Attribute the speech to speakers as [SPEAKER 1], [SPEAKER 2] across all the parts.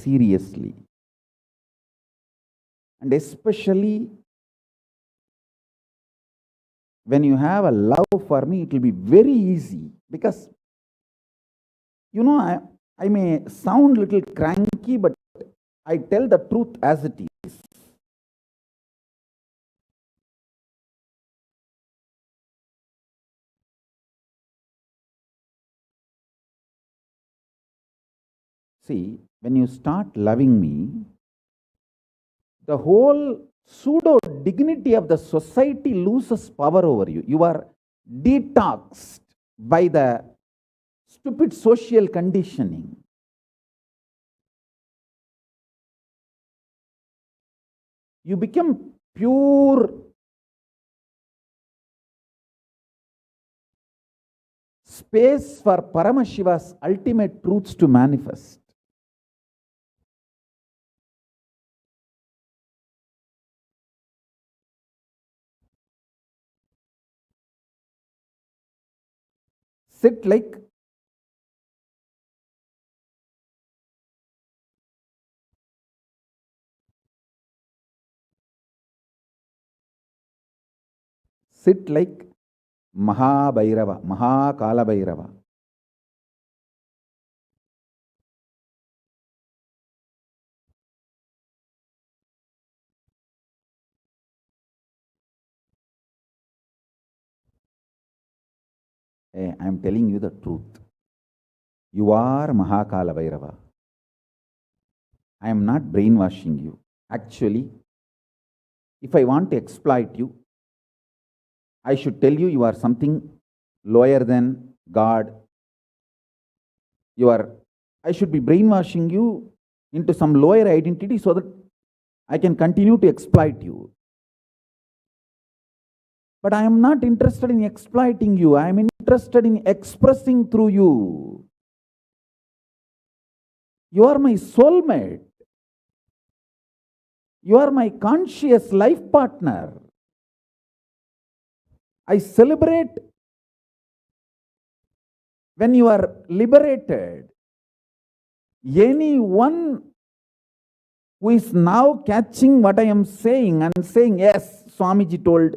[SPEAKER 1] seriously. And especially when you have a love for me, it will be very easy, because, I may sound a little cranky, but I tell the truth as it is. See, when you start loving me, the whole pseudo dignity of the society loses power over you. You are detoxed by the stupid social conditioning. You become pure space for Paramashiva's ultimate truths to manifest. Sit like Maha Kalabhairava. Hey, I am telling you the truth. You are Maha Kalabhairava. I am not brainwashing you. Actually, if I want to exploit you, I should tell you are something lower than God. I should be brainwashing you into some lower identity so that I can continue to exploit you. But I am not interested in exploiting you. I am interested in expressing through you. You are my soulmate. You are my conscious life partner. I celebrate when you are liberated. Anyone who is now catching what I am saying and saying, yes, Swamiji told,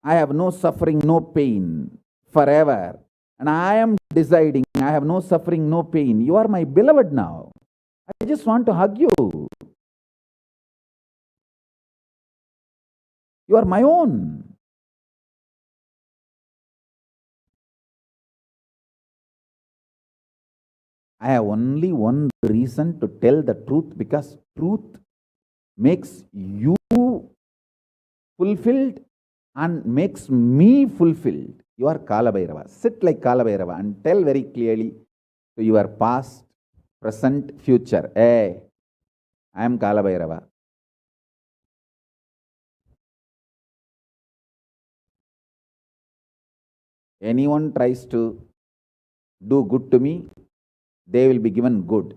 [SPEAKER 1] I have no suffering, no pain forever. And I am deciding, I have no suffering, no pain. You are my beloved now. I just want to hug you. You are my own. I have only one reason to tell the truth, because truth makes you fulfilled and makes me fulfilled. You are Kalabhairava. Sit like Kalabhairava and tell very clearly to your past, present, future. Hey, I am Kalabhairava. Anyone tries to do good to me, they will be given good.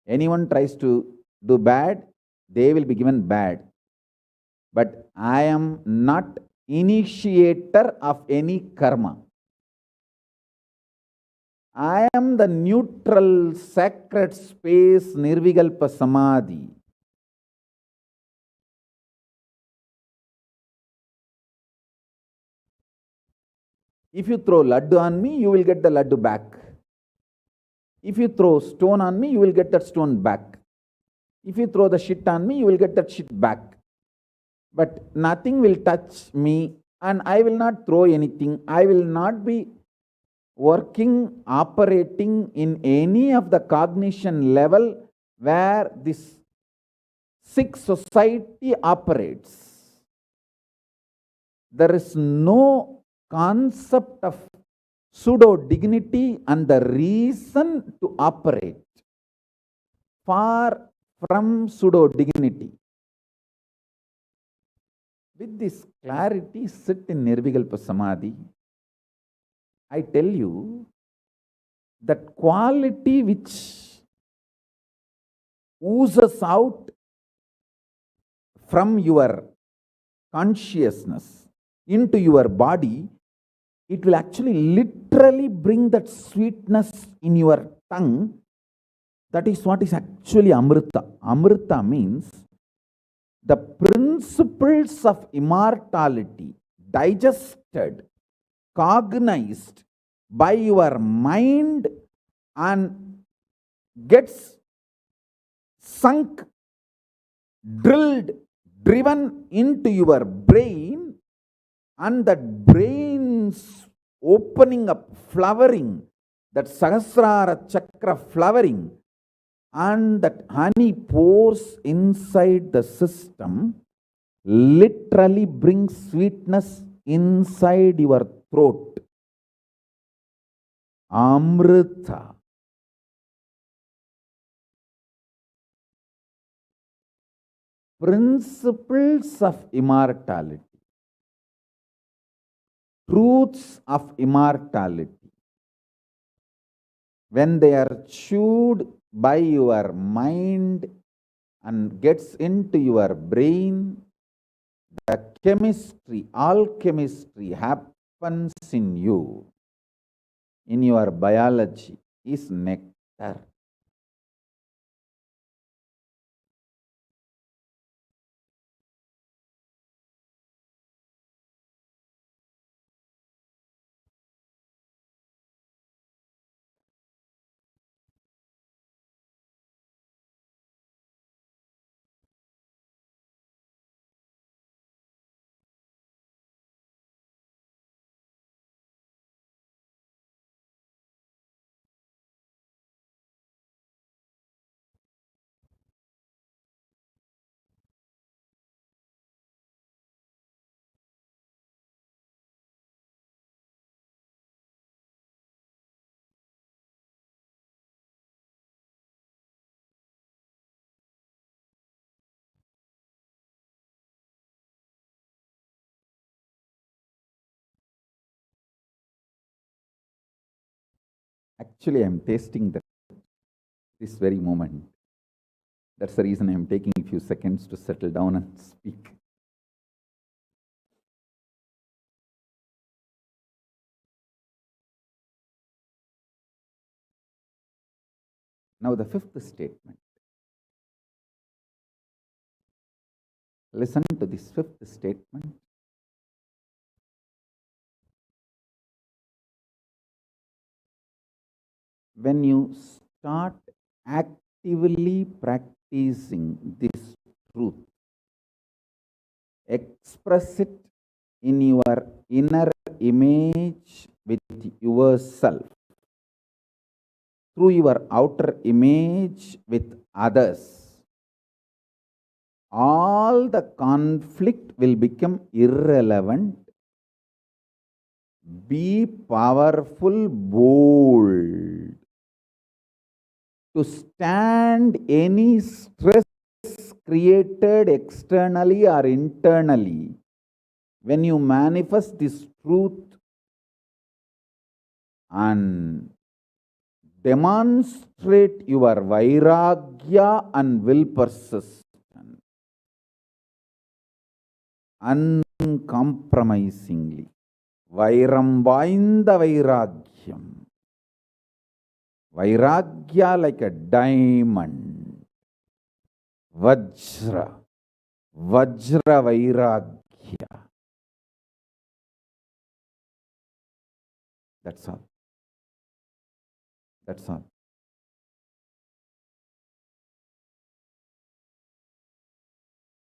[SPEAKER 1] Anyone tries to do bad, they will be given bad. But I am not initiator of any karma. I am the neutral, sacred space, Nirvikalpa Samadhi. If you throw laddu on me, you will get the laddu back. If you throw stone on me, you will get that stone back. If you throw the shit on me, you will get that shit back. But nothing will touch me, and I will not throw anything. I will not be working, operating in any of the cognition level where this sick society operates. There is no concept of pseudo dignity and the reason to operate. Far from pseudo dignity. With this clarity, sit in Nirvikalpa Samadhi. I tell you that quality which oozes out from your consciousness into your body, it will actually literally bring that sweetness in your tongue That is what is actually Amrita. Amrita means the principles of immortality digested, cognized by your mind and gets sunk, drilled, driven into your brain, and that brain's opening up, flowering, that Sahasrara Chakra flowering, and that honey pours inside the system, literally brings sweetness inside your throat. Amrita. Principles of immortality, truths of immortality, when they are chewed by your mind and gets into your brain, the chemistry, alchemistry happens in you, in your biology, is nectar. Actually, I am tasting this very moment. That's the reason I am taking a few seconds to settle down and speak. Now, the fifth statement. Listen to this fifth statement. When you start actively practicing this truth, express it in your inner image with yourself, through your outer image with others, all the conflict will become irrelevant. Be powerful, bold, to stand any stress created externally or internally. When you manifest this truth and demonstrate your vairagya and will persist uncompromisingly. Vairam vainda vairagyam. Vairagya like a diamond. Vajra. Vajra vairagya. That's all. That's all.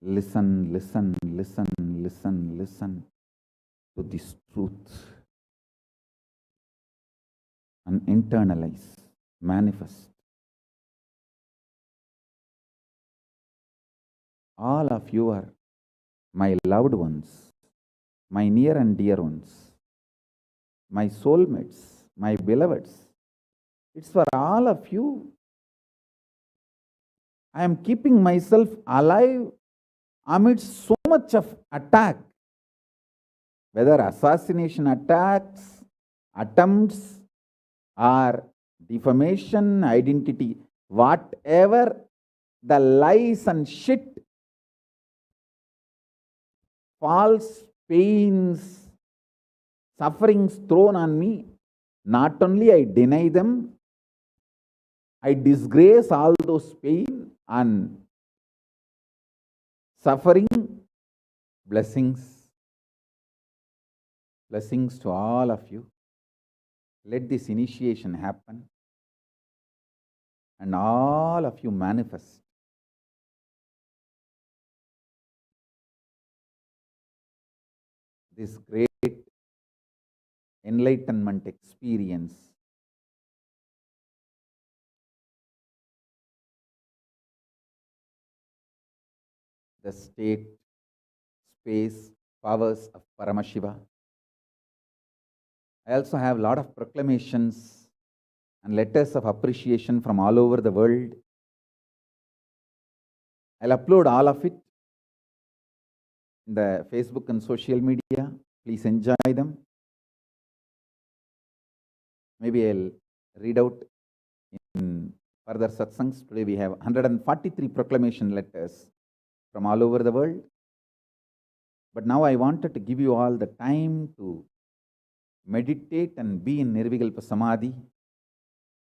[SPEAKER 1] Listen, listen, listen, listen, listen to this truth and internalize, manifest. All of you are my loved ones, my near and dear ones, my soulmates, my beloveds. It's for all of you. I am keeping myself alive amidst so much of attack, whether assassination attacks, attempts, or defamation, identity, whatever the lies and shit, false pains, sufferings thrown on me, not only I deny them, I disgrace all those pain and suffering. Blessings. Blessings to all of you. Let this initiation happen and all of you manifest this great enlightenment experience. The state, space, powers of Paramashiva. I also have a lot of proclamations and letters of appreciation from all over the world. I'll upload all of it in the Facebook and social media. Please enjoy them. Maybe I'll read out in further satsangs. Today we have 143 proclamation letters from all over the world. But now I wanted to give you all the time to meditate and be in Nirvikalpa Samadhi.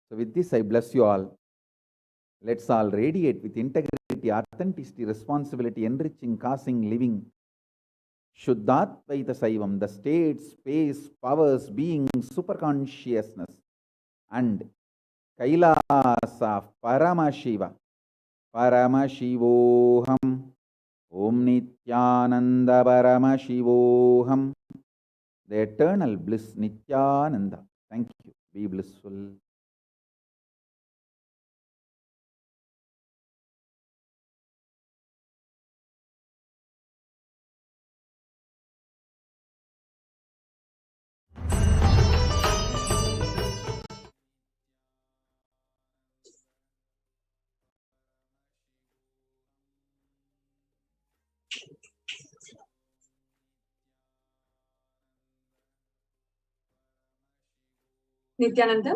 [SPEAKER 1] So with this I bless you all. Let's all radiate with integrity, authenticity, responsibility, enriching, causing, living. Shuddhatvaita Saivam, the state, space, powers, being, superconsciousness, and Kailasa Paramashiva. Paramashivoham. Om Nityananda Paramashivoham. The eternal bliss Nityananda. Thank you. Be blissful.
[SPEAKER 2] Nityananda.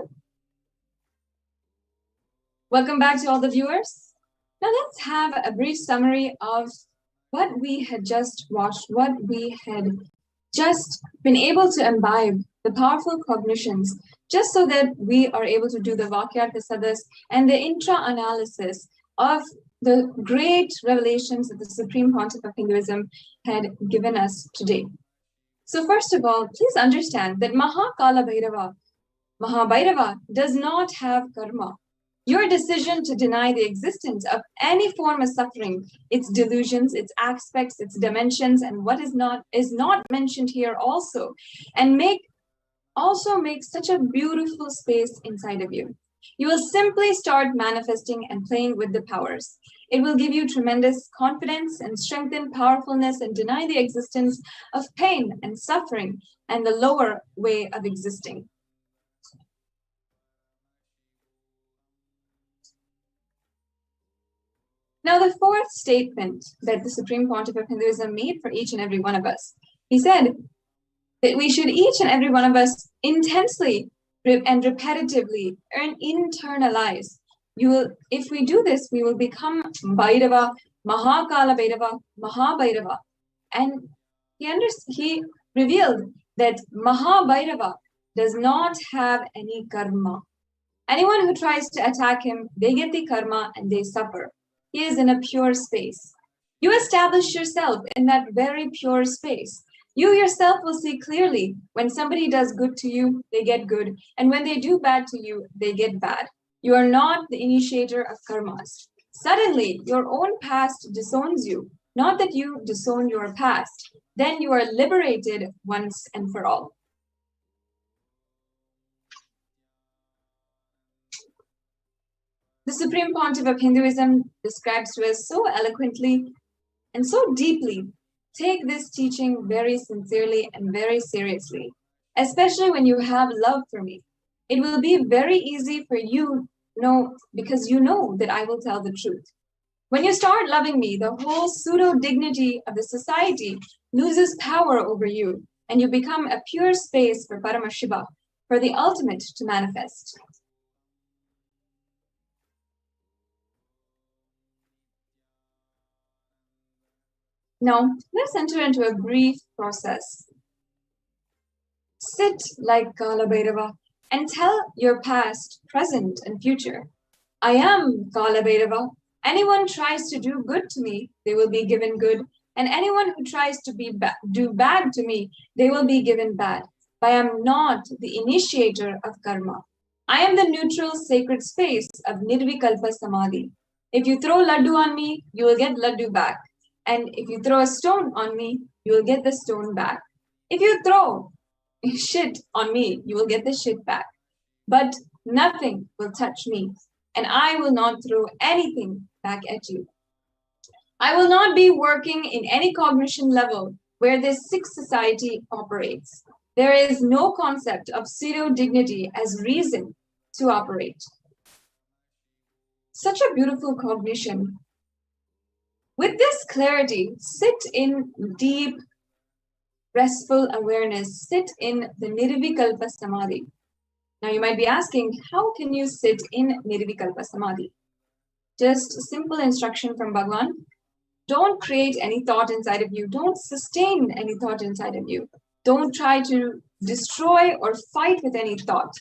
[SPEAKER 2] Welcome back to all the viewers. Now let's have a brief summary of what we had just watched, what we had just been able to imbibe, the powerful cognitions, just so that we are able to do the Vakyarthasadas and the intra-analysis of the great revelations that the Supreme Pontiff of Hinduism had given us today. So first of all, please understand that Maha Kalabhairava Bhava does not have karma. Your decision to deny the existence of any form of suffering, its delusions, its aspects, its dimensions, and what is not mentioned here also, and make such a beautiful space inside of you. You will simply start manifesting and playing with the powers. It will give you tremendous confidence and strengthen powerfulness and deny the existence of pain and suffering and the lower way of existing. Now, the fourth statement that the Supreme Pontiff of Hinduism made for each and every one of us, he said that we should each and every one of us intensely and repetitively internalize. If we do this, we will become Bhairava, Maha Kalabhairava, Maha Bhairava. And he revealed that Maha Bhairava does not have any karma. Anyone who tries to attack him, they get the karma and they suffer. He is in a pure space. You establish yourself in that very pure space. You yourself will see clearly when somebody does good to you, they get good. And when they do bad to you, they get bad. You are not the initiator of karmas. Suddenly, your own past disowns you. Not that you disown your past. Then you are liberated once and for all. The Supreme Pontiff of Hinduism describes to us so eloquently and so deeply. Take this teaching very sincerely and very seriously, especially when you have love for me. It will be very easy for you, because you know that I will tell the truth. When you start loving me, the whole pseudo-dignity of the society loses power over you, and you become a pure space for Paramashiva, for the ultimate to manifest. Now, let's enter into a brief process. Sit like Kalabhairava and tell your past, present, and future. I am Kalabhairava. Anyone tries to do good to me, they will be given good. And anyone who tries to do bad to me, they will be given bad. But I am not the initiator of karma. I am the neutral sacred space of Nirvikalpa Samadhi. If you throw laddu on me, you will get laddu back. And if you throw a stone on me, you will get the stone back. If you throw shit on me, you will get the shit back. But nothing will touch me, and I will not throw anything back at you. I will not be working in any cognition level where this sick society operates. There is no concept of pseudo-dignity as reason to operate. Such a beautiful cognition. With this clarity, sit in deep, restful awareness. Sit in the Nirvikalpa Samadhi. Now you might be asking, how can you sit in Nirvikalpa Samadhi? Just a simple instruction from Bhagavan. Don't create any thought inside of you. Don't sustain any thought inside of you. Don't try to destroy or fight with any thought.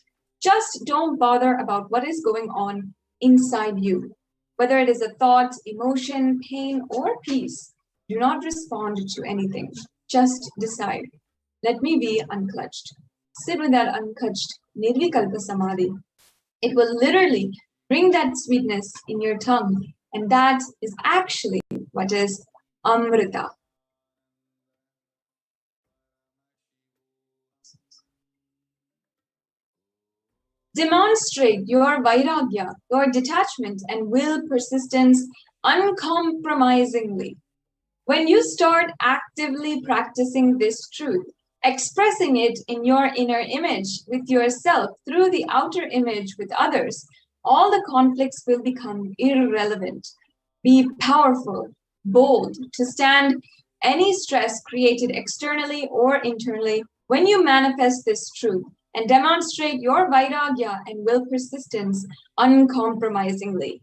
[SPEAKER 2] Just don't bother about what is going on inside you. Whether it is a thought, emotion, pain, or peace, do not respond to anything. Just decide. Let me be unclutched. Sit with that unclutched Nirvikalpa Samadhi. It will literally bring that sweetness in your tongue. And that is actually what is Amrita. Demonstrate your vairagya, your detachment and will persistence uncompromisingly. When you start actively practicing this truth, expressing it in your inner image with yourself through the outer image with others, all the conflicts will become irrelevant. Be powerful, bold, to stand any stress created externally or internally when you manifest this truth and demonstrate your vairagya and will persistence uncompromisingly.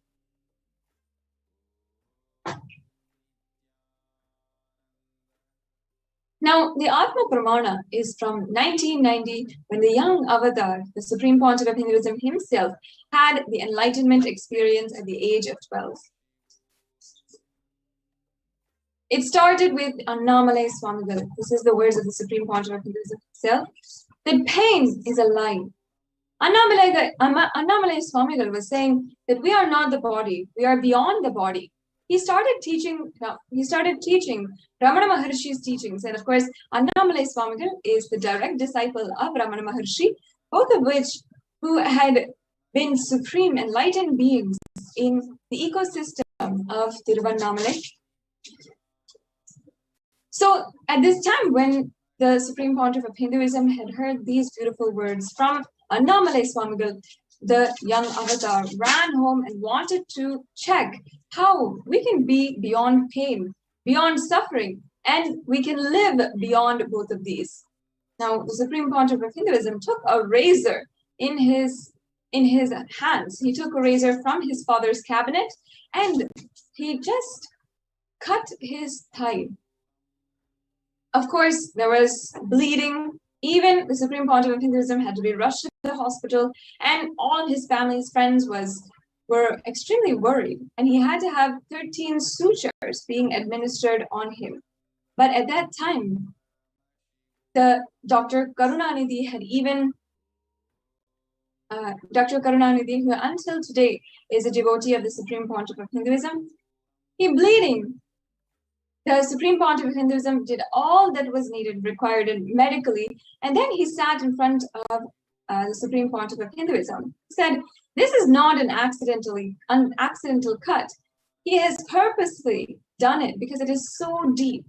[SPEAKER 2] Now, the Atma Pramana is from 1990, when the young avatar, the Supreme Pontiff of Hinduism himself, had the enlightenment experience at the age of 12. It started with Annamalai Swamigal. This is the words of the Supreme Pontiff of Hinduism himself. That pain is a lie. Annamalai Swamigal was saying that we are not the body, we are beyond the body. He started teaching Ramana Maharshi's teachings. And of course, Annamalai Swamigal is the direct disciple of Ramana Maharshi, both of which who had been supreme enlightened beings in the ecosystem of Tiruvannamalai. So at this time, when the Supreme Pontiff of Hinduism had heard these beautiful words from Annamalai Swamigal, the young avatar ran home and wanted to check how we can be beyond pain, beyond suffering, and we can live beyond both of these. Now, the Supreme Pontiff of Hinduism took a razor in his hands. He took a razor from his father's cabinet and he just cut his thigh. Of course, there was bleeding. Even the Supreme Pontiff of Hinduism had to be rushed to the hospital, and all his family's friends were extremely worried, and he had to have 13 sutures being administered on him. But at that time, the Dr. Karunanidhi had even Dr. Karunanidhi, who until today is a devotee of the Supreme Pontiff of Hinduism, he bleeding. The Supreme Pontiff of Hinduism did all that was needed, required medically, and then he sat in front of the Supreme Pontiff of Hinduism. He said, "This is not an accidental cut. He has purposely done it because it is so deep.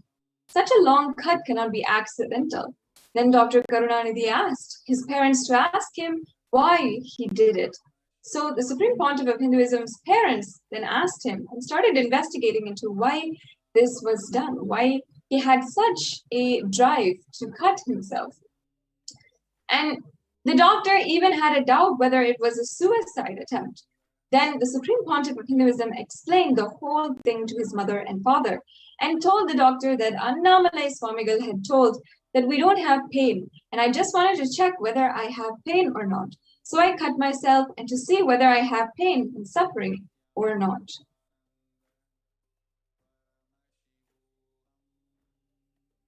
[SPEAKER 2] Such a long cut cannot be accidental." Then Dr. Karunanidhi asked his parents to ask him why he did it. So the Supreme Pontiff of Hinduism's parents then asked him and started investigating into why this was done, why he had such a drive to cut himself. And the doctor even had a doubt whether it was a suicide attempt. Then the Supreme Pontiff of Hinduism explained the whole thing to his mother and father and told the doctor that Annamalai Swamigal had told that we don't have pain, and I just wanted to check whether I have pain or not. So I cut myself and to see whether I have pain and suffering or not.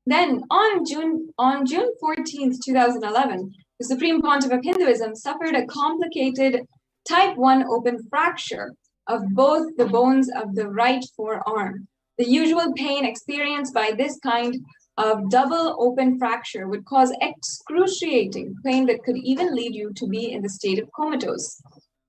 [SPEAKER 2] Then on June 14th, 2011, the Supreme Pontiff of Hinduism suffered a complicated type 1 open fracture of both the bones of the right forearm. The usual pain experienced by this kind of double open fracture would cause excruciating pain that could even lead you to be in the state of comatose.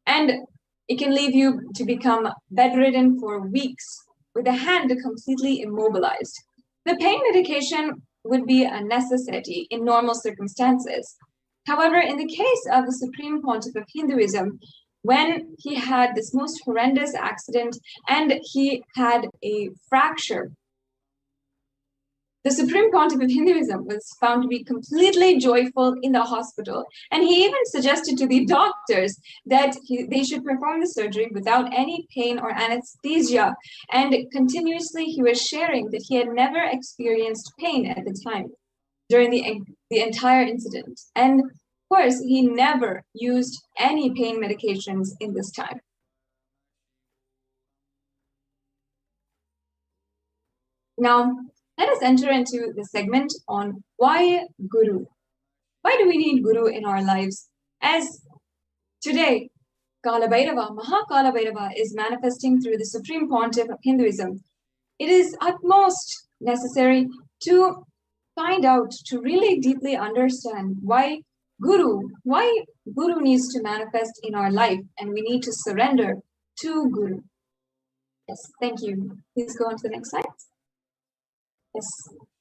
[SPEAKER 2] And it can leave you to become bedridden for weeks with the hand completely immobilized. The pain medication would be a necessity in normal circumstances. However, in the case of the Supreme Pontiff of Hinduism, when he had this most horrendous accident and he had a fracture, the Supreme Pontiff of Hinduism was found to be completely joyful in the hospital, and he even suggested to the doctors that they should perform the surgery without any pain or anesthesia. And continuously he was sharing that he had never experienced pain at the time during the entire incident. And of course, he never used any pain medications in this time. Now, let us enter into the segment on why Guru. Why do we need Guru in our lives? As today, Kalabhairava, Maha Kalabhairava is manifesting through the Supreme Pontiff of Hinduism. It is utmost necessary to find out, to really deeply understand why Guru needs to manifest in our life, and we need to surrender to Guru. Yes, thank you. Please go on to the next slide. Yes.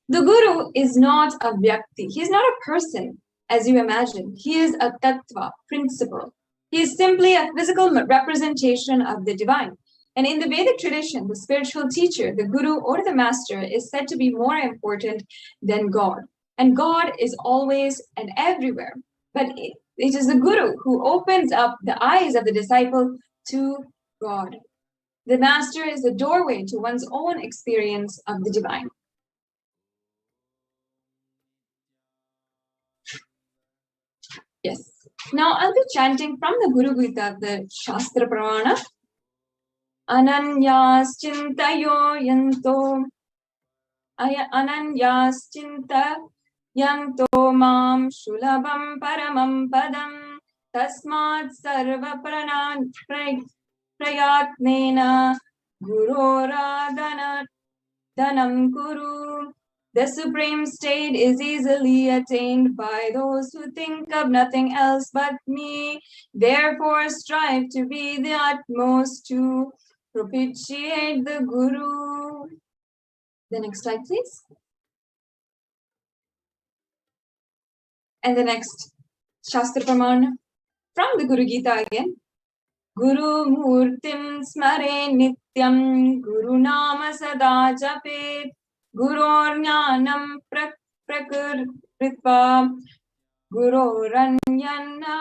[SPEAKER 2] The Guru is not a Vyakti. He is not a person, as you imagine. He is a Tattva, principle. He is simply a physical representation of the divine. And in the Vedic tradition, the spiritual teacher, the Guru or the master, is said to be more important than God. And God is always and everywhere. But it is the Guru who opens up the eyes of the disciple to God. The master is the doorway to one's own experience of the divine. Yes. Now I'll be chanting from the Guru Gita, the Shastra Pramana. Ananyas chintayo yanto Ananyas chinta yanto mam shulabam paramam padam tasmat sarva prayatnena gurora danam kuru. The supreme state is easily attained by those who think of nothing else but me. Therefore, strive to be the utmost to propitiate the Guru. The next slide, please. And the next Shastra Pramana from the Guru Gita again. Guru Murtim Smare Nityam Guru Nama Sada Japet Guror Jnanam Prakritva Guroranyana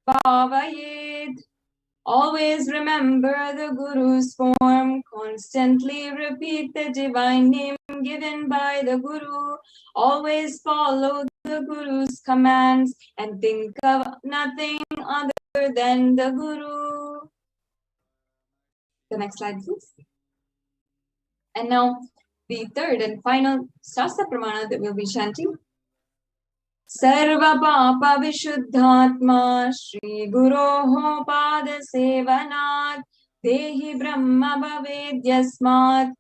[SPEAKER 2] Bhavayed. Always remember the Guru's form. Constantly repeat the divine name given by the Guru. Always follow the Guru's commands and think of nothing other than the Guru. The next slide, please. And now the third and final Shastra Pramana that we'll be chanting. Sarva Papa Vishuddhatma Shri Guroho Pada Sevanat Dehi Brahma Bhavedyasmat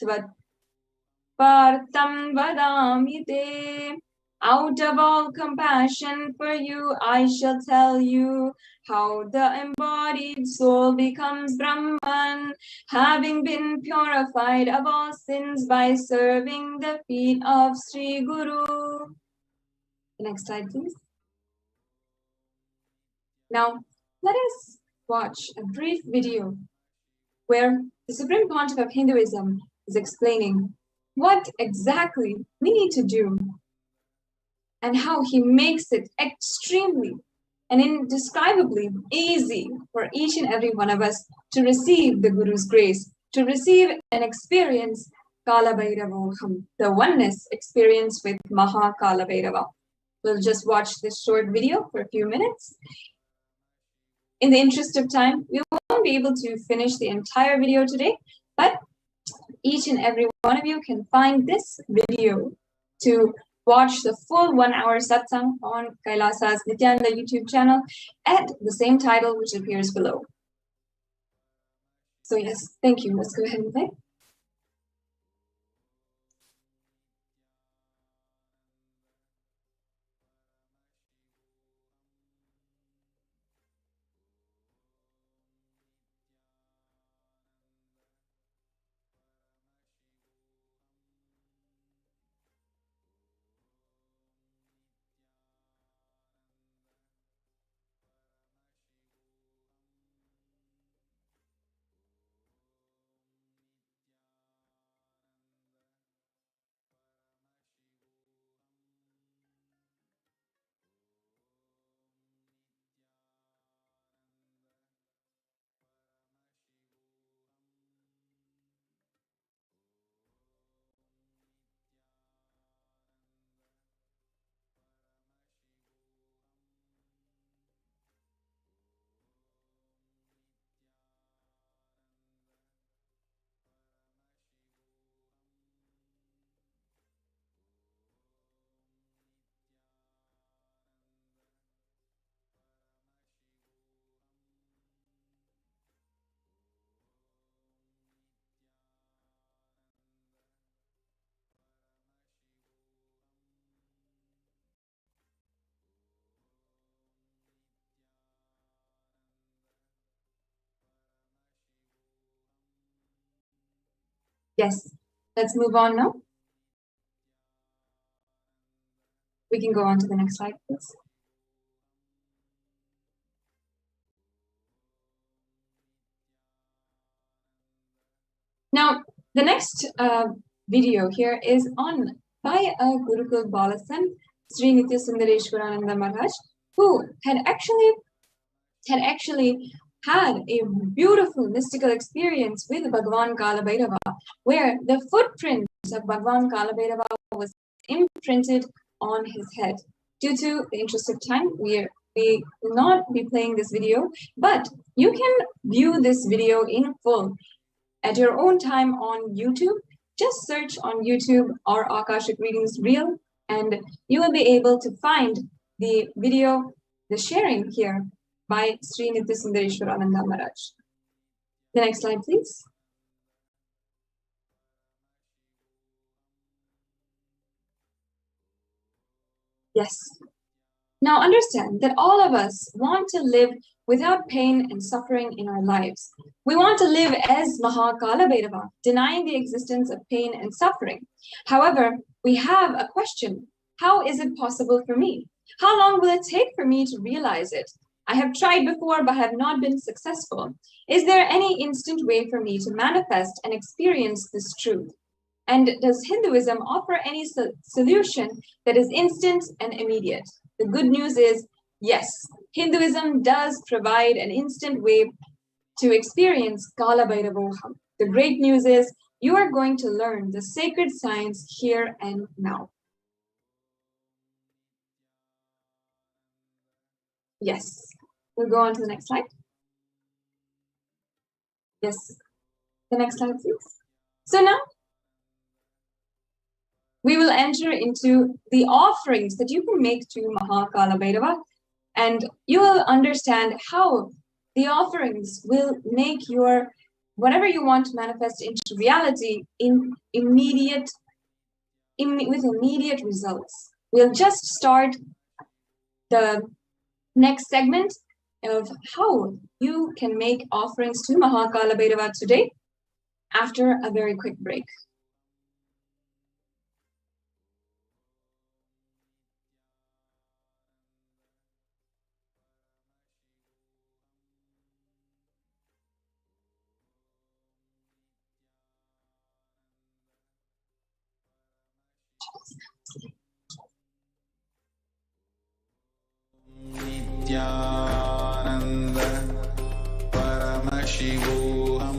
[SPEAKER 2] Tvat Partam Vadami Te. Out of all compassion for you, I shall tell you how the embodied soul becomes Brahman, having been purified of all sins by serving the feet of Sri Guru. Next slide, please. Now, let us watch a brief video where the Supreme Pontiff of Hinduism is explaining what exactly we need to do and how he makes it extremely and indescribably easy for each and every one of us to receive the Guru's grace, to receive and experience Kalabhairava Bhava, the oneness experience with Maha Kalabhairava. we'll just watch this short video for a few minutes. In the interest of time, we won't be able to finish the entire video today, but each and every one of you can find this video to watch the full 1 hour satsang on Kailasa's Nityananda YouTube channel at the same title which appears below. So yes, thank you. Let's go ahead and play. Yes, let's move on now. We can go on to the next slide, please. Now, the next video here is on by a Gurukul Balasan, Sri Nitya Sundareshwarananda Maharaj, who had actually had a beautiful mystical experience with Bhagavan Kalabhairava, where the footprints of Bhagavan Kalabhairava was imprinted on his head. Due to the interest of time, we will not be playing this video, but you can view this video in full at your own time on YouTube. Just search on YouTube or Akashic Readings Reel, and you will be able to find the video, the sharing here by Sri Nitya Sundareshwarananda Maharaj. The next slide, please. Yes. Now understand that all of us want to live without pain and suffering in our lives. We want to live as Maha Kalabhairava, denying the existence of pain and suffering. However, we have a question. How is it possible for me? How long will it take for me to realize it? I have tried before but have not been successful. Is there any instant way for me to manifest and experience this truth? And does Hinduism offer any solution that is instant and immediate? The good news is, yes, Hinduism does provide an instant way to experience Kalabhairava Bhava. The great news is, you are going to learn the sacred science here and now. Yes, we'll go on to the next slide. Yes, the next slide, please. So now, we will enter into the offerings that you can make to Maha Kalabhairava, and you will understand how the offerings will make your whatever you want to manifest into reality with immediate results. We'll just start the next segment of how you can make offerings to Maha Kalabhairava today after a very quick break.
[SPEAKER 3] Nityananda Paramashivoham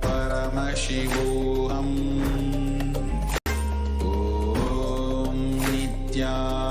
[SPEAKER 3] Paramashivoham. Om Nityananda.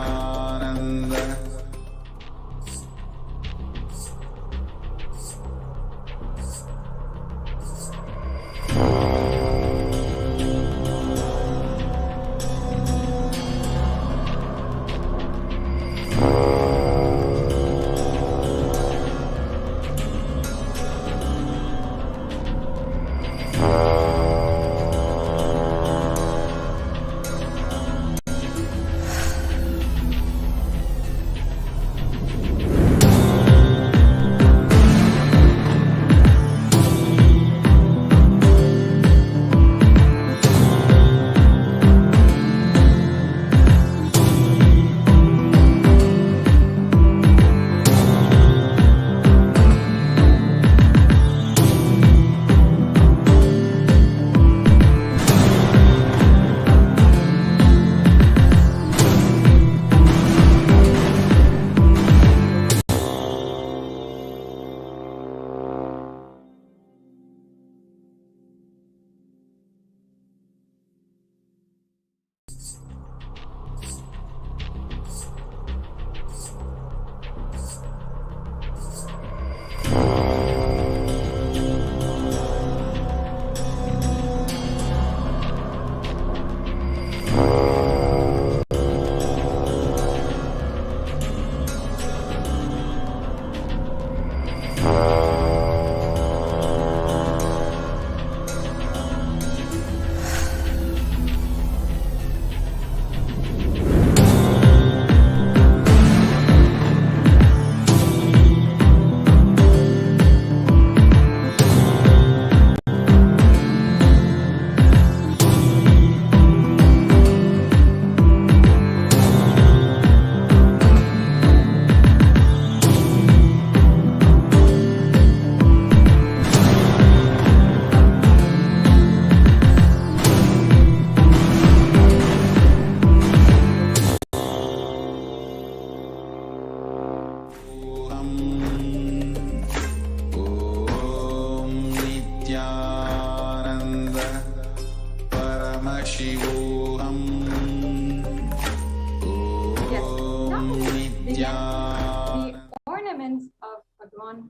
[SPEAKER 2] The ornaments of Bhagavan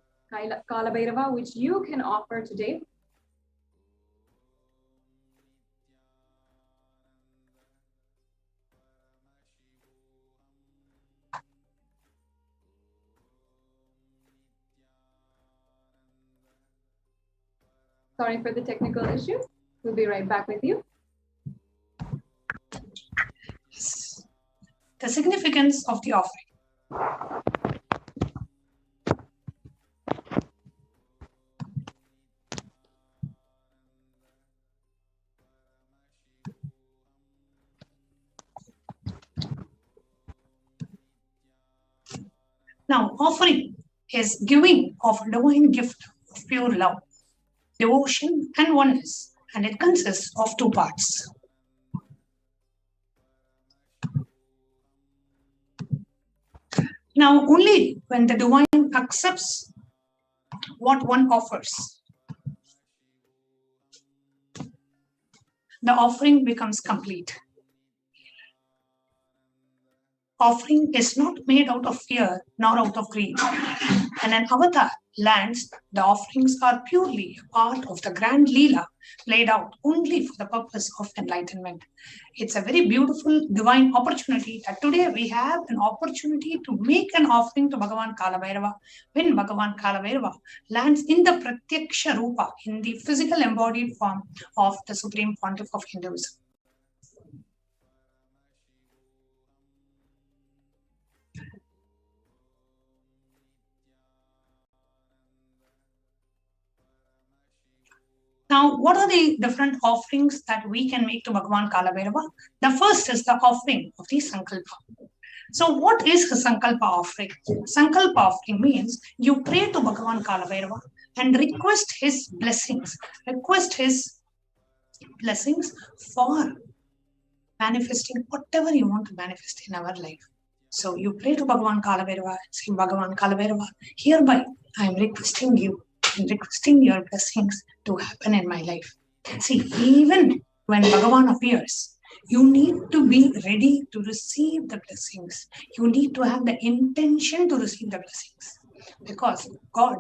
[SPEAKER 2] Kalabhairava which you can offer today. Sorry for the technical issue. We'll be right back with you.
[SPEAKER 4] The significance of the offering. Now, offering is giving of a divine gift of pure love, devotion, and oneness, and it consists of two parts. Now, only when the divine accepts what one offers, the offering becomes complete. Offering is not made out of fear nor out of greed. When an avatar lands, the offerings are purely a part of the grand Leela played out only for the purpose of enlightenment. It's a very beautiful divine opportunity that today we have an opportunity to make an offering to Bhagavan Kalabhairava when Bhagavan Kalabhairava lands in the Pratyaksha Rupa, in the physical embodied form of the Supreme Pontiff of Hinduism. Now, what are the different offerings that we can make to Bhagavan Kalabhairava? The first is the offering of the Sankalpa. So what is a Sankalpa offering? Sankalpa offering means you pray to Bhagavan Kalabhairava and request his blessings. Request his blessings for manifesting whatever you want to manifest in our life. So you pray to Bhagavan Kalabhairava and say, Bhagavan Kalabhairava, hereby I am requesting you in requesting your blessings to happen in my life. See, even when Bhagavan appears, you need to be ready to receive the blessings. You need to have the intention to receive the blessings. Because God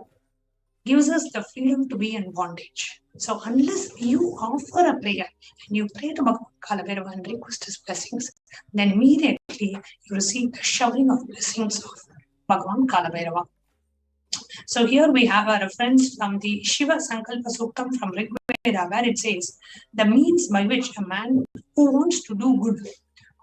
[SPEAKER 4] gives us the freedom to be in bondage. So unless you offer a prayer and you pray to Bhagavan Kalabhairava and request his blessings, then immediately you receive the showering of blessings of Bhagavan Kalabhairava. So here we have a reference from the Shiva Sankalpa Suktam from Rig Veda, where it says, the means by which a man who wants to do good,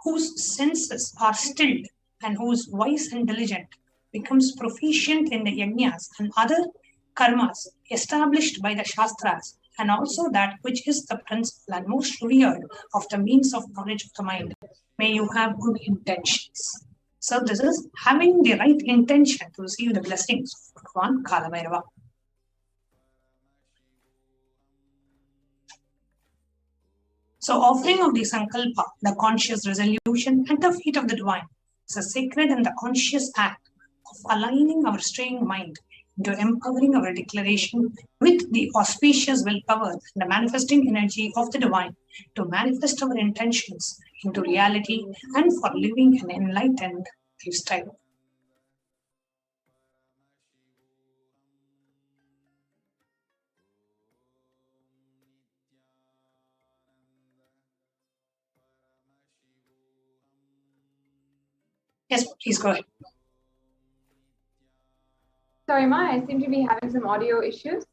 [SPEAKER 4] whose senses are stilled and who is wise and diligent, becomes proficient in the yajnas and other karmas established by the Shastras, and also that which is the principal and most revered of the means of knowledge of the mind. May you have good intentions. So this is having the right intention to receive the blessings of Bhagavan Kalabhairava. So offering of the Sankalpa, the conscious resolution at the feet of the divine, is a sacred and the conscious act of aligning our straying mind into empowering our declaration with the auspicious willpower and the manifesting energy of the divine to manifest our intentions into reality and for living an enlightened lifestyle. Yes, please go ahead.
[SPEAKER 2] Sorry, Ma, I seem to be having some audio issues.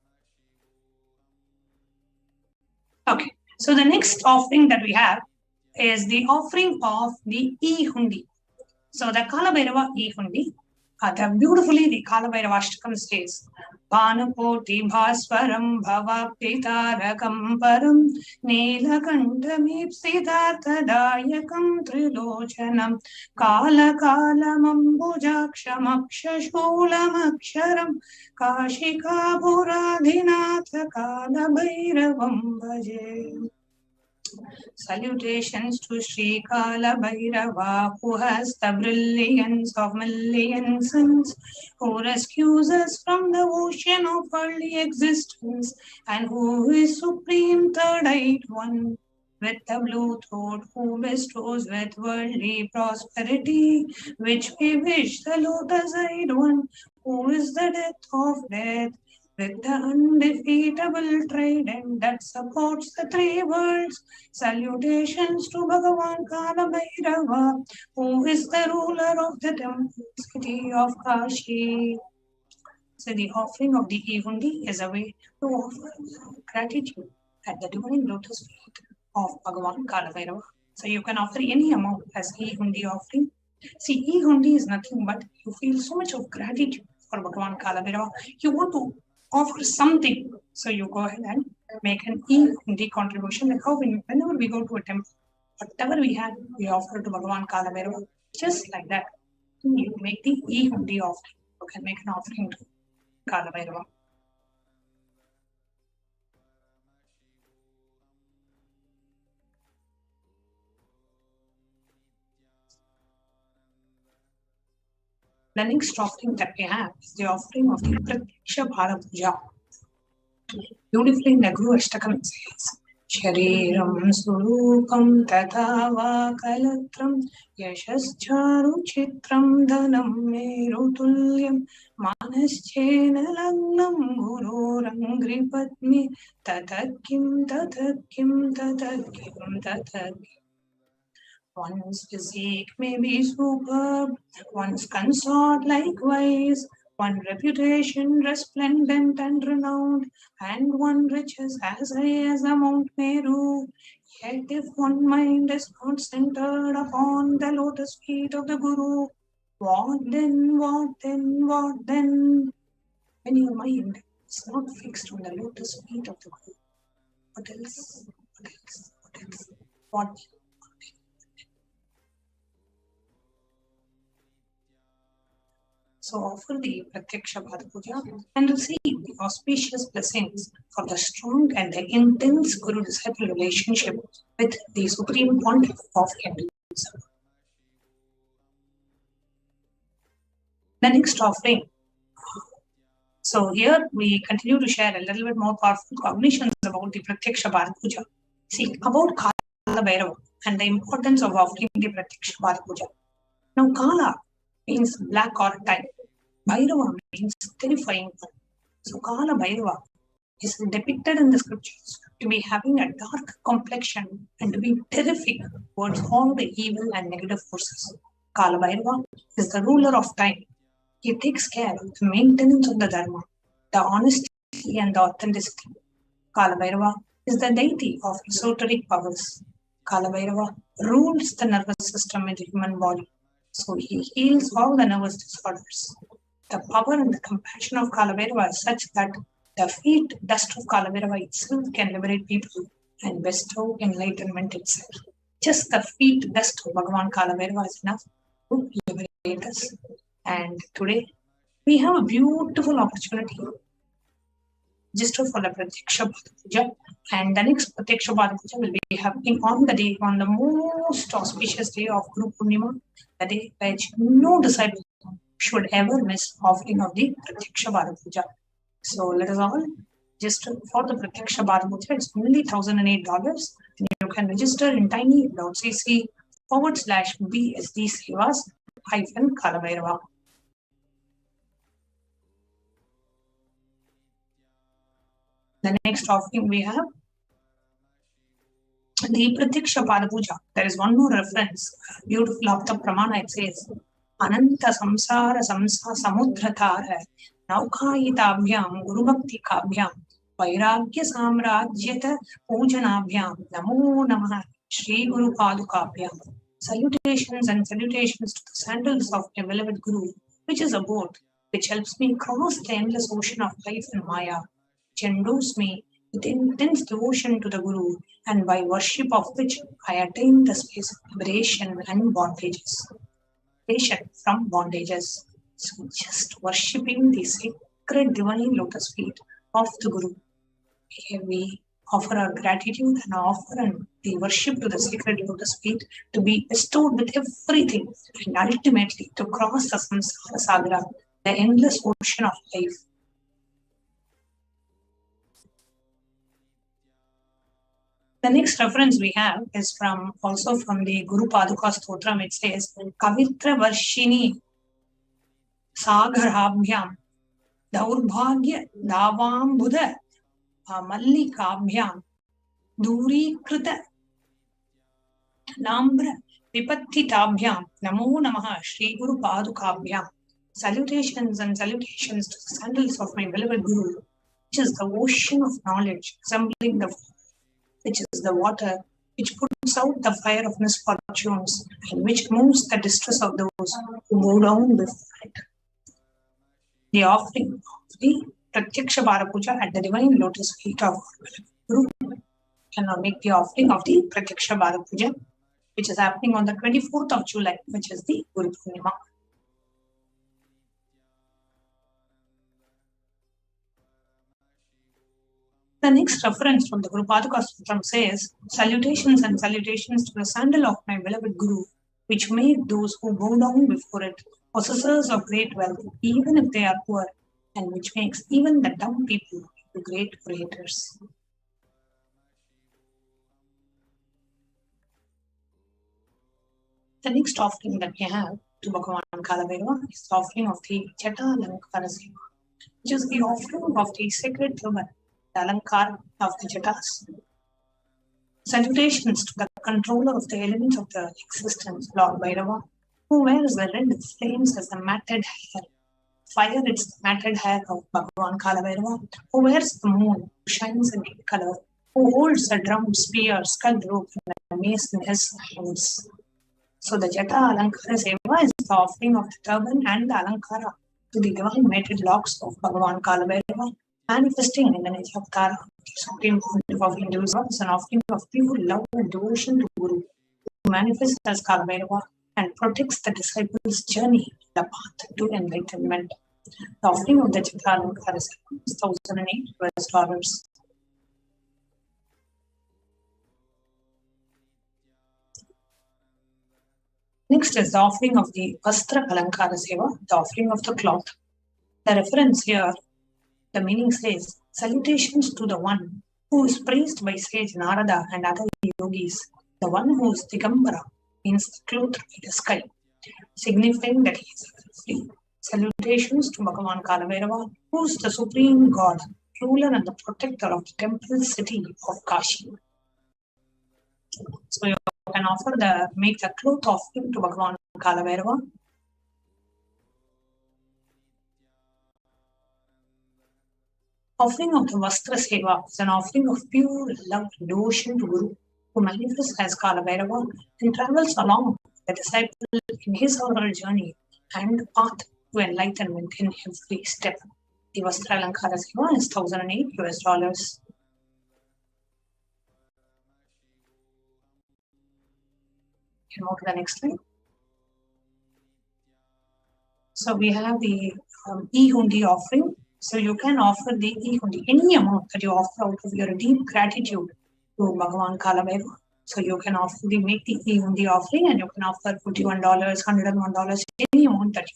[SPEAKER 4] Okay, so the next offering that we have is the offering of the E-Hundi. So the Kalabhairava E-Hundi, beautifully the Kalabhairava Ashtakam says, Panapoti Bhaswaram Bhava Pitarakam Param Neelakantamip Siddhartha Dayakam Trilochanam Kala Kalamam Bhujakshamakshashulam Aksharam Kashika Puradhinatha Kalabhairavam Bhaje. Salutations to Sri Kalabhairava, who has the brilliance of million suns, who rescues us from the ocean of earthly existence, and who is supreme third-eyed one, with the blue throat, who bestows with worldly prosperity, which we wish the lotus-eyed one, who is the death of death, with the undefeatable trident that supports the three worlds. Salutations to Bhagavan Kalabhairava, who is the ruler of the temple city of Kashi. So the offering of the E-Hundi is a way to offer gratitude at the divine lotus feet of Bhagavan Kalabhairava. So you can offer any amount as E-Hundi offering. See, E-Hundi is nothing but you feel so much of gratitude for Bhagavan Kalabhairava. You want to offer something, so you go ahead and make an E-Hundi contribution. Like how whenever we go to a temple, whatever we have, we offer to Bhagavan Kalabhairava. Just like that, you make the E-Hundi offering. You can make an offering to Kalabhairava. The next offering that we have is the offering of the Pratyaksha Bhara Puja. Beautifully in the Guru Ashtakam it says, Shariram Surupam Tatha Va Kalatram Yashascharu Chitram Dhanam Merutulyam Manaschena Lagnam Guru Rangri Patmi Tatakim Tatakim Tatakim Tatakim. One's physique may be superb, one's consort likewise, one reputation resplendent and renowned, and one riches as high as the Mount Meru. Yet if one mind is not centered upon the lotus feet of the Guru, what then, what then, what then? When your mind is not fixed on the lotus feet of the Guru, what else? What else? What else? What? So offer the Pratyaksha Bhara Puja and receive the auspicious blessings for the strong and the intense Guru-disciple relationship with the Supreme Pontiff of Hinduism. The next offering So here we continue to share a little bit more powerful cognitions about the Pratyaksha Bharat Puja. See, about Kalabhairava and the importance of offering the Pratyaksha Bharat Puja. Now, Kala means black or time. Bhairava means terrifying one. So, Kalabhairava is depicted in the scriptures to be having a dark complexion and to be terrific towards all the evil and negative forces. Kalabhairava is the ruler of time. He takes care of the maintenance of the dharma, the honesty and the authenticity. Kalabhairava is the deity of esoteric powers. Kalabhairava rules the nervous system in the human body. So he heals all the nervous disorders. The power and the compassion of Kalabhairava is such that the feet dust of Kalabhairava itself can liberate people and bestow enlightenment itself. Just the feet dust of Bhagavan Kalabhairava is enough to liberate us. And today we have a beautiful opportunity just for the Pratyaksha Bharat Puja. And the next Pratyaksha Bharat Puja will be happening on the most auspicious day of Guru Purnima, the day which no disciple should ever miss offering of the Pratyaksha Bharat Puja. So let us all just for the Pratyaksha Bharat Puja, it's only $1,008. And you can register in tiny.cc/BSD Sevas-Kalabhairava. The next offering we have the Pratyaksha Bharat Puja. There is one more reference, beautiful Apta Pramana. It says, Ananta Samsara Samsa Samudrathara Naukayitabhyam Gurubhakti Kabhyam Vairagya Samrajyata Pujanabhyam Namo Namaha Shri Guru Padukabhyam. Salutations and salutations to the sandals of my beloved Guru, which is a boat which helps me cross the endless ocean of life and Maya, which endows me with intense devotion to the Guru, and by worship of which I attain the space of liberation and bondages. Liberation from bondages. So just worshipping the sacred divine lotus feet of the Guru. Here we offer our gratitude and offer and the worship to the sacred lotus feet to be bestowed with everything and ultimately to cross the samsara sagara, the endless ocean of life. The next reference we have is also from the Guru Paduka Stotram. It says, Kavitra Varshini Sagarabhyam Daurbhagya Davam Buddha Mallikabhyam Duri Krita Nambra Vipattitabhyam Namo Namaha Shri Guru Padukabhyam. Salutations and salutations to the sandals of my beloved Guru, which is the ocean of knowledge, resembling the which is the water which puts out the fire of misfortunes and which moves the distress of those who go down before it. The offering of the Pratyaksha Bharat Puja at the divine lotus feet of Guru can now make the offering of the Pratyaksha Bharat Puja, which is happening on the 24th of July, which is the Guru Purnima. The next reference from the Guru Paduka Sutram says, Salutations and salutations to the sandal of my beloved Guru, which made those who bow down before it possessors of great wealth, even if they are poor, and which makes even the dumb people into great creators. The next offering that we have to Bhagavan Kalabhairava is the offering of the Jata Alankara Seva, which is the offering of the sacred turban, the Alankara of the Jatas. Salutations to the controller of the elements of the existence, Lord Bhairava, who wears the red flames as the matted hair. Fire, it's the matted hair of Bhagavan Kalabhairava, who wears the moon, who shines in red color, who holds a drum, spear, skull rope, and a mace in his hands. So the Jata Alankara Seva is the offering of the turban and the Alankara to the divine mated locks of Bhagavan Kalabhairava, manifesting in the nature of Tara, the supreme pontiff of Hinduism, is an offering of pure love and devotion to Guru, who manifests as Kalabhairava and protects the disciples' journey, the path to enlightenment. The offering of the Jata Alankara is $1,008. Next is the offering of the Vastra Alankara Seva, the offering of the cloth. The reference here The meaning says, salutations to the one who is praised by sage Narada and other yogis. The one who is Digambara means clothed by the sky, signifying that he is free. Salutations to Bhagavan Kalabhairava, who is the supreme god, ruler and the protector of the temple city of Kashi. So you can make the cloth offering to Bhagavan Kalabhairava. Offering of the Vastra Seva is an offering of pure love and devotion to Guru, who manifests as Kalabhairava and travels along the disciple in his or her journey and path to enlightenment in every step. The Vastra Alankara Seva is $1,008. Can move to the next slide. So we have the e-hundi offering. So you can offer the e-hundi, any amount that you offer out of your deep gratitude to Bhagavan Kalabhairava. So you can make the e-hundi offering, and you can offer $41, $101, any amount that you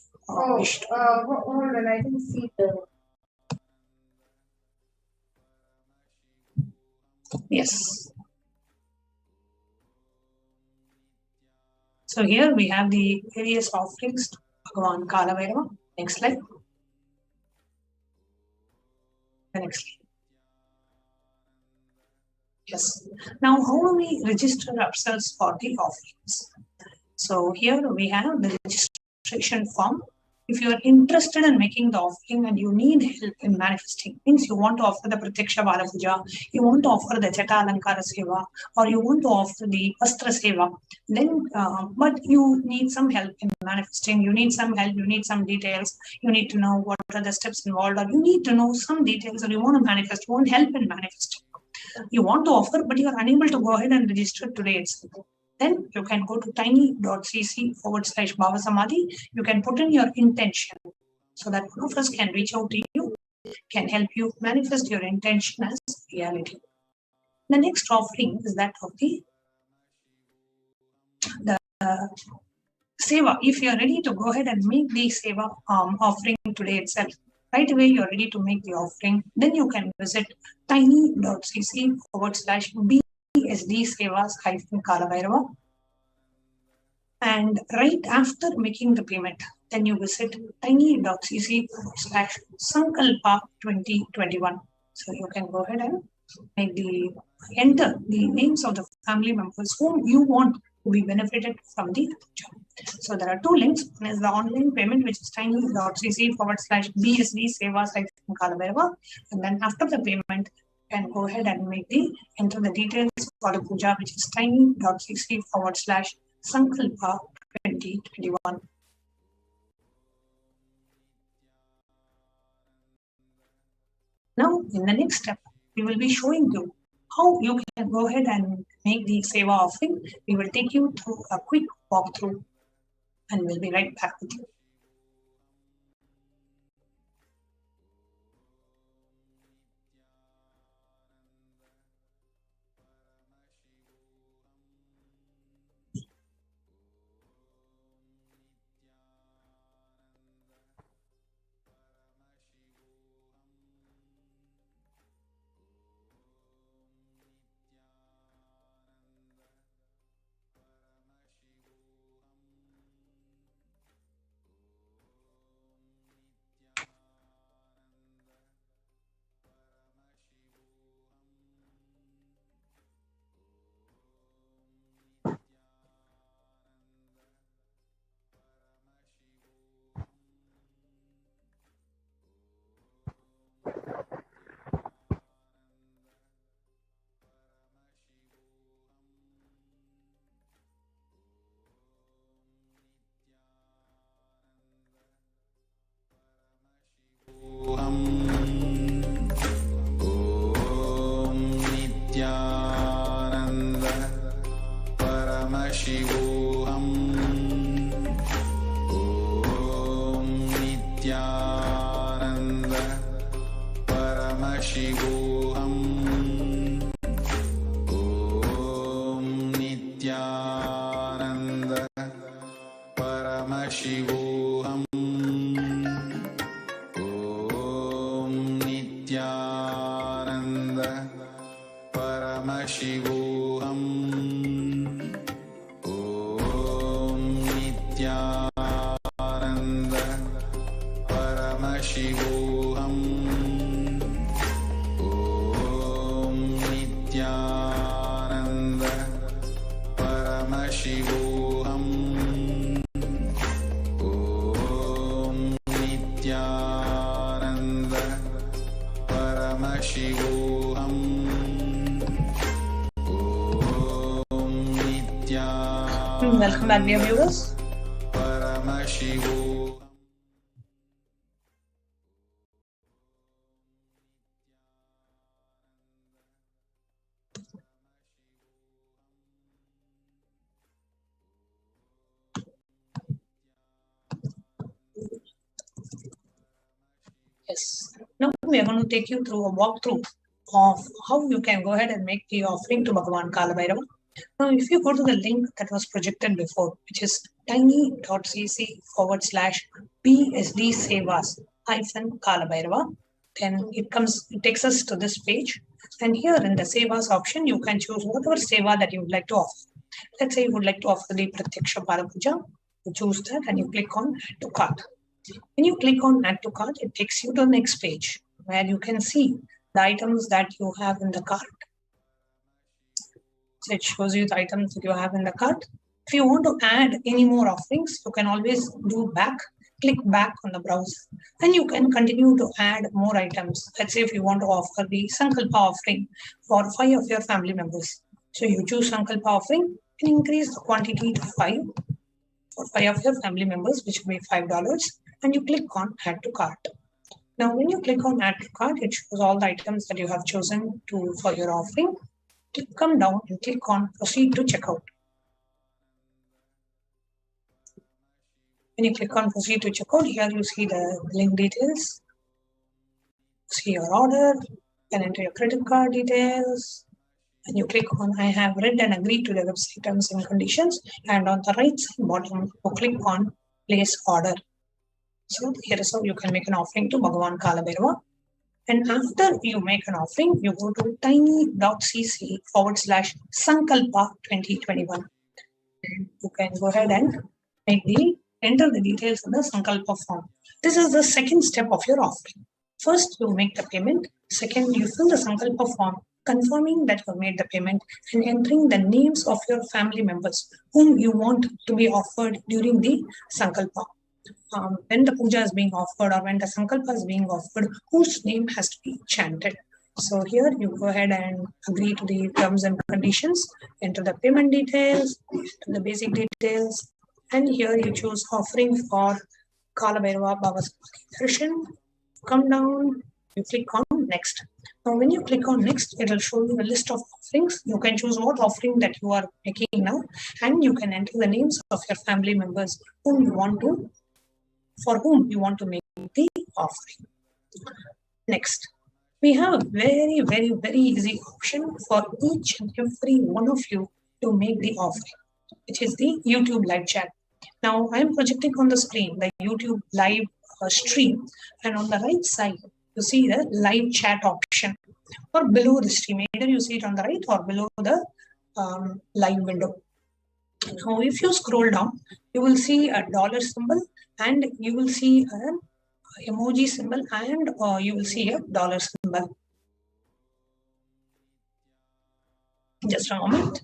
[SPEAKER 4] wish to.
[SPEAKER 2] Hold on, I didn't see the.
[SPEAKER 4] Yes. So here we have the various offerings to Bhagavan Kalabhairava. Next slide. The next slide. Yes. Now, how do we register ourselves for the offerings? So here we have the registration form. If you are interested in making the offering and you need help in manifesting, means you want to offer the Pratyaksha Vara Puja, you want to offer the Jata Alankara Seva, or you want to offer the Vastra Seva, then, but you need some help in manifesting, you need some help, you need some details, you need to know what are the steps involved, or you need to know some details, or you want to manifest, you want help in manifesting. You want to offer, but you are unable to go ahead and register today itself. Then you can go to tiny.cc/Bhava Samadhi. You can put in your intention so that one of us can reach out to you, can help you manifest your intention as reality. The next offering is that of the Seva. If you are ready to go ahead and make the Seva offering today itself, right away you're ready to make the offering, then you can visit tiny.cc/BSD Sevas-Kalabhairava. And right after making the payment, then you visit tiny.cc/Sankalpa 2021. So you can go ahead and enter the names of the family members whom you want to be benefited from the puja. So there are two links. One is the online payment, which is tiny.cc/BSD Sevas-Kalabhairava. And then after the payment, you can go ahead and enter the details for the puja, which is tiny.cc/Sankalpa 2021. Now, in the next step, we will be showing you how you can go ahead and make the Seva offering. We will take you through a quick walkthrough and we'll be right back with you.
[SPEAKER 3] परमशिवोऽहम् ॐ नित्यानन्द परमशिवोऽहम् ॐ नित्यानन्द परमशिवोऽहम् ॐ नित्यानन्द परमशिवोऽहम्
[SPEAKER 4] Welcome back, dear viewers.
[SPEAKER 3] परमशिवोऽहम्
[SPEAKER 4] Yes. Now we are going to take you through a walkthrough of how you can go ahead and make the offering to Bhagavan Kalabhairava. Now, if you go to the link that was projected before, which is tiny.cc/BSD Sevas Kalabhairava, then it takes us to this page. And here in the Sevas option, you can choose whatever Seva that you would like to offer. Let's say you would like to offer the Pratyaksha Parapuja. You choose that and you click on Add to Cart. When you click on Add to Cart, it takes you to the next page where you can see the items that you have in the cart. So it shows you the items that you have in the cart. If you want to add any more offerings, you can always do back, click back on the browser, and you can continue to add more items. Let's say if you want to offer the Sankalpa offering for 5 of your family members. So you choose Sankalpa offering and increase the quantity to 5 for 5 of your family members, which will be $5, and you click on Add to Cart. Now, when you click on Add to Cart, it shows all the items that you have chosen for your offering. Come down and click on Proceed to Checkout. When you click on Proceed to Checkout, here you see the link details. See your order, you can enter your credit card details, and you click on I have read and agreed to the website terms and conditions, and on the right side bottom, you click on Place Order. So here is how you can make an offering to Bhagavan Kalabhairava. And after you make an offering, you go to tiny.cc/Sankalpa 2021. You can go ahead and enter the details in the Sankalpa form. This is the second step of your offering. First, you make the payment. Second, you fill the Sankalpa form, confirming that you have made the payment and entering the names of your family members whom you want to be offered during the Sankalpa. When the puja is being offered or when the Sankalpa is being offered, whose name has to be chanted. So here you go ahead and agree to the terms and conditions, enter the payment details, enter the basic details, and here you choose offering for Kalabhairava Bhava Samadhi Darshan. Come down, you click on Next. Now when you click on Next, it will show you a list of offerings. You can choose what offering that you are making now, and you can enter the names of your family members for whom you want to make the offering. Next, we have a very, very, very easy option for each and every one of you to make the offering, which is the YouTube live chat. Now, I am projecting on the screen the YouTube live stream, and on the right side, you see the live chat option, or below the stream. Either you see it on the right or below the live window. Now, if you scroll down, you will see a dollar symbol, and you will see an emoji symbol, and you will see a dollar symbol. Just a moment.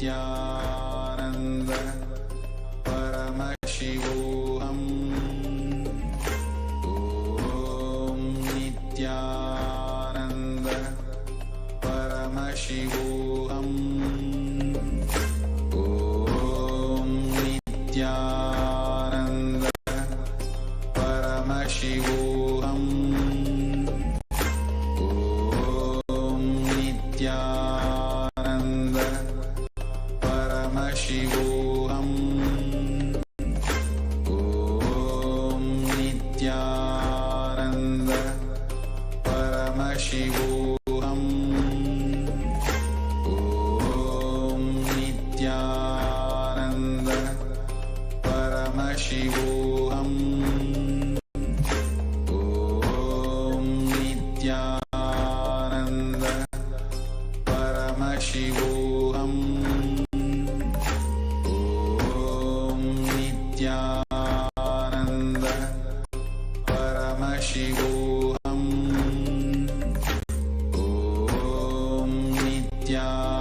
[SPEAKER 3] Nityanand परमशिवोऽहम् ॐ नित्यानन्द परमशिवोऽहम् ॐ नित्यानन्द परमशिवोऽहम् ॐ नित्यानन्द परमशिवोऽहम् ॐ नित्यानन्द परमशिवोऽहम् ॐ नित्यानन्द परमशिवोऽहम् ॐ नित्यानन्द परमशिवोऽहम् ॐ नित्यानन्द परमशिवोऽहम् ॐ Nityanand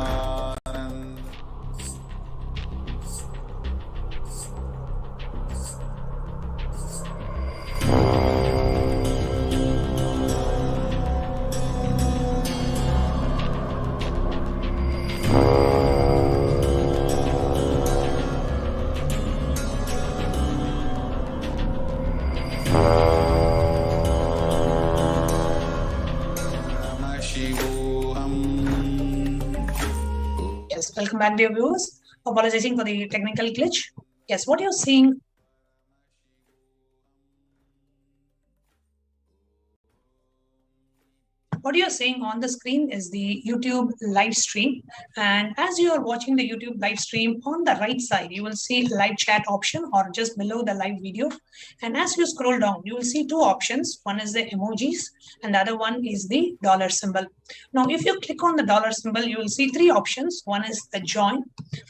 [SPEAKER 4] Yes, welcome back, dear viewers. Apologizing for the technical glitch. Yes, what you're seeing. What you're seeing on the screen is the YouTube live stream. And as you are watching the YouTube live stream, on the right side, you will see live chat option or just below the live video. And as you scroll down, you will see two options. One is the emojis and the other one is the dollar symbol. Now, if you click on the dollar symbol, you will see three options. One is the join,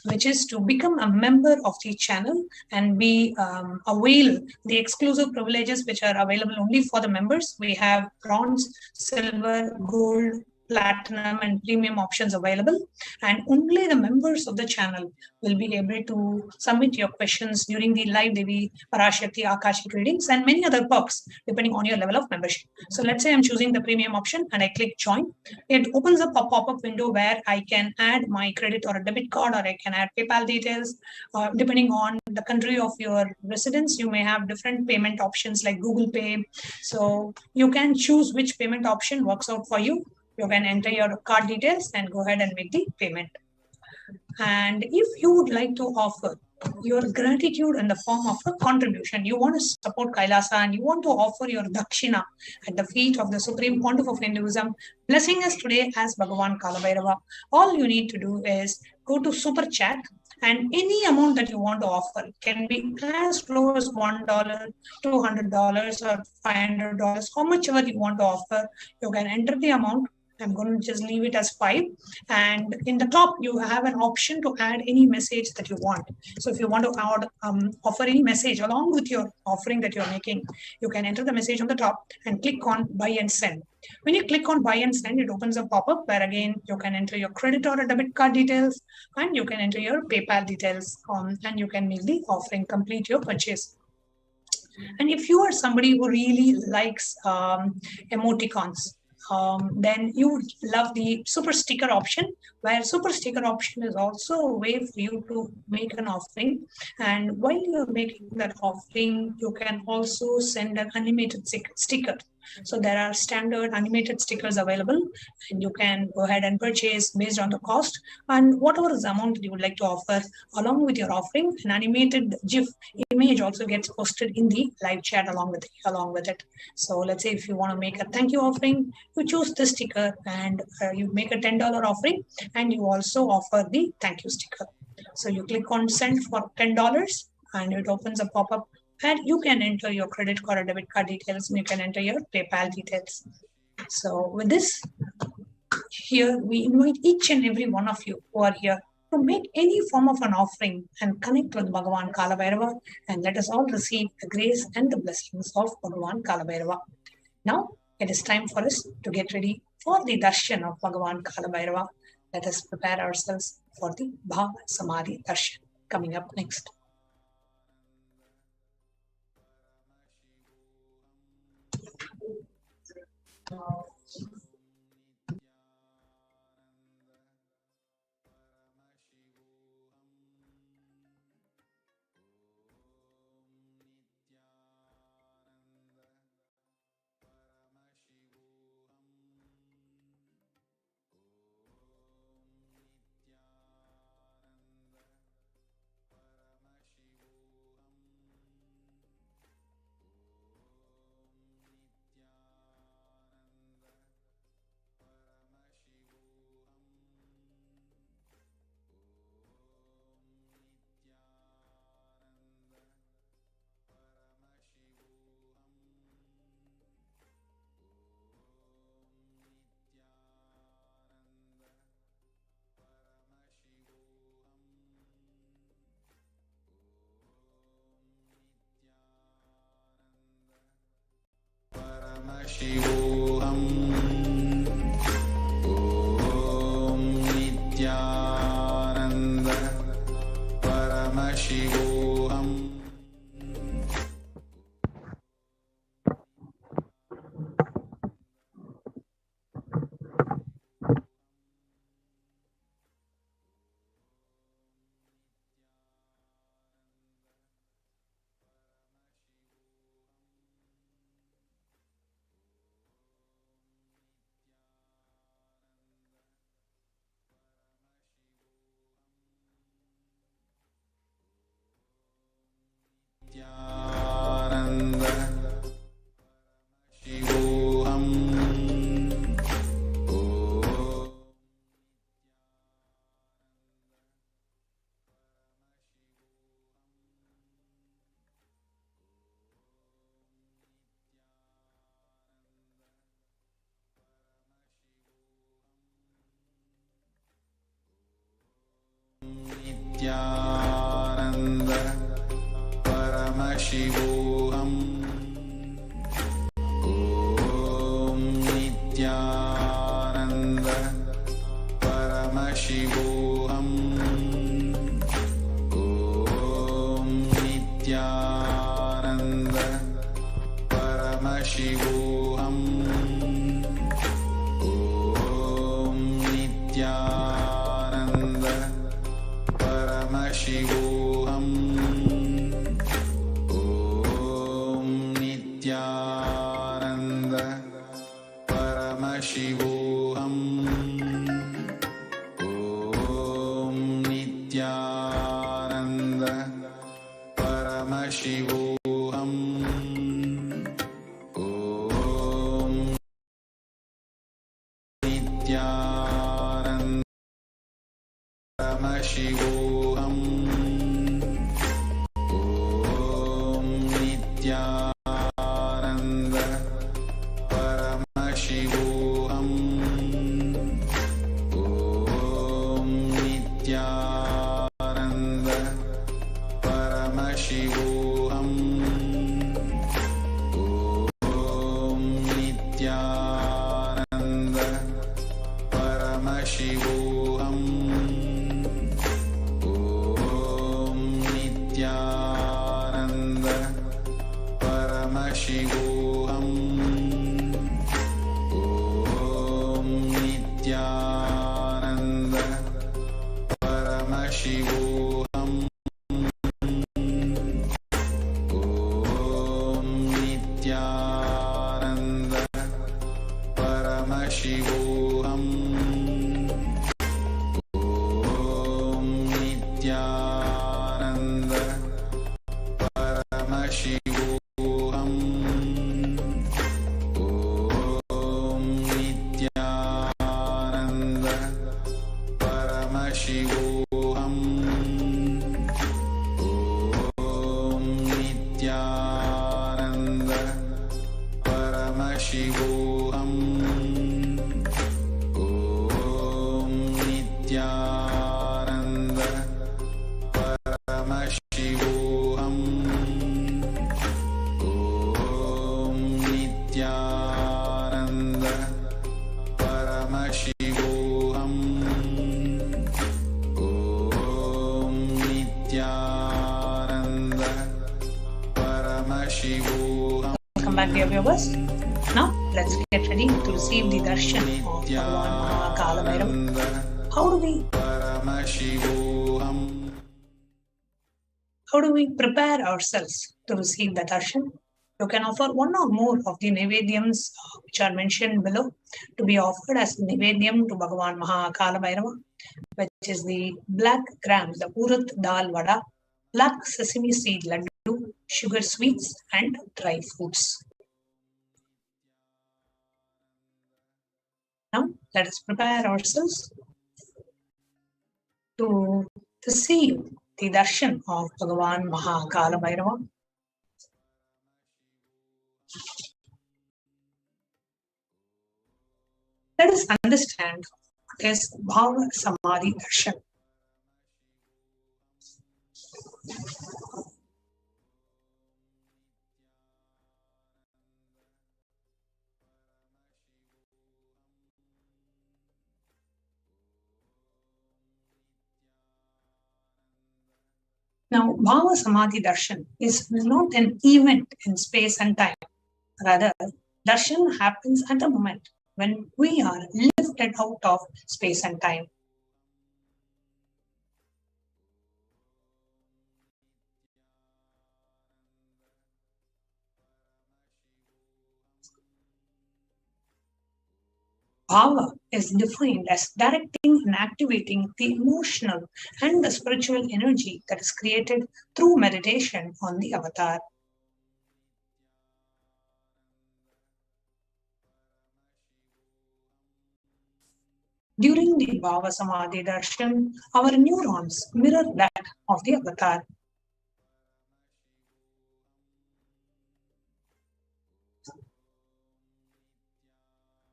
[SPEAKER 4] which is to become a member of the channel and be avail the exclusive privileges which are available only for the members. We have bronze, silver, gold, platinum and premium options available, and only the members of the channel will be able to submit your questions during the live Devi Parashakti Akashic readings and many other perks depending on your level of membership. So let's say I'm choosing the premium option and I click join. It opens up a pop-up window where I can add my credit or a debit card, or I can add PayPal details. Depending on the country of your residence, you may have different payment options like Google Pay. So you can choose which payment option works out for you. You can enter your card details and go ahead and make the payment. And if you would like to offer your gratitude in the form of a contribution, you want to support Kailasa and you want to offer your dakshina at the feet of the Supreme Pontiff of Hinduism, blessing us today as Bhagavan Kalabhairava, all you need to do is go to Super Chat, and any amount that you want to offer can be as low as $1, $200 or $500, how much ever you want to offer. You can enter the amount. I'm going to just leave it as 5. And in the top, you have an option to add any message that you want. So if you want to add, offer any message along with your offering that you're making, you can enter the message on the top and click on buy and send. When you click on buy and send, it opens a pop-up where again, you can enter your credit or a debit card details, and you can enter your PayPal details, and you can make the offering, complete your purchase. And if you are somebody who really likes emoticons, then you would love the super sticker option, where super sticker option is also a way for you to make an offering. And while you're making that offering, you can also send an animated sticker. So there are standard animated stickers available, and you can go ahead and purchase based on the cost, and whatever is the amount that you would like to offer along with your offering. An animated GIF image also gets posted in the live chat along with it. So let's say if you want to make a thank you offering, you choose the sticker, and you make a $10 offering, and you also offer the thank you sticker. So you click on send for $10, and it opens a pop-up, and you can enter your credit card or debit card details, and you can enter your PayPal details. So with this, here we invite each and every one of you who are here to make any form of an offering and connect with Bhagavan Kalabhairava, and let us all receive the grace and the blessings of Bhagavan Kalabhairava. Now it is time for us to get ready for the darshan of Bhagavan Kalabhairava. Let us prepare ourselves for the Bhava Samadhi Darshan coming up next.
[SPEAKER 3] शिवोऽहम् ॐ नित्यानन्द परमशिवोऽहम् नित्यानन्द शिवोऽहम् नित्यानन्द परमशिवोऽहम् ॐ नित्यानन्द परमशिवोऽहम् ॐ नित्यानन्द परमशिवोऽहम् ॐ नित्यानन्द परमशिवोऽहम् नित्यानन्द परमशिवोऽहम् ॐ नित्यानन्द परमशिवोऽहम् ॐ नित्यानन्द परमशिवोऽहम् ॐ नित्यानन्द परमशिवोऽहम् ॐ नित्यानन्द परमशिवोऽहम् ॐ नित्यानन्द परमशिवोऽहम् ॐ नित्यानन्द परमशिवोऽहम् ॐ Shivoham. Om Nityananda Paramashivoham. Om Nityananda Paramashivoham. Om Nityananda Paramashivoham. Om Nityananda Paramashivoham. Om Nityananda Paramashivoham. Om Nityananda Paramashivoham. Om Nityananda Paramashivoham.
[SPEAKER 4] Welcome back, dear viewers. Now, let's get ready to receive the darshan of Bhagavan Maha Kalabhairava. How do we prepare ourselves to receive the darshan? You can offer one or more of the Nivedyams which are mentioned below to be offered as Nivedyam to Bhagavan Maha Kalabhairava, which is the black grams, the Urut Dal Vada, black sesame seed laddu, sugar sweets, and dry fruits. Now, let us prepare ourselves to receive the darshan of Bhagavan Maha Kalabhairava. Let us understand what is Bhava Samadhi Darshan. Now, Bhava Samadhi Darshan is not an event in space and time. Rather, darshan happens at the moment when we are lifted out of space and time. Bhava is defined as directing and activating the emotional and the spiritual energy that is created through meditation on the avatar. During the Bhava Samadhi Darshan, our neurons mirror that of the avatar.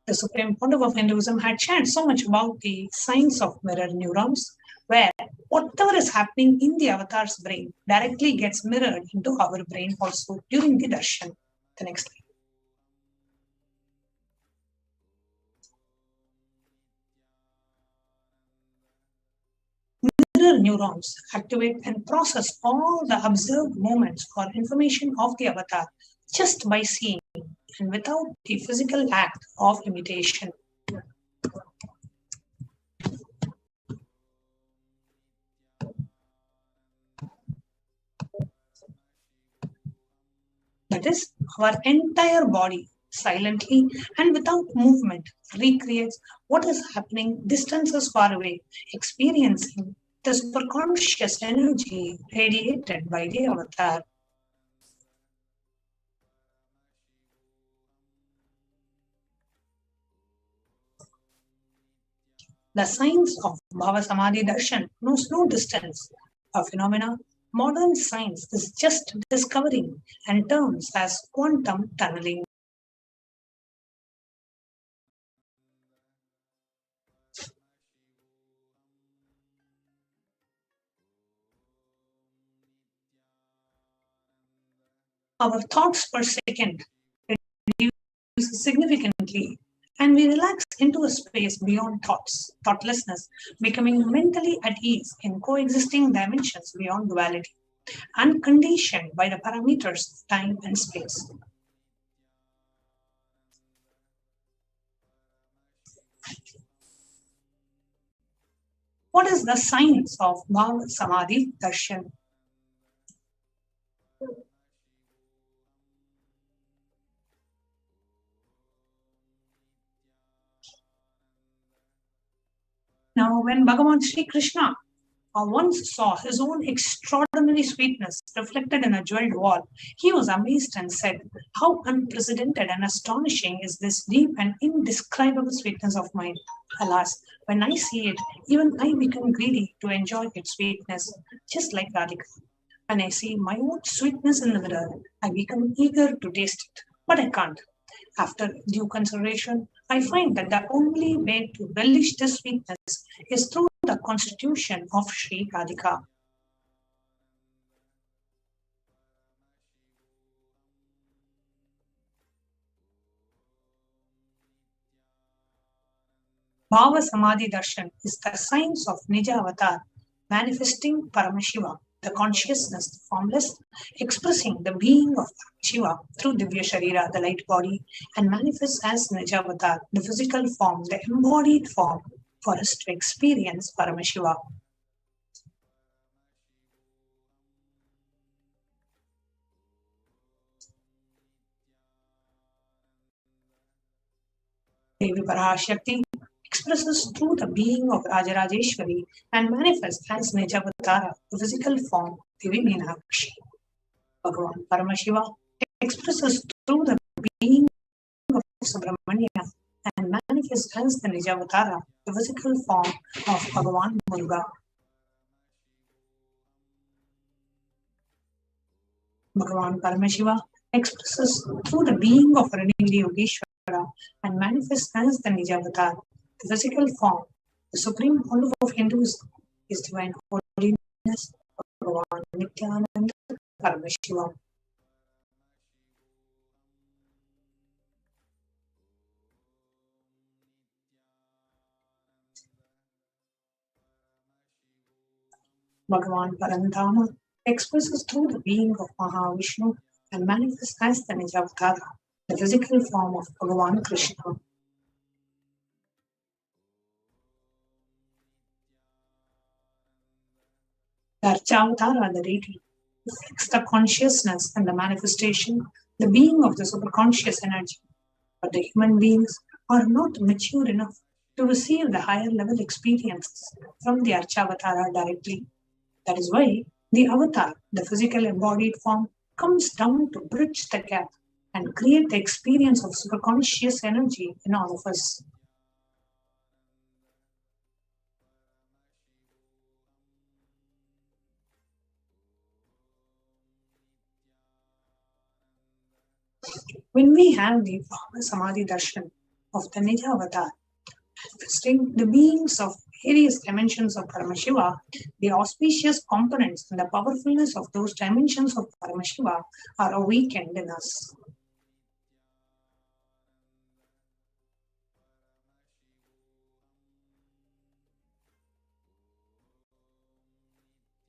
[SPEAKER 4] The Supreme Pontiff of Hinduism had shared so much about the science of mirror neurons, where whatever is happening in the avatar's brain directly gets mirrored into our brain also during the darshan. The next slide. Mirror neurons activate and process all the observed movements or information of the avatar just by seeing and without the physical act of imitation. That is, our entire body silently and without movement recreates what is happening distances far away, experiencing the superconscious energy radiated by the avatar. The science of Bhava Samadhi Darshan knows no distance, a phenomena modern science is just discovering and terms as quantum tunneling. Our thoughts per second reduce significantly, and we relax into a space beyond thoughts, thoughtlessness, becoming mentally at ease in coexisting dimensions beyond duality, unconditioned by the parameters of time and space. What is the science of Bhava Samadhi Darshan? Now, when Bhagavan Sri Krishna once saw his own extraordinary sweetness reflected in a jeweled wall, he was amazed and said, "How unprecedented and astonishing is this deep and indescribable sweetness of mine! Alas, when I see it, even I become greedy to enjoy its sweetness, just like Radhika. When I see my own sweetness in the mirror, I become eager to taste it, but I can't. After due consideration, I find that the only way to relish this sweetness is through the constitution of Sri Radhika." Bhava Samadhi Darshan is the science of Nija Avatar, manifesting Paramashiva, the consciousness, the formless, expressing the being of Shiva through Divya Sharira, the light body, and manifests as Nija Avatar, the physical form, the embodied form, for us to experience Paramashiva. Devi Parashakti expresses through the being of Rajarajeshwari and manifests as Nijavatara, the physical form, Devi Meenakshi. Bhagavan Paramashiva expresses through the being of Subramanya and manifests as the Nijavatara, the physical form of Bhagavan Muruga. Bhagavan Paramashiva expresses through the being of Ranindi Yogeshwara and manifests as the Nijavatar, the physical form, the supreme olive of Hinduism, is divine holiness, Bhagavan Nityananda Paramashiva. Bhagavan Parantama expresses through the being of Mahavishnu and manifests as the Nijavatara, the physical form of Bhagavan Krishna. The Archavatara, the deity, reflects the consciousness and the manifestation, the being of the superconscious energy. But the human beings are not mature enough to receive the higher level experiences from the Archavatara directly. That is why the avatar, the physical embodied form, comes down to bridge the gap and create the experience of superconscious energy in all of us. When we have the Bhava Samadhi Darshan of the Nija Avatar, manifesting the beings of various dimensions of Paramashiva, the auspicious components and the powerfulness of those dimensions of Paramashiva are awakened in us.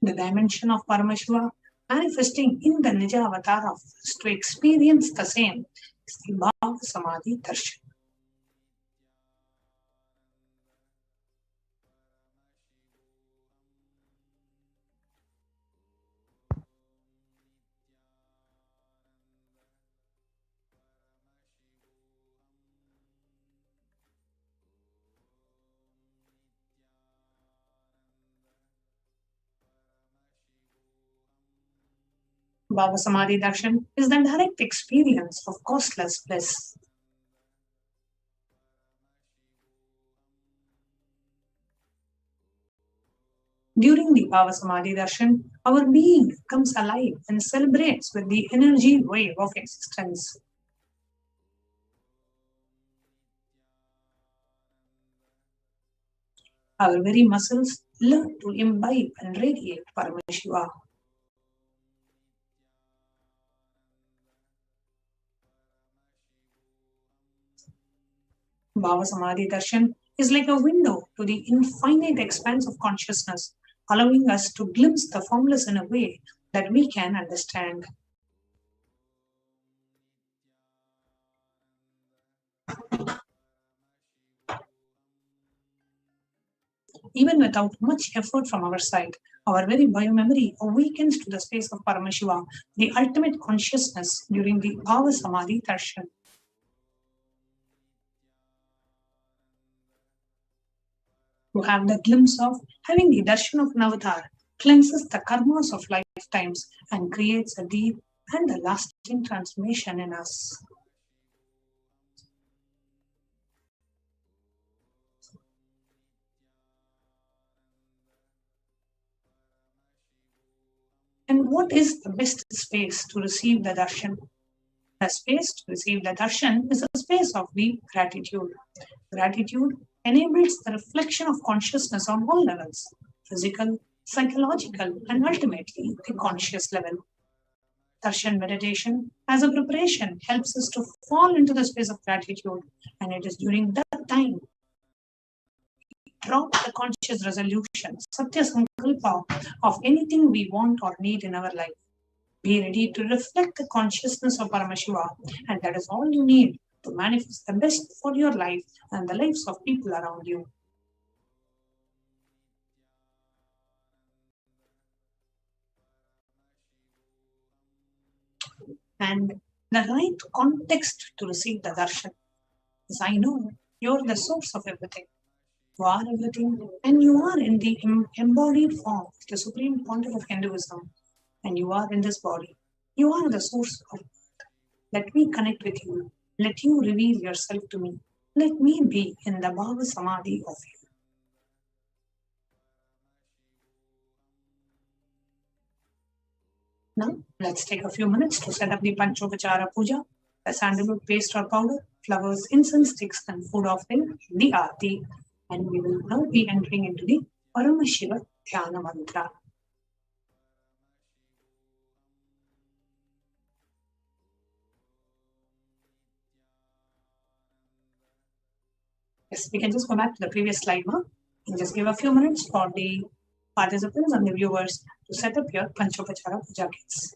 [SPEAKER 4] The dimension of Paramashiva manifesting in the Nija Avatar of us to experience the same is the Bhava Samadhi Darshan. Bhava Samadhi Darshan is the direct experience of costless bliss. During the Bhava Samadhi Darshan, our being comes alive and celebrates with the energy wave of existence. Our very muscles learn to imbibe and radiate Paramashiva. Bhava Samadhi Darshan is like a window to the infinite expanse of consciousness, allowing us to glimpse the formless in a way that we can understand. even without much effort from our side. Our very biomemory awakens to the space of Paramashiva, the ultimate consciousness, during the Bhava Samadhi Darshan. To have the glimpse of having the darshan of an avatar cleanses the karmas of lifetimes and creates a deep and a lasting transformation in us. And what is the best space to receive the darshan? The space to receive the darshan is a space of deep gratitude. Gratitude enables the reflection of consciousness on all levels: physical, psychological, and ultimately the conscious level. Darshan meditation as a preparation helps us to fall into the space of gratitude, and it is during that time drop the conscious resolution, Satya Sankalpa, of anything we want or need in our life. Be ready to reflect the consciousness of Paramashiva, and that is all you need to manifest the best for your life and the lives of people around you. And the right context to receive the darshan is: I know you're the source of everything. You are everything, and you are in the embodied form of the Supreme Pontiff of Hinduism, and you are in this body. You are the source of it. Let me connect with you. Let you reveal yourself to me. Let me be in the Bhava Samadhi of you. Now, let's take a few minutes to set up the Panchopachara Puja, the sandalwood paste or powder, flowers, incense sticks, and food offering, the Aarti. And we will now be entering into the Paramashiva Dhyana Mantra. Yes, we can just go back to the previous slide now and just give a few minutes for the participants and the viewers to set up your Panchopachara Puja kits.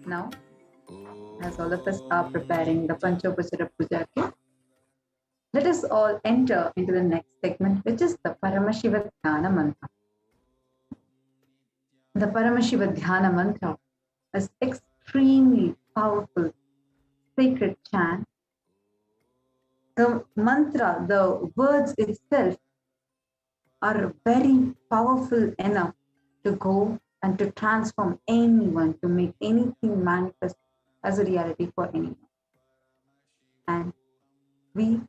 [SPEAKER 5] Now, as all of us are preparing the Panchopachara Puja kit, let us all enter into the next segment, which is the Paramashiva Dhyana Mantra. The Paramashiva Dhyana Mantra is extremely powerful, sacred chant. The mantra, the words itself are very powerful enough to go and to transform anyone, to make anything manifest as a reality for anyone. And we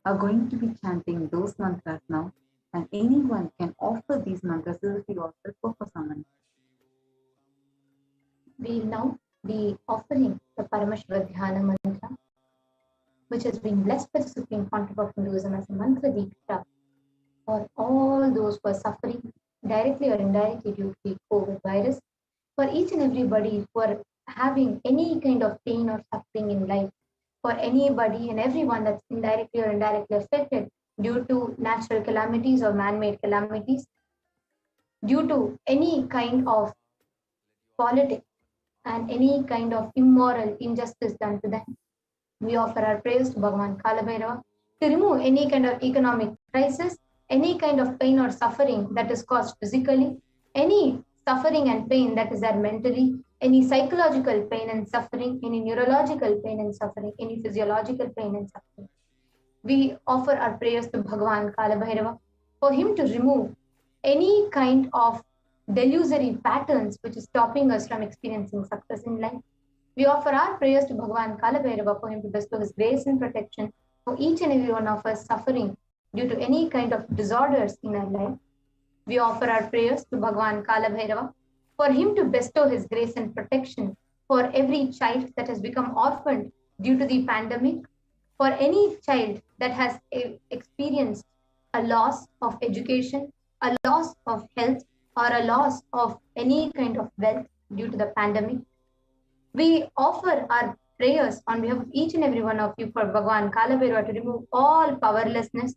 [SPEAKER 5] are going to be chanting those mantras now, and anyone can offer these mantras if you offer for someone.
[SPEAKER 6] We will now be offering the Paramashiva Dhyana Mantra, which has been blessed by the Supreme Pontiff of Hinduism as a mantra diksha for all those who are suffering directly or indirectly due to the COVID virus, for each and everybody who are having any kind of pain or suffering in life, for anybody and everyone that's indirectly or indirectly affected due to natural calamities or man-made calamities, due to any kind of politics and any kind of immoral injustice done to them. We offer our prayers to Bhagavan Kalabhairava to remove any kind of economic crisis, any kind of pain or suffering that is caused physically, any suffering and pain that is there mentally, any psychological pain and suffering, any neurological pain and suffering, any physiological pain and suffering. We offer our prayers to Bhagavan Kalabhairava for him to remove any kind of delusory patterns which is stopping us from experiencing success in life. We offer our prayers to Bhagavan Kalabhairava for him to bestow his grace and protection for each and every one of us suffering due to any kind of disorders in our life. We offer our prayers to Bhagavan Kalabhairava for him to bestow his grace and protection for every child that has become orphaned due to the pandemic, for any child that has experienced a loss of education, a loss of health, or a loss of any kind of wealth due to the pandemic. We offer our prayers on behalf of each and every one of you for Bhagavan Kalabhairava to remove all powerlessness,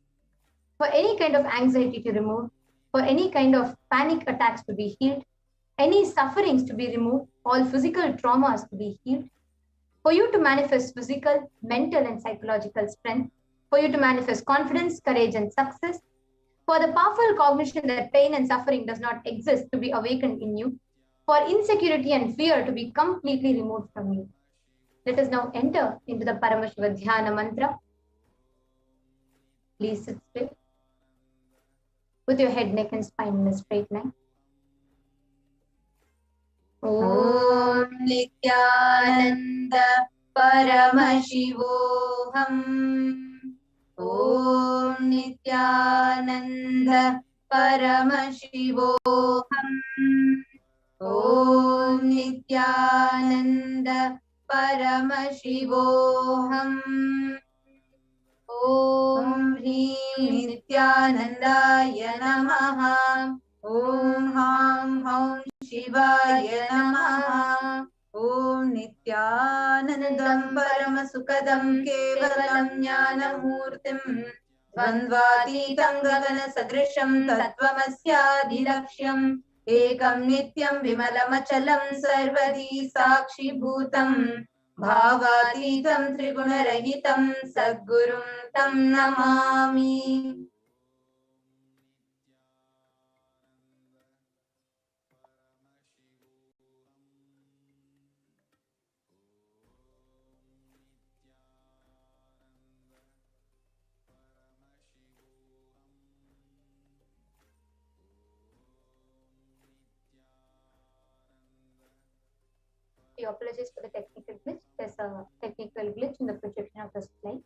[SPEAKER 6] for any kind of anxiety to remove, for any kind of panic attacks to be healed, any sufferings to be removed, all physical traumas to be healed, for you to manifest physical, mental, and psychological strength, for you to manifest confidence, courage, and success, for the powerful cognition that pain and suffering does not exist to be awakened in you, for insecurity and fear to be completely removed from you. Let us now enter into the Paramashiva Dhyana Mantra. Please sit straight with your head, neck, and spine in a straight line. Om Nityananda Paramashivoham. Om Nityananda Paramashivoham. Om Nityananda Paramashivoham. Om Hrim Nityanandaya Namaha. Om Ham Haum Shivaya Namaha. Om Nityanandam Paramasukadam Kevalam Jnanamurtim Dvandvatitam Gagana Sadrisham Tattvamasyaadilaksham Ekam Nityam Vimalamachalam Sarvadi Sakshi Bhutam Bhavatitam Trigunarahitam Sadgurum Tam Namami. We apologize for the technical glitch. There's a technical glitch in the projection of the slide.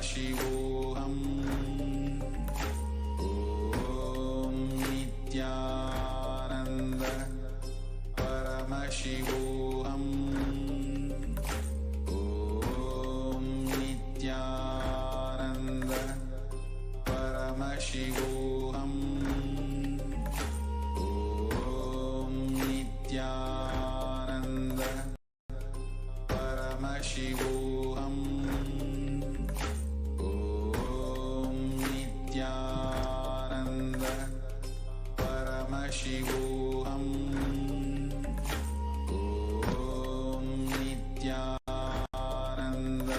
[SPEAKER 3] Shivoham. Om Nityananda Paramashivoham. Om Nityananda Paramashivoham. Om Nityananda Paramashivoham. Om Nityananda Paramashivoham. Om Nityananda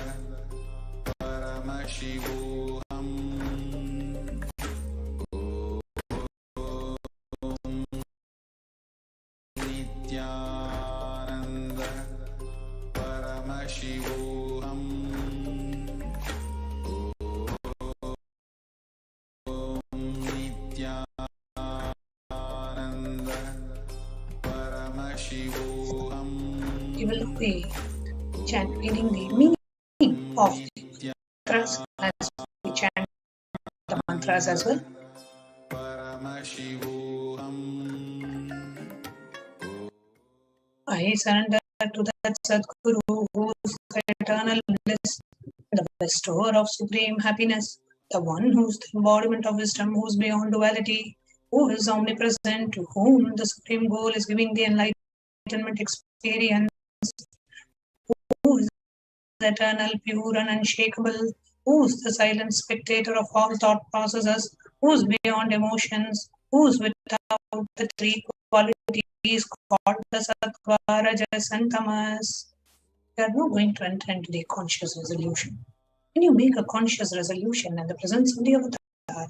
[SPEAKER 3] Paramashivoham. Nityananda Paramashivoham. Om Nityananda Paramashivoham.
[SPEAKER 4] We will be reading the meaning of the mantras as we chant the mantras as well.
[SPEAKER 3] Paramashivoham.
[SPEAKER 4] I surrender to that Sadguru who is the eternal bliss, the bestower of supreme happiness, the one who is the embodiment of wisdom, who is beyond duality, who is omnipresent, to whom the supreme goal is giving the enlightenment experience, who is eternal, pure and unshakable, who is the silent spectator of all thought processes, who is beyond emotions, who is without the three qualities called the Sattva, Rajas and Tamas. We are now going to enter into the conscious resolution. When you make a conscious resolution in the presence of the avatar,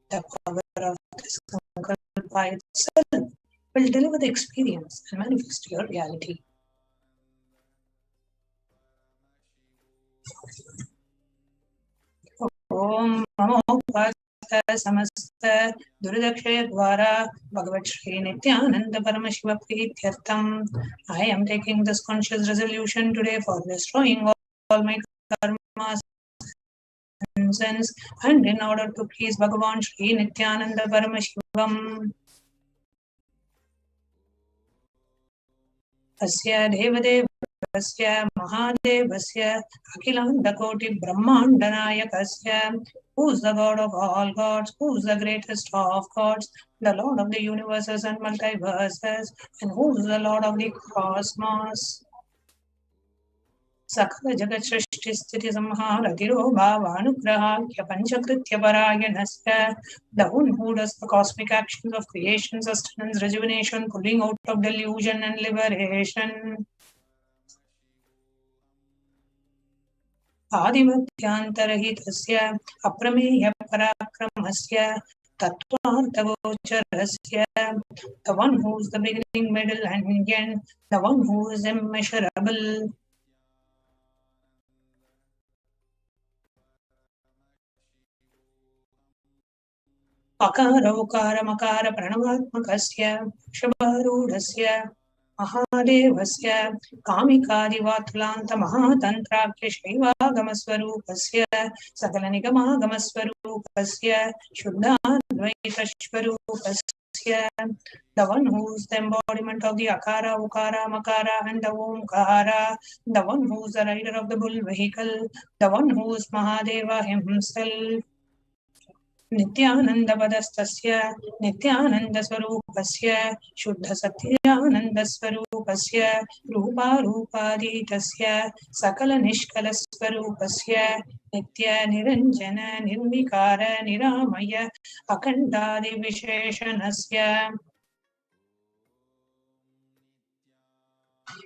[SPEAKER 4] the power of this sankalpa itself will deliver the experience and manifest your reality. Om Namo Samasta Duridakshaya Dvara Bhagavat Shri Nityananda Paramashiva Prithyatham. I am taking this conscious resolution today for destroying all my karmas and sins, and in order to please Bhagavan Shri Nityananda Paramashivam. Asya Devadevasya Mahadevasya Akhilandakoti Brahmandanayakasya, who is the God of all gods, who is the greatest of gods, the Lord of the universes and multiverses, and who is the Lord of the cosmos. Sakala Jagat Shrishti Sthiti Samhara Dhiro Bhava Anugrahakya Panchakritya Parayanasya, the one who does the cosmic actions of creation, sustenance, rejuvenation, pulling out of delusion and liberation. Adimadhyantarhitasya Aprameya Parakramasya Tattvarthavocharasya, the one who is the beginning, middle and end, the one who is immeasurable. Akara Ukara Makara Pranavatmakasya Shabarudasya Mahadevasya Kamikadivatlanta Mahatantrakya Shaivagamasvarupasya Sakalanigamagasvarupasya Shuddhadvaitashvarupasya, the one who is the embodiment of the Akara, Ukara, Makara and the Omkara, the one who is the rider of the bull vehicle, the one who is Mahadeva himself. Nityananda Padastasya Nityananda Swarupasya Shuddha Satyananda Swarupasya Rupa Rupaditasya Sakala Nishkala Swarupasya Nitya Niranjana Nirvikara Niramaya Akandadi Visheshanasya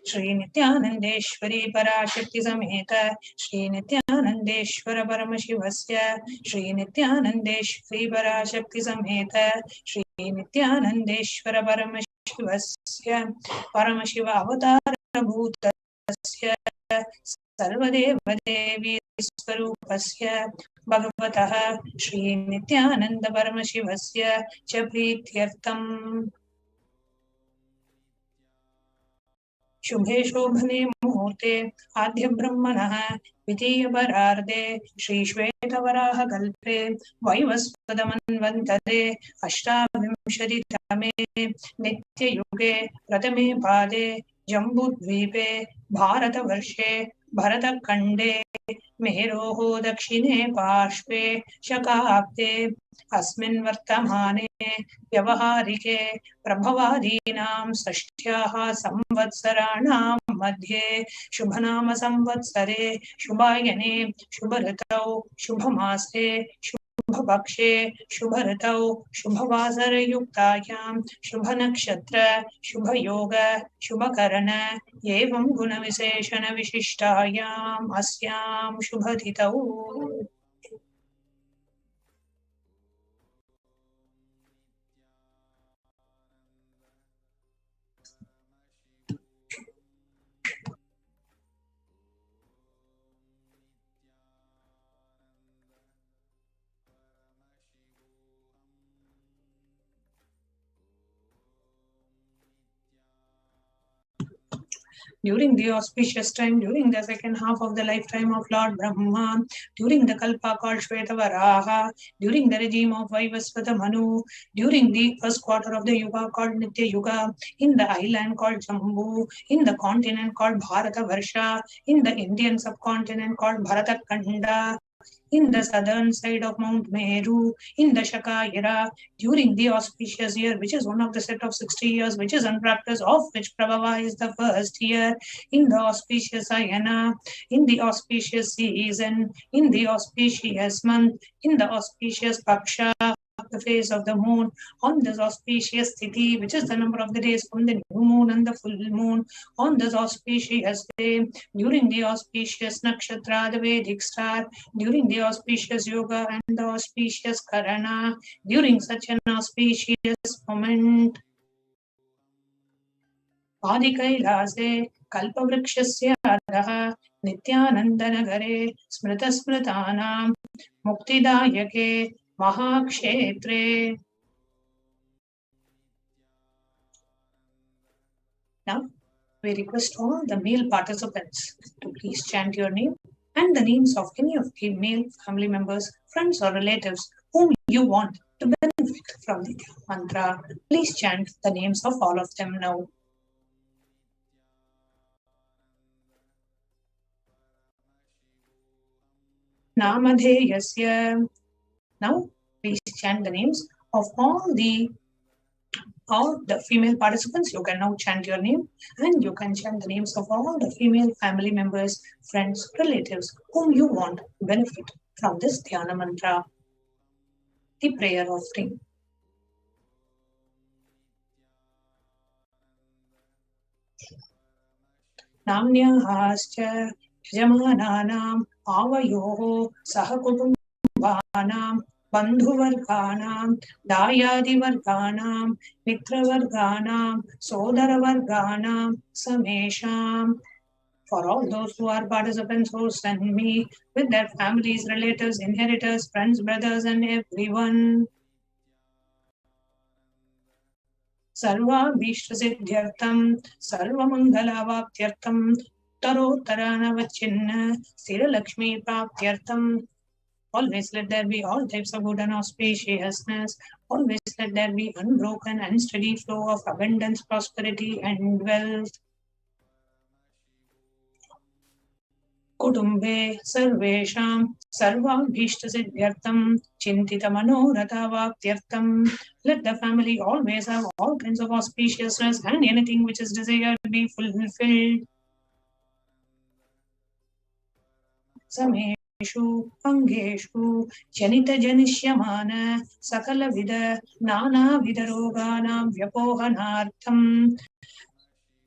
[SPEAKER 4] Shri Nityanandeshwari Parashakti Sameta Shri Nityanandeshwara Paramashivasya Shri Nityanandeshwari Parashakti Sameta Shri Nityanandeshwara Paramashivasya Paramashiva Avatara Bhutasya Sarvadeva Devi Swarupasya Bhagavataha Shri Nityananda Paramashivasya Cha Prithyatham. शुभे शोभने मुहूर्ते आद्य ब्रह्मणः द्वितीय परार्धे श्रीश्वेतवराह कल्पे वैवस्वतमन्वन्तरे अष्टाविंशतितमे नित्ययुगे प्रथमे पादे जम्बूद्वीपे भारतवर्षे भरतखण्डे मेरोः दक्षिणे पार्श्वे शकाब्दे अस्मिन् वर्तमाने व्यवहारिके प्रभवादीनां षष्ठ्याः संवत्सराणां मध्ये शुभनाम संवत्सरे शुभायने शुभऋतौ शुभमासे शुभपक्षे शुभऋतौ शुभवासरयुक्तायां शुभनक्षत्र शुभयोग शुभकरण एवं गुणविशेषण विशिष्टायाम् अस्यां शुभतिथौ during the auspicious time, during the second half of the lifetime of Lord Brahma, during the Kalpa called Shvetavaraha, during the regime of Vaivasvata Manu, during the first quarter of the Yuga called Nitya Yuga, in the island called Jambu, in the continent called Bharata Varsha, in the Indian subcontinent called Bharata Kanda, in the southern side of Mount Meru, in the Shaka era, during the auspicious year, which is one of the set of 60 years, which is unpracticed, of which Prabhava is the first year, in the auspicious Ayana, in the auspicious season, in the auspicious month, in the auspicious Paksha, the phase of the moon, on this auspicious Tithi, which is the number of the days from the new moon and the full moon, on this auspicious day, during the auspicious Nakshatra, the Vedic star, during the auspicious Yoga and the auspicious Karana, during such an auspicious moment, आदिकैलासे कल्पवृक्षस्य अधः नित्यानन्दनगरे स्मृतस्मृतानां मुक्तिदायके महाक्षेत्रे. Now, we request all the male participants to please chant your name and the names of any of the male family members, friends or relatives whom you want to benefit from the mantra. Please chant the names of all of them now. Namadheyasya. Now, please chant the names of all the female participants. You can now chant your name, and you can chant the names of all the female family members, friends, relatives whom you want to benefit from this dhyana mantra. The prayer offering. Namnyahascha yajamananam avayoho sahakutumbhanam bandhuvarganam dayadivarganam mitravarganam sodaravarganam samesham. For all those who are participants who send me with their families, relatives, inheritors, friends, brothers, and everyone. Sarvabhishtasিddhyartham, sarvamangalaváptyartham, tarottaranavachinna, sthiralakshmi praptyartham. Always let there be all types of good and auspiciousness. Always let there be unbroken and steady flow of abundance, prosperity, and wealth. Kutumbe sarvesham sarvabhishtasিddhyartham chintitamanorothavaaptyartham. Let the family always have all kinds of auspiciousness and anything which is desired to be fulfilled. Sameshu angeshu janita janishyamana sakala vida nana vida roganam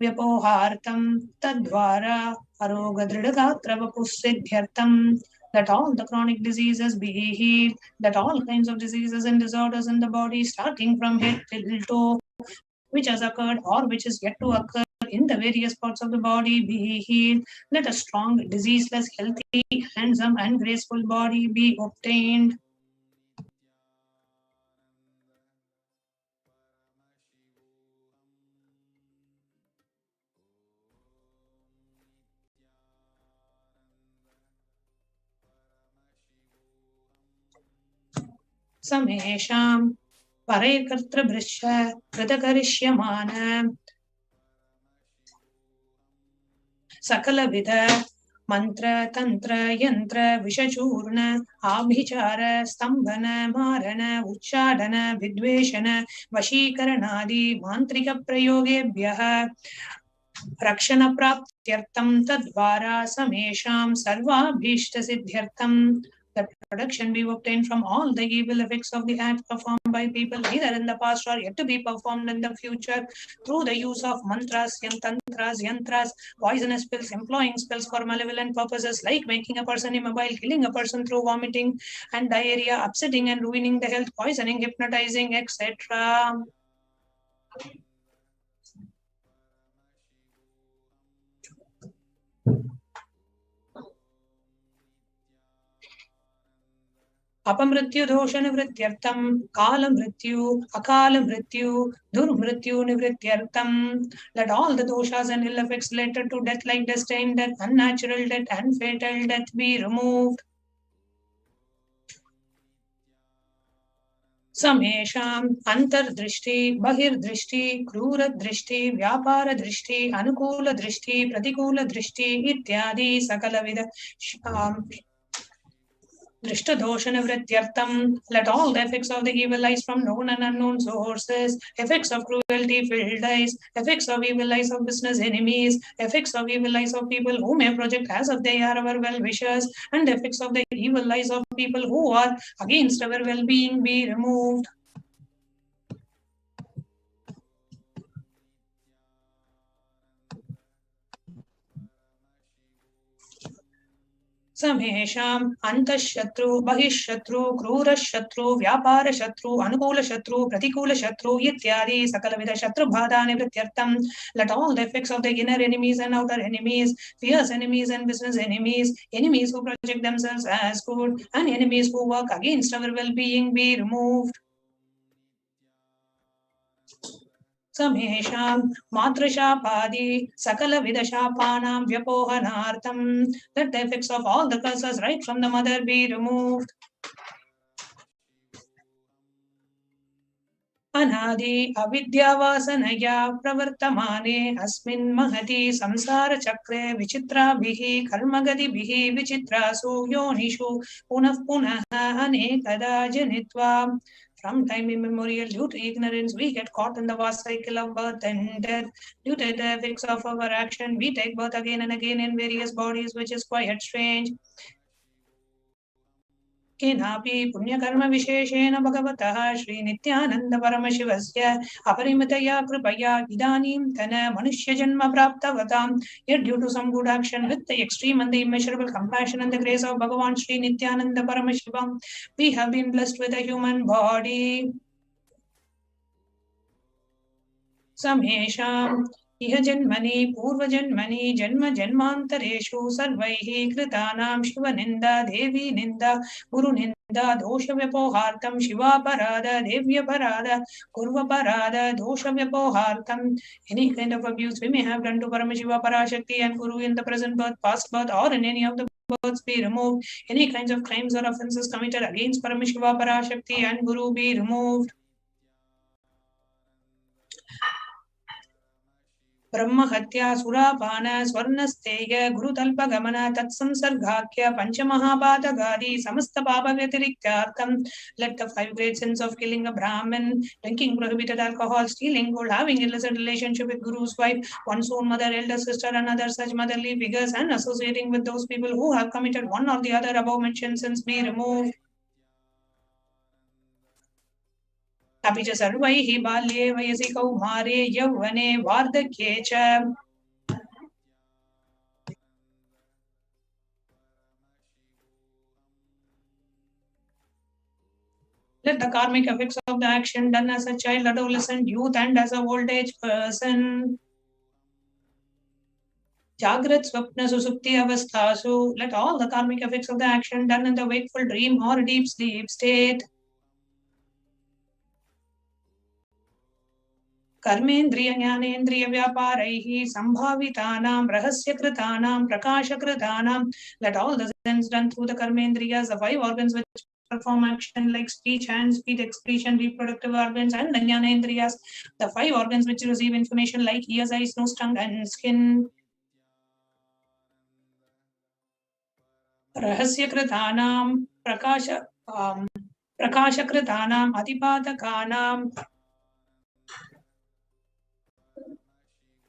[SPEAKER 4] vyapohartam tadvara arogadridagatravapusiddhyartham. That all the chronic diseases be healed, that all kinds of diseases and disorders in the body, starting from head till toe, which has occurred or which is yet to occur in the various parts of the body, be healed. Let a strong, diseaseless, healthy, handsome, and graceful body be obtained. Samesham Paraikartrabhrishya Kritakarishyaman Sakalavida Mantra, Tantra, Yantra, Vishachurna, Abhichara, Stambhana, Marana, Uchadana, Vidveshana, Vashikaranadi, Mantrika Prayogebhyaha, Rakshana Praptyartam Tadvara Samesham Sarvabhishta Siddhyartam. That protection be obtained from all the evil effects of the acts performed by people either in the past or yet to be performed in the future through the use of mantras, yantras, poisonous spells, employing spells for malevolent purposes like making a person immobile, killing a person through vomiting and diarrhea, upsetting and ruining the health, poisoning, hypnotizing, etc. Apamrityu dosha nivrityartam, kala mrityu, akala mrityu, durmrityu nivrityartam. Let all the doshas and ill effects related to death like destined death, unnatural death and fatal death be removed. Samesham antardrishti, bahirdrishti, krura drishti, vyapara drishti, anukula drishti, pratikula drishti, ityadi sakalavida Drishtadoshanavrityartam. Let all the effects of the evil eyes from known and unknown sources, effects of cruelty filled eyes, effects of evil eyes of business enemies, effects of evil eyes of people who may project as if they are our well-wishers, and effects of the evil eyes of people who are against our well-being be removed. Samesham Antashatru, Bahishatru, Krurashatru, Vyaparashatru, Anukulashatru, Pratikulashatru, Ityadi, Sakalavida Shatru Bhadani Vrityartam. Let all the effects of the inner enemies and outer enemies, fierce enemies and business enemies, enemies who project themselves as good, and enemies who work against our well-being be removed. Samesham Matrashapadi Sakala Vidashapanam Vyapohanartam. Let the effects of all the curses right from the mother be removed. Anadi avidyavasanaya pravartamane asmin mahati samsara chakre vichitra bihi karmagadi bihi vichitrasu yonishu punah punah anekada janitva. From time immemorial, due to ignorance, we get caught in the vast cycle of birth and death. Due to the effects of our action, we take birth again and again in various bodies, which is quite strange. Kenapi punyakarma visheshena bhagavatah Shri Nityananda Paramashivasya aparimitaya kripaya idanim tana manushya janma praptavatam. Yet due to some good action with the extreme and the immeasurable compassion and the grace of Bhagavan Shri Nityananda Paramashivam, we have been blessed with a human body. Samesham Iha Janmani Purva Janmani Janma Janmantareshu Sarvaihi Kritanam Shiva Ninda Devi Ninda Guru Ninda Dosha Vyapohartam Shiva Parada Devya Parada Kurva Parada Dosha Vyapohartam. Any kind of abuse we may have done to Paramashiva Parashakti and Guru in the present birth, past birth, or in any of the births be removed. Any kinds of crimes or offences committed against Paramashiva Parashakti and Guru be removed. Brahmahatya Surapana Swarnasteya Guru Talpa Gamana Tatsamsarghakya Panchamahabhadagadi Samasta Baba Vyatiriktyaartham. Let the 5 great sins of killing a Brahmin, drinking prohibited alcohol, stealing gold, having illicit relationship with Guru's wife, one's own mother, elder sister, and other such motherly figures, and associating with those people who have committed one or the other above mentioned sins be removed. अपि च सर्वैः बाल्ये वयसि कौमारे यौवने वार्धक्ये च. Let the karmic effects of the action done as a child, adolescent, youth, and as a old age person. Jagrat Swapna Susupti Avastasu. Let all the karmic effects of the action done in the wakeful dream or deep sleep state. Karmendriya Jnanendriya Vyaparaihi Sambhavitanam Rahasya Kritanam Prakasha Kritanam. Let all the sins done through the Karmendriyas, the 5 organs which perform action like speech, hands, feet, expression, reproductive organs, and the Jnanendriyas, the 5 organs which receive information like ears, eyes, nose, tongue, and skin. Rahasyakritaanam, prakashakritaanam, adipadakanam,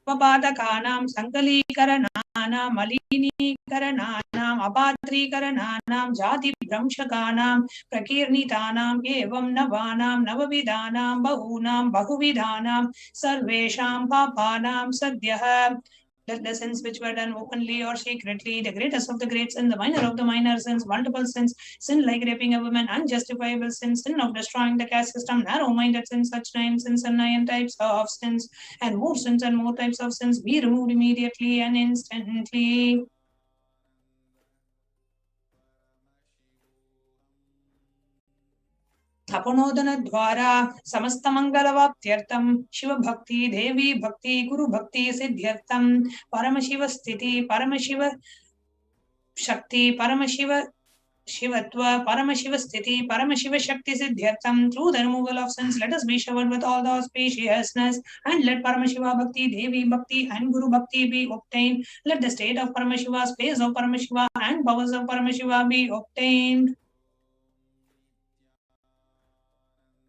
[SPEAKER 4] Vabadakanam, Sankalikarananam, Maliniikarananam, Apatrikarananam, Jati Bramshakanam, Prakirnitanam, Evam Navanam, Navavidanam, Bahunam, Bahuvidanam, Sarvesham, Papanam, Sadhyaha. Let the sins which were done openly or secretly, the greatest of the great sins, the minor of the minor sins, multiple sins, sin like raping a woman, unjustifiable sins, sin of destroying the caste system, narrow-minded sins, such 9 sins and 9 types of sins, and more types of sins be removed immediately and instantly. Apanodana dwara samasta mangalavaptyartam Shiva bhakti, Devi bhakti, Guru bhakti siddhyartam Paramashiva sthiti, Paramashiva shakti, Paramashiva Shivatva, Paramashiva sthiti, Paramashiva shakti siddhyartam. Through the removal of sins, let us be showered with all the auspiciousness, and let Paramashiva bhakti, Devi bhakti, and Guru bhakti be obtained. Let the state of Paramashiva, space of Paramashiva, and powers of Paramashiva be obtained.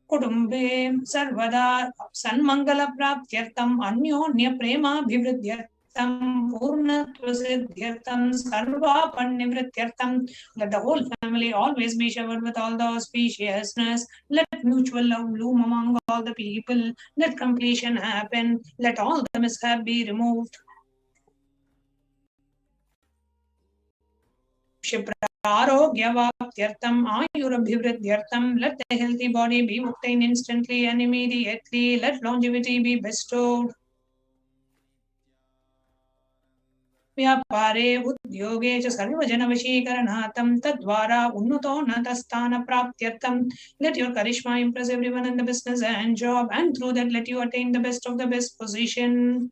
[SPEAKER 4] Kudumbe sarvada sanmangala praptyartam anyonya prema bhivridyartam purnatva siddhyartam sarvapannivrityartam. Let the whole family always be showered with all the auspiciousness. Let mutual love bloom among all the people. Let completion happen. Let all the mishap be removed. Arogyavaptyartam ayurabhivridyartam. Let the healthy body be obtained instantly and immediately. Let longevity be bestowed. Vyapare udyoge cha sarvajana vashikaranhatam tadvara unnato natastana praptyartam. Let your charisma impress everyone in the business and job, and through that let you attain the best of the best position.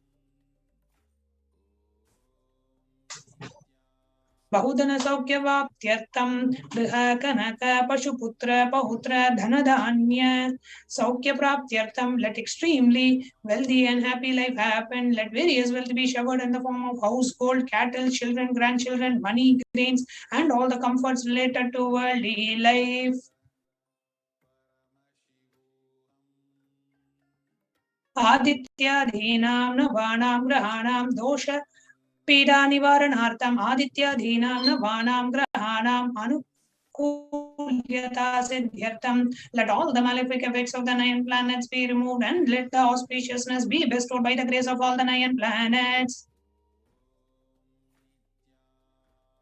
[SPEAKER 4] Bahudana Saukyavaptyartam Griha Kanaka Pashuputra Pahutra Dhanadanya Saukya Praptyartam. Let extremely wealthy and happy life happen. Let various wealth be showered in the form of household, cattle, children, grandchildren, money, grains, and all the comforts related to worldly life. Aditya Dhinam Navanam Grahanam Dosha Pida Nivaranartam Aditya Dhinam Navanam Grahanam Anukulyata Siddhyartam. Let all the malefic effects of the 9 planets be removed, and let the auspiciousness be bestowed by the grace of all the 9 planets.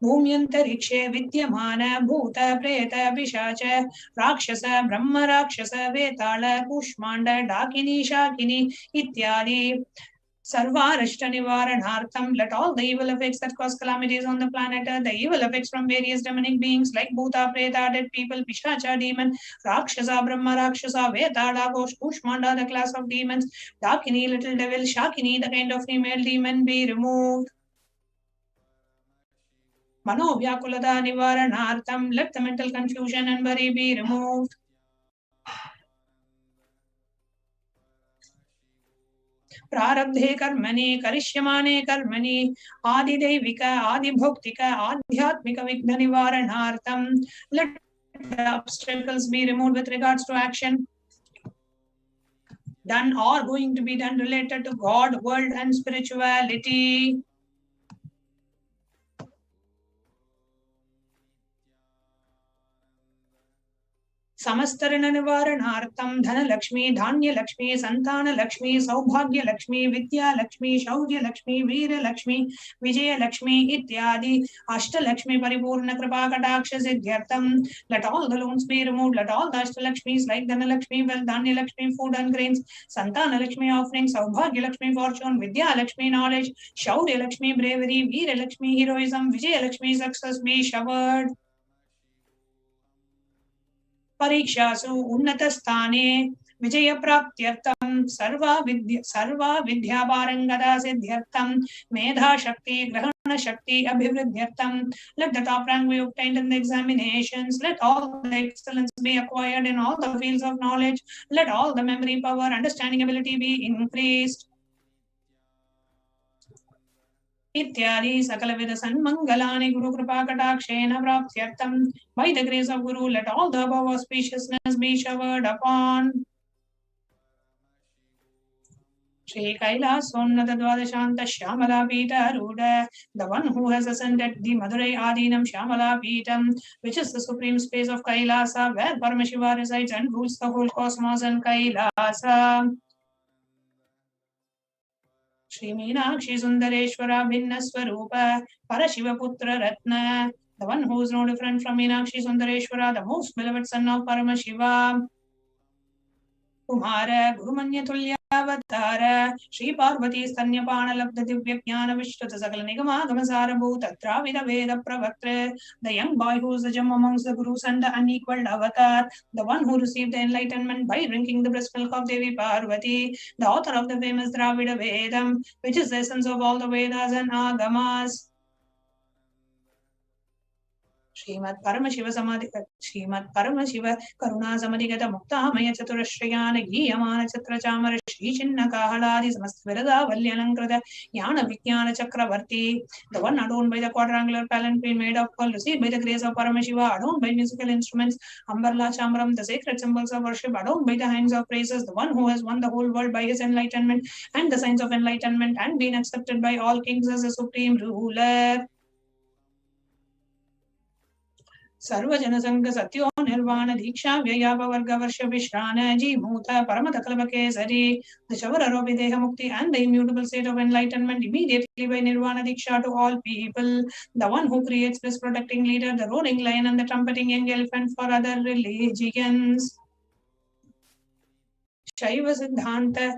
[SPEAKER 4] Bhumyantarikshe Vidyamana Bhuta Preta Pishacha Rakshasa Brahma Rakshasa Vetala Kushmanda Dakini Shakini Ityadi Sarvarashta Nivaranartham. Let all the evil effects that cause calamities on the planet, the evil effects from various demonic beings like Bhuta, Preta, dead people, Pishacha, demon, Rakshasa, Brahma, Rakshasa, Vetala, Kushmanda, the class of demons, Dakini, little devil, Shakini, the kind of female demon, be removed. Mano Vyakulada Nivaranartham. Let the mental confusion and worry be removed. Prarabdhe karmani karishyamane karmani adidevika adibhoktika adhyatmika vigna nivaranartham. Let the obstacles be removed with regards to action done or going to be done related to God, world, and spirituality. Samastarana Nivaranartham Dhana Lakshmi, Dhanya Lakshmi, Santana Lakshmi, Saubhagya Lakshmi, Vidya Lakshmi, Shaurya Lakshmi, Veera Lakshmi, Vijaya Lakshmi, Ityadi, Ashta Lakshmi, Paripurna Kripa Kataksha Siddhyartham. Let all the loans be removed. Let all the Ashta Lakshmis like Dhana Lakshmi, wealth, Dhanya Lakshmi, food and grains, Santana Lakshmi, offerings, Saubhagya Lakshmi, fortune, Vidya Lakshmi, knowledge, Shaurya Lakshmi, bravery, Veera Lakshmi, heroism, Vijaya Lakshmi, success be showered. Parikshasu Unnatastane Vijaya Praptyartam Sarva Vidya Parangada Siddhyartam Medha Shakti Grahana Shakti Abhivridyartam. Let the top rank be obtained in the examinations. Let all the excellence be acquired in all the fields of knowledge. Let all the memory power, understanding ability be increased. Ityadi Sakalavidha Sanmangalani Guru Kripa Katakshena Praptyartam. By the grace of Guru, let all the above auspiciousness be showered upon. Shri Kailas Sonnata Dwadashanta Shyamala Pita Ruda, the one who has ascended the Madurai Adinam Shyamala Pitam, which is the supreme space of Kailasa, where Paramashiva resides and rules the whole cosmos and Kailasa. Shri Meenakshi Sundareshwara Bhinna Swarupa, Parashiva Putra Ratna, the one who is no different from Meenakshi Sundareshwara, the most beloved son of Paramashiva. Kumara Gurumanya Tulyavatara Shri Parvati Stanyapana Labdha Divya Jnana Vishruta Sakala Nigama Gamasara Bhuta Travida Veda Pravatre, the young boy who is the gem amongst the Gurus and the unequaled avatar, the one who received the enlightenment by drinking the breast milk of Devi Parvati, the author of the famous Dravida Vedam, which is the essence of all the Vedas and Agamas. Srimad Paramashiva Samadhi Karuna Samadhigata Mukta Maya Chaturashrayana Giyamana Chatrachamara Shri Chinna Kahaladi Samasvirada Valyanankrata Yana Vikyana Chakravarti, the one adorned by the quadrangular palanquin made of pearl, received by the grace of Paramashiva, adorned by musical instruments, Ambarla Chamram, the sacred symbols of worship, adorned by the hands of praises, the one who has won the whole world by his enlightenment and the signs of enlightenment and been accepted by all kings as a supreme ruler. Sarva Janasanga Satyo Nirvana Diksha Vyayapa Varga Varsha Vishrana Ji Bhuta Paramata Kalabhakesari, the Shavara Videha Mukti and the immutable state of enlightenment immediately by Nirvana Diksha to all people, the one who creates this protecting leader, the roaring lion and the trumpeting young elephant for other religions. Shaiva Siddhanta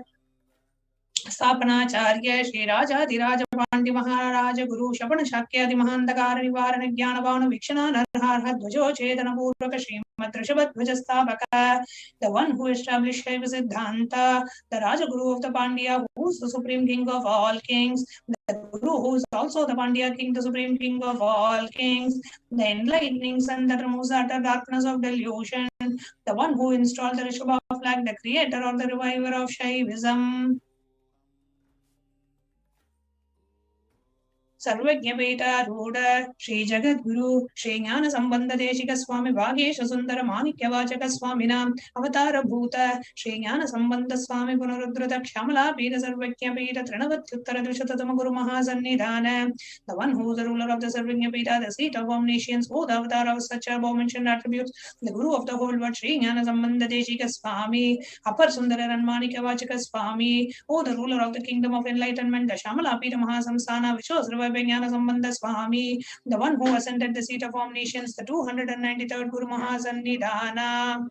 [SPEAKER 4] Sthapanacharya Shri Raja Dhiraja Pandi Maharaja Guru Shapana Shakya Dimandakara Nivarana Jnanavana Vikshana Narharha Dvajo Chetana Purvaka Srimad Rishabhat Dvajasthavaka, the one who established Shaiva Siddhanta, the Raja Guru of the Pandya, who is the supreme king of all kings, the Guru who is also the Pandya king, the supreme king of all kings, the enlightening sun that removes the utter darkness of delusion, the one who installed the Rishabha flag, the creator or the reviver of Shaivism. Sarvajna Peta Ruda Shri Jagat Guru Shri Jnana Sambandha Deshika Swami Bhagesha Sundara Manikya Vachaka Swaminam Avatara Bhuta Shri Jnana Sambandha Swami Punarudhrata Kshamala Peta Sarvajna Peta Trinavathyuttara Drishatatama Guru Mahasannidhana, the one who is the ruler of the Sarvajna Peta, the seat of omniscience, who the avatar of such above mentioned attributes, the Guru of the whole world, Shri Jnana Sambandha Deshika Swami, Apar Sundara and Manikya Vachaka Swami, who the ruler of the kingdom of enlightenment, the Shamala Peta Mahasamsana, which was revived by Jnana Sambandha Swami, the one who ascended the seat of omniscience, the 293rd Guru Mahasannidhana.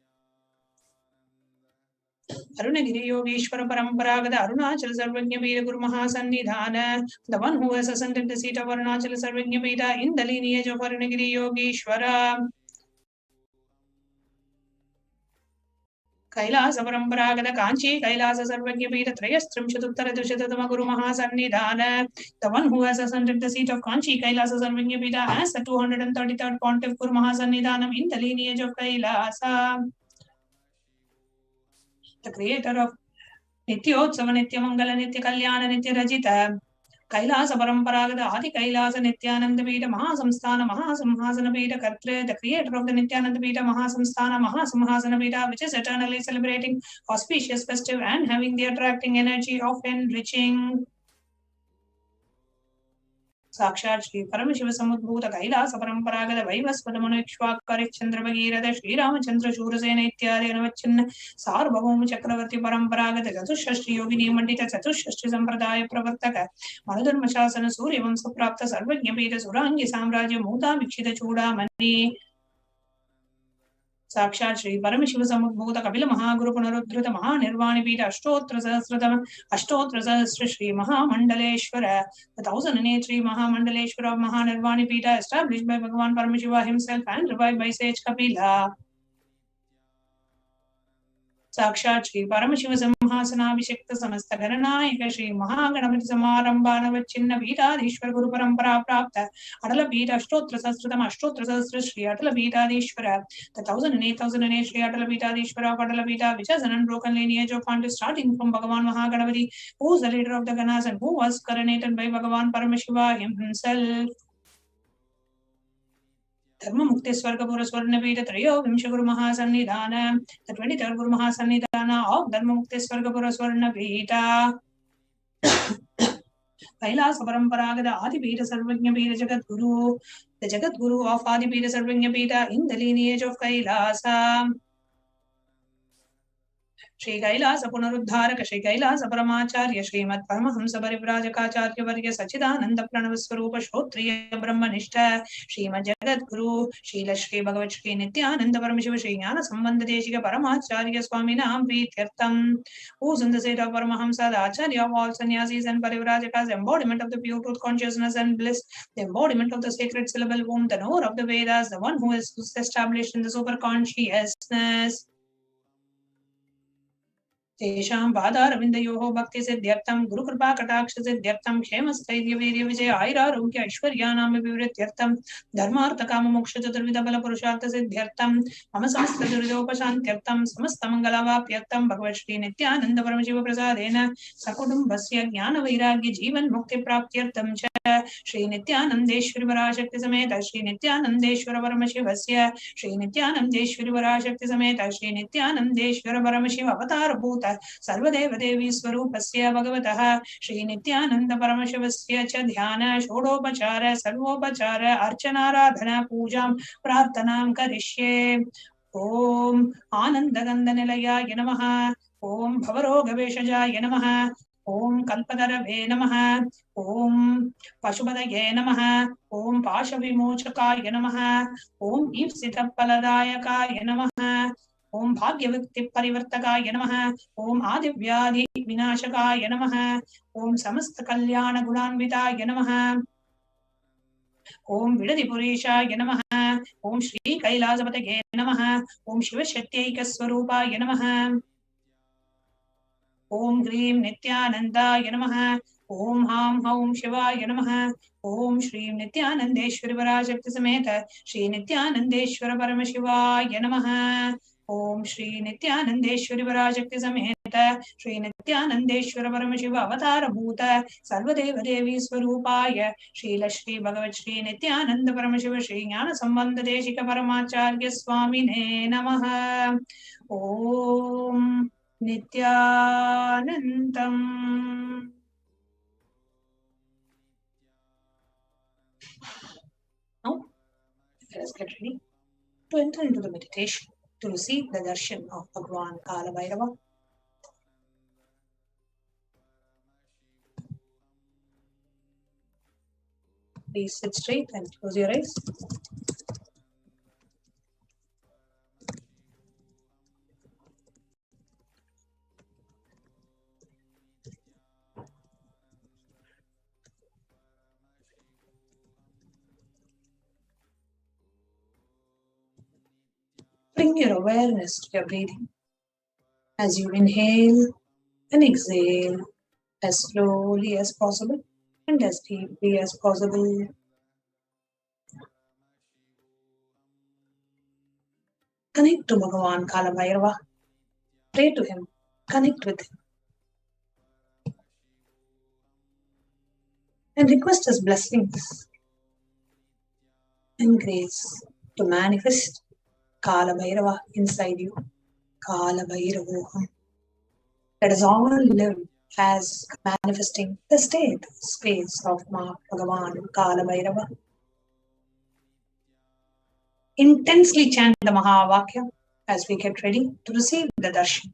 [SPEAKER 4] Arunagiri Yogeshwara Paramparagada Arunachal Sarvajna Peta Guru Mahasannidhana, the one who has ascended the seat of Arunachal Sarvajna Peta in the lineage of Arunagiri Yogeshwara. Kailasa Paramparagada Kanchi Kailasa Sarvajna Peta Trayastrimshatuttara Dushatatama Guru Mahasannidhana, the one who has ascended the seat of Kanchi Kailasa Sarvajna Peta as the 233rd Pontiff Guru Mahasannidhanam in the lineage of Kailasa. The creator of Nityotsava Nitya Mangala Nitya Kalyana Nitya Rajita Kailasa Paramparagada Adi Kailasa Nityananda Peta Mahasamsthana Mahasamhasana Peta Kartre, the creator of the Nityananda Peta Mahasamsthana Mahasamhasana Peta, which is eternally celebrating, auspicious, festive, and having the attracting energy of enriching. Sakshat Shri Paramashiva Samudbhuta Kailasa Paramparagada Vaivaspada Manukshwakari Chandra Bhagirada Shri Ramachandra Shurasena Ityari Anavachinna Sarvabhauma Chakravarti Paramparagada Chatushashri Yogini Mandita Chatushashri Sampradaya Pravartaka Manudharma Shasana Surya Vamsa Prapta Sarvajna Peta Surangi Samrajya Muta Vikshita Chudamani. Sakshat Shri Paramashiva Samudbhuta Kapila Mahaguru Punarudhrita Mahanirvani Peta Ashtotra Sahasra Shri Maha Mandaleshwara, the 1008 Shri Maha Mandaleshwara of Mahanirvani Peta, established by Bhagavan Paramashiva himself and revived by sage Kapila. साक्षात् श्री परमशिव सिंहासनाभिषिक्त समस्त गणनायक श्री महागणपति समारंभानवच्छिन्न पीठाधीश्वर गुरु परंपरा प्राप्त अटल पीठ अष्टोत्तर सहस्रतम अष्टोत्तर सहस्र श्री अटल पीठाधीश्वर the 1008 Sri Atala Peethadishwara of Atala Peetha, which has an unbroken lineage of fount starting from Bhagavan Maha Kalabhairava, who is the leader of the Ganas and who was coronated by Bhagavan Paramashiva himself. Dharma Mukti Swarga Pura Swarna Peetha Trayo Vimsha Guru Mahasannidhana, the 23rd Guru Mahasannidhana of Dharma Mukti Swarga Pura Swarna Peetha. Kailasa Paramparagada Adipita Sarvajna Peetha Jagat Guru, the Jagat Guru of Adipita Sarvajna Peetha in the lineage of Kailasa. Shri Kailasa Punaruddharaka Shri Kailasa Paramacharya Srimad Paramahamsa Parivrajakaacharya Varya Sachidananda Pranavaswarupa Shrotriya Brahmanishta Srimad Jagat Guru Srila Shri Bhagavat Shri Nityananda Paramashiva Shri Jnana Sambandha Deshika Paramacharya Swami Nam Preetyartham, who's in the state of Paramahamsa, the Acharya of all sannyasis and Parivrajakas, embodiment of the pure truth consciousness and bliss, the embodiment of the sacred syllable womb, the knower of the Vedas, the one who is established in the super consciousness. Tesham Padaravindayoho Bhakti Siddhyartham Guru Kripa Kataksha Siddhyartham Kshemasthaiya Virya Vijaya Aira Arogya Aishwaryanam Vivrityartham Dharmartha Kama Moksha Chaturvida Bala Purushartha Siddhyartham Mama Samasta Duridopashantyartham Samasta Mangalavapyartham Bhagavad Shri Nityananda Paramashiva Prasadena Sakudumbasya Jnana Vairagya Jivan Mukti Praptyartham Cha Shri Nityanandeshwari Varashakti Sameta Shri Nityanandeshwara Paramashivasya Shri Nityanandeshwari Varashakti Sameta Shri Nityanandeshwara Paramashiva Avatar Bhuta Sarvadeva Devi Swarupasya Bhagavataha Shri Nityananda Paramashivasya Cha Dhyana Shodopachara Sarvopachara Archanaradhana Pujam Prarthanam Karishye. Om Anandagandhanilaya Namaha, Om Bhavarogaveshajaya Namaha, Om Kalpadarave Namaha, Om Pashubhadaye Namaha, Om Pashavimochakaya Namaha, Om Ipsitapaladayakaya Namaha, Om Bhagyavikti Parivartakaya Namaha, Om Adivyadhi Vinashakaya Namaha, Om Samasta Kalyana Gunanvitaya Namaha, Om Vidadipurishaya Namaha, Om Shri Kailasapatake Namaha, Om Shivashatyaika Swarupaya Namaha, Om Grim Nityanandaya Namaha, Om Ham Haum Shivaya Namaha, Om Shri Nityanandeshwari Varashakti Sameta, Shri Nityanandeshwara Paramashivaya Namaha, Om Shri Nityanandeshwari Varashakti Sameta, Shri Nityanandeshwara Paramashiva Avatar Bhuta, Sarvadeva Devi Swarupaya, Srila Shri Bhagavat Shri Nityananda Paramashiva Shri Jnana Sambandha Deshika Paramacharya Swamine Namaha. Om Nityanandam. Now, let us get ready to enter into the meditation to receive the darshan of Bhagavan Kalabhairava. Please sit straight and close your eyes. Bring your awareness to your breathing as you inhale and exhale as slowly as possible and as deeply as possible. Connect to Bhagavan Kalabhairava. Pray to him. Connect with him. And request his blessings and grace to manifest Kalabhairava inside you. Kalabhairavoham. Let us all live as manifesting the state, space of Bhagavan Kalabhairava. Intensely chant the Mahavakya as we get ready to receive the darshan.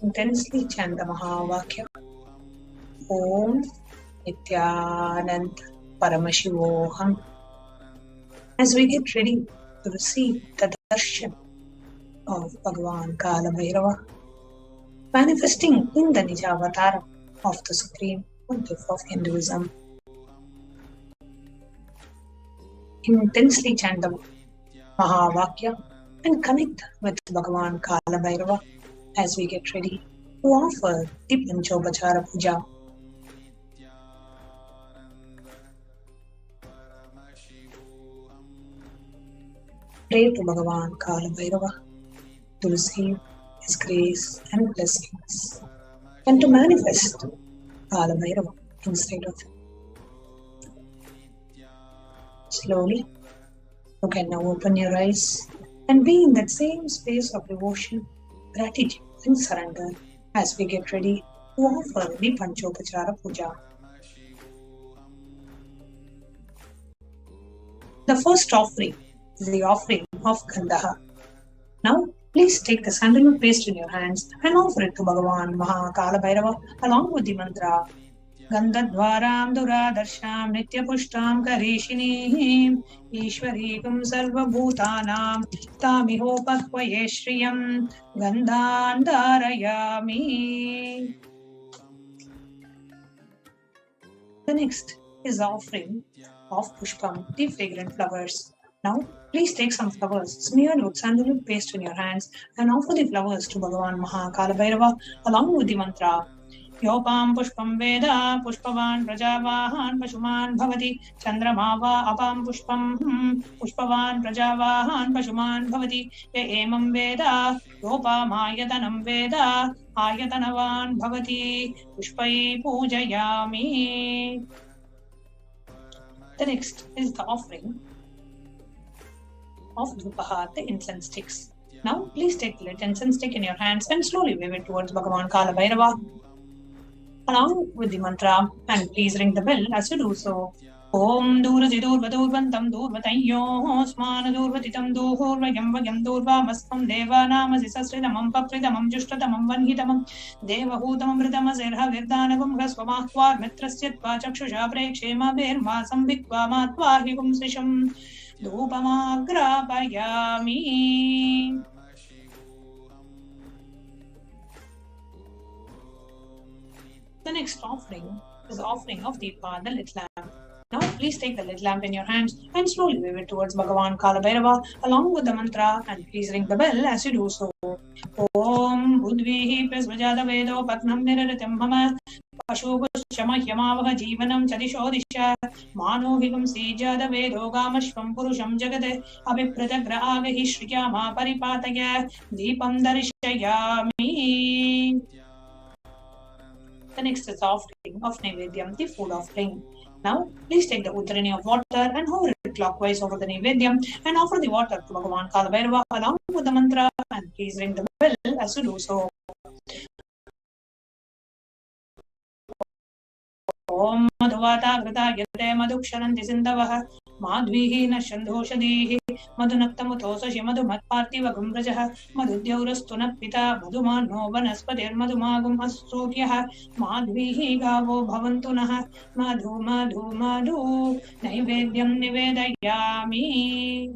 [SPEAKER 4] Intensely chant the Mahavakya. Om Nityananda Paramashivoham. As we get ready to receive the darshan of Bhagavan Kalabhairava, manifesting in the Nijavatara of the Supreme Pontiff of Hinduism, intensely chant the Mahavakya and connect with Bhagavan Kalabhairava as we get ready to offer the Panchopachara Puja. Pray to Bhagavan Kalabhairava to receive his grace and blessings and to manifest Kalabhairava inside of you. Slowly, you can now open your eyes and be in that same space of devotion, gratitude and surrender as we get ready to offer the Panchopachara Puja. The first offering is the offering of Gandha. Now, please take the sandalwood paste in your hands and offer it to Bhagavan Maha Kalabhairava along with the mantra Gandhadvaram Duradarsham Nityapushtam Karishiniim Ishwarikam Sarvabhutanam Tamihopakvaye Shriyam Gandhandarayami. The next is the offering of Pushpam, the fragrant flowers. Now, please take some flowers smeared with sandalwood paste in your hands and offer the flowers to Bhagavan Maha Kalabhairava along with the mantra Yopam Pushpam Veda Pushpavan Prajavahan Pashuman Bhavati Chandramava Apam Pushpam Pushpavan Prajavahan Pashuman Bhavati Ye Emam Veda Yopam Ayatanam Veda Ayatanavan Bhavati Pushpai Pujayami. The next is the offering of Dhupaha, the incense sticks. Now, please take the lit incense stick in your hands and slowly wave it towards Bhagavan Kalabhairava along with the mantra, and please ring the bell as you do so. Om Durati Durvadurvantam Durvatayyo Smana Durvatitam Durvayam Vayam Durvamaskam Deva Namasi Sasridamam Papridamam Jushtatamam Vanhitamam Devahutamam Ridamazerha Virdanagum Gasvamahvar Mitrasyatva Chakshusha Prekshema Virmasam Vikva Matvahigum Sisham Dhupamagrapayami. The next offering is the offering of Deepa, the lit lamp. Now, please take the lit lamp in your hands and slowly wave it towards Bhagavan Kalabhairava along with the mantra, and please ring the bell as you do so. Om Budvihi Prasvajada Vedo Patnam Niraritam Mama Pashupushama Yamavaha Jivanam Chadishodisha Manohigam Sijada Vedo Gamashvam Purusham Jagade Abhipratagragahi Shriyama Paripataya Deepam Darishayami. The next is the offering of Naivedyam, the food offering. Now, please take the Uttarani of water and hover it clockwise over the Naivedyam and offer the water to Bhagavan Kalabhairava along with the mantra, and please ring the bell as you do so. Om Madhuvata Grita Yate Madhuksharanti Sindavaha Madhvihi Nashandhoshadihi Madhunaktamuthosashi Madhumatpartiva Gumbrajaha Madhudyaurastunat Pita Madhumano Vanaspatir Madhumagum Astrutyaha Madhvihi Gavo Bhavantunaha Madhu Madhu Madhu Naivedyam Nivedayami.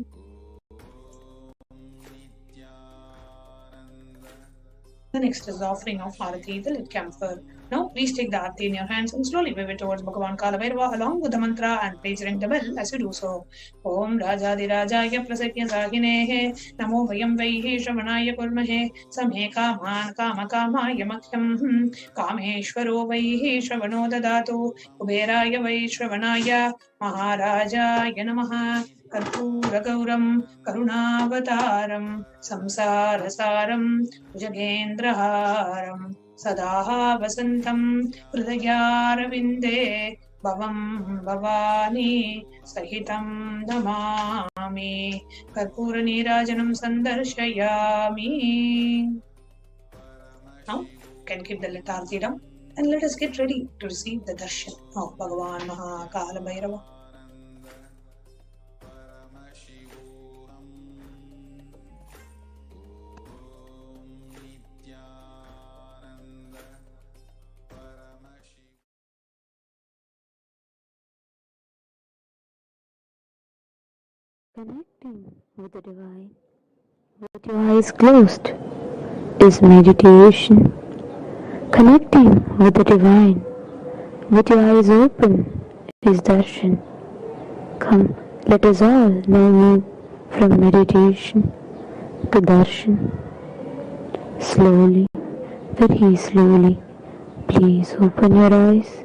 [SPEAKER 4] The next is the offering of Arati, the lit camphor. Now, please take the Arati in your hands and slowly wave it towards Bhagavan Kalabhairava along with the mantra, and please ring the bell as you do so. Om Rajadi Rajaya Prasakya Sahinehe Namo Vayam Vaihi Shravanaya Kurmahe Samhe Kaman Kama Kama Yamakyam Kameshwaro Vaihi Shravano Dadatu Kuberaya Vai Shravanaya Maharajaya Namaha Karpura Gauram Karunavataram Samsarasaram Bhujagendraharam Sadaha Vasantam Hridayarvinde Bhavam Bhavani Sahitam Namami Karpura Nirajanam Sandarshayami. Now, you can keep the lit arati down and let us get ready to receive the darshan of Bhagavan Maha Kalabhairava.
[SPEAKER 7] Connecting with the divine with your eyes closed is meditation. Connecting with the divine with your eyes open is darshan. Come, let us all now move from meditation to darshan. Slowly, very slowly, please open your eyes.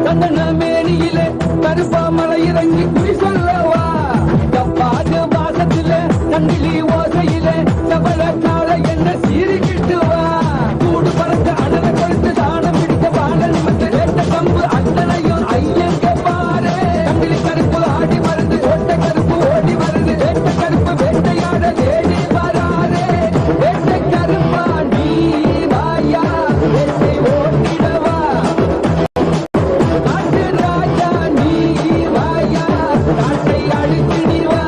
[SPEAKER 8] கண்ணன மேனியிலே கருப்பாமலை இறங்கி குறி சொல்லவா தப்பாது வாசத்திலே கண்ணிலி ஓசையிலே சபல கால என்ன சீரிக்கிட்டு வா கூடு பறக்க அனல கொடுத்து தானம் பிடிக்க பாடல் வந்து வேட்ட கம்பு அத்தனையும் ஐயங்க பாரு கண்ணிலி கருப்பு ஆடி வருது ஓட்ட கருப்பு ஓடி வருது வேட்ட கருப்பு வேட்டையாட தேடி வராரே வேட்ட கருப்பா நீ வாயா வேட்டை ஓட்டிடவா காட்டு ராஜா நீ வாயா காட்டை அழிச்சிடிவா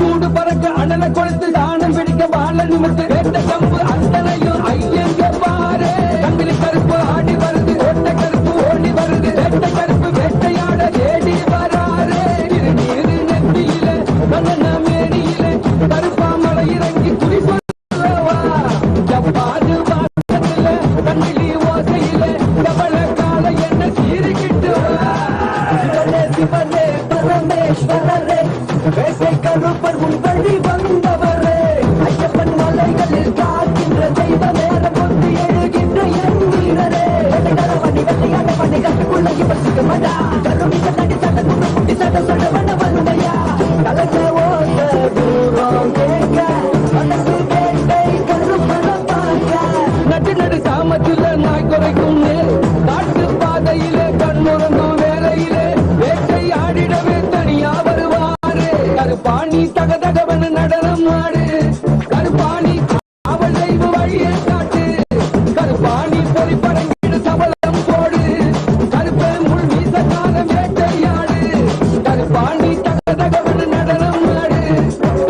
[SPEAKER 8] கூடு பறக்க அனல கொடுத்து தானம் பிடிக்க வாழ நிமித்து வேட்ட கம்பு அத்தனையும் ஐயங்க பாரு கண்ணிலி கருப்பு ஆடி வருது ஓட்ட கருப்பு ஓடி வருது வேட்ட கருப்பு வேட்டையாட தேடி வராரே நீரு நெத்தியிலே கண்ணன மேனியிலே கருப்பாமலை இறங்கி குறி சொல்லவா ஜப்பாது வாசத்திலே கண்ணிலி ஓசையிலே கபல கால என்ன சீரிக்கிட்டு வா சிவனே பரமேஸ்வரரே வேட்டை கருப்பர் உன் வழி வந்தவரே ஐயப்பன் மலைகளில் காக்கின்ற தெய்வ நேரம் கொண்டு எழுகின்ற என் வீரரே வேட்டைக்காரவணி வெள்ளையாட பண்ணி கட்டுக்குள்ள இவற்றுக்கு மடா கருமிக நடி சட்ட துண்டு குட்டி சட்ட சொல்ல வண்ண வந்தையா கலந்த ஓட்ட தூரம் கேட்க மனசு வேட்டை கருப்பர பார்க்க நட்டு நடு சாமத்துல நாய் குறைக்கும் நேர் காட்டு பாதையிலே கண்ணுறங்கும் வேலையிலே வேட்டை ஆடிடவே தனியா வருவாரு கருப்பாணி தகதகவன நடனம் ஆடு கருப்பாணி அவள் தெய்வ வழியை காட்டு கருப்பாணி பொறி படங்கிடு சபலம் போடு கருப்பை முள் வீசக்கார வேட்டையாடு கருப்பாணி தகதகவன நடனம் ஆடு